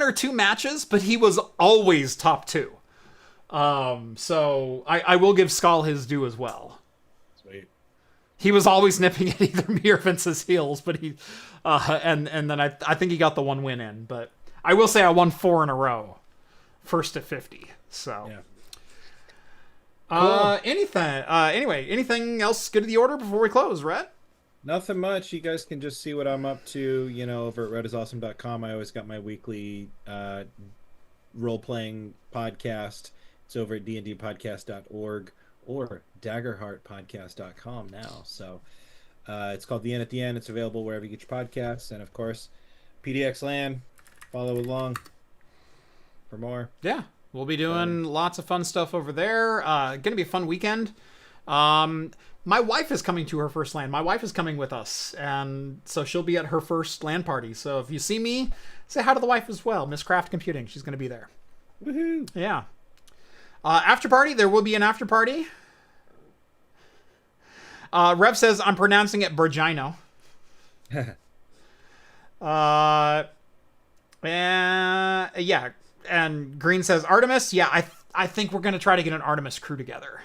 or 2 matches, but he was always top 2. So I will give Skull his due as well. Sweet. He was always nipping at either me or Vince's heels, but he and then I think he got the 1 win in. But I will say I won 4 in a row, first to 50. So yeah. Cool. Anything else good to the order before we close, Rett? Nothing much. You guys can just see what I'm up to, over at redisawesome.com. I always got my weekly role-playing podcast. It's over at dndpodcast.org or daggerheartpodcast.com now. So it's called The End at the End. It's available wherever you get your podcasts. And, of course, PDX LAN. Follow along for more. Yeah, we'll be doing lots of fun stuff over there. Going to be a fun weekend. My wife is coming to her first LAN. My wife is coming with us, and so she'll be at her first LAN party. So if you see me, say hi to the wife as well. Miss Craft Computing. She's going to be there. Woohoo! Yeah. After party. There will be an after party. Rev says I'm pronouncing it Bergino. Yeah. And Green says Artemis. Yeah, I think we're gonna try to get an Artemis crew together.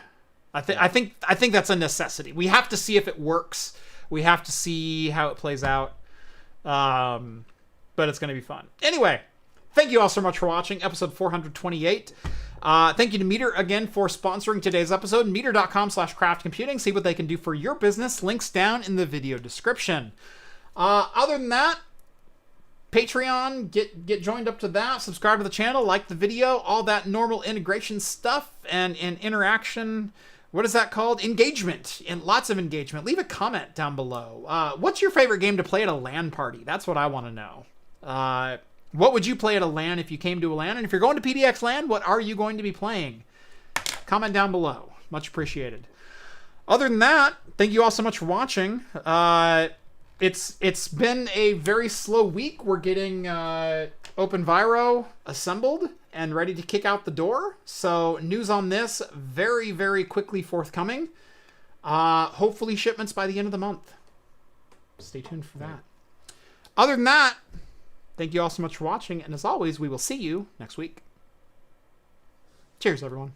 I think that's a necessity. We have to see if it works. We have to see how it plays out. But it's gonna be fun. Anyway, thank you all so much for watching episode 428. Thank you to Meter again for sponsoring today's episode. Meter.com/craftcomputing. See what they can do for your business. Links down in the video description. Other than that, Patreon, get joined up to that. Subscribe to the channel, like the video, all that normal integration stuff and interaction. What is that called? Engagement. And lots of engagement. Leave a comment down below. What's your favorite game to play at a LAN party? That's what I want to know. What would you play at a LAN if you came to a LAN? And if you're going to PDX LAN, what are you going to be playing? Comment down below. Much appreciated. Other than that, thank you all so much for watching. It's been a very slow week. We're getting OpenViro assembled and ready to kick out the door. So news on this very, very quickly forthcoming. Hopefully shipments by the end of the month. Stay tuned for that. Other than that, thank you all so much for watching. And as always, we will see you next week. Cheers, everyone.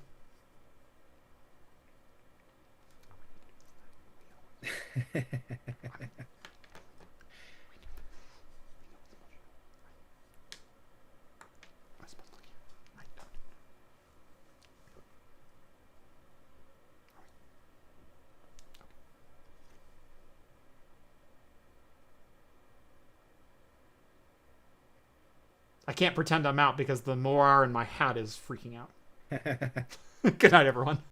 I can't pretend I'm out because the molar in my hat is freaking out. Good night, everyone.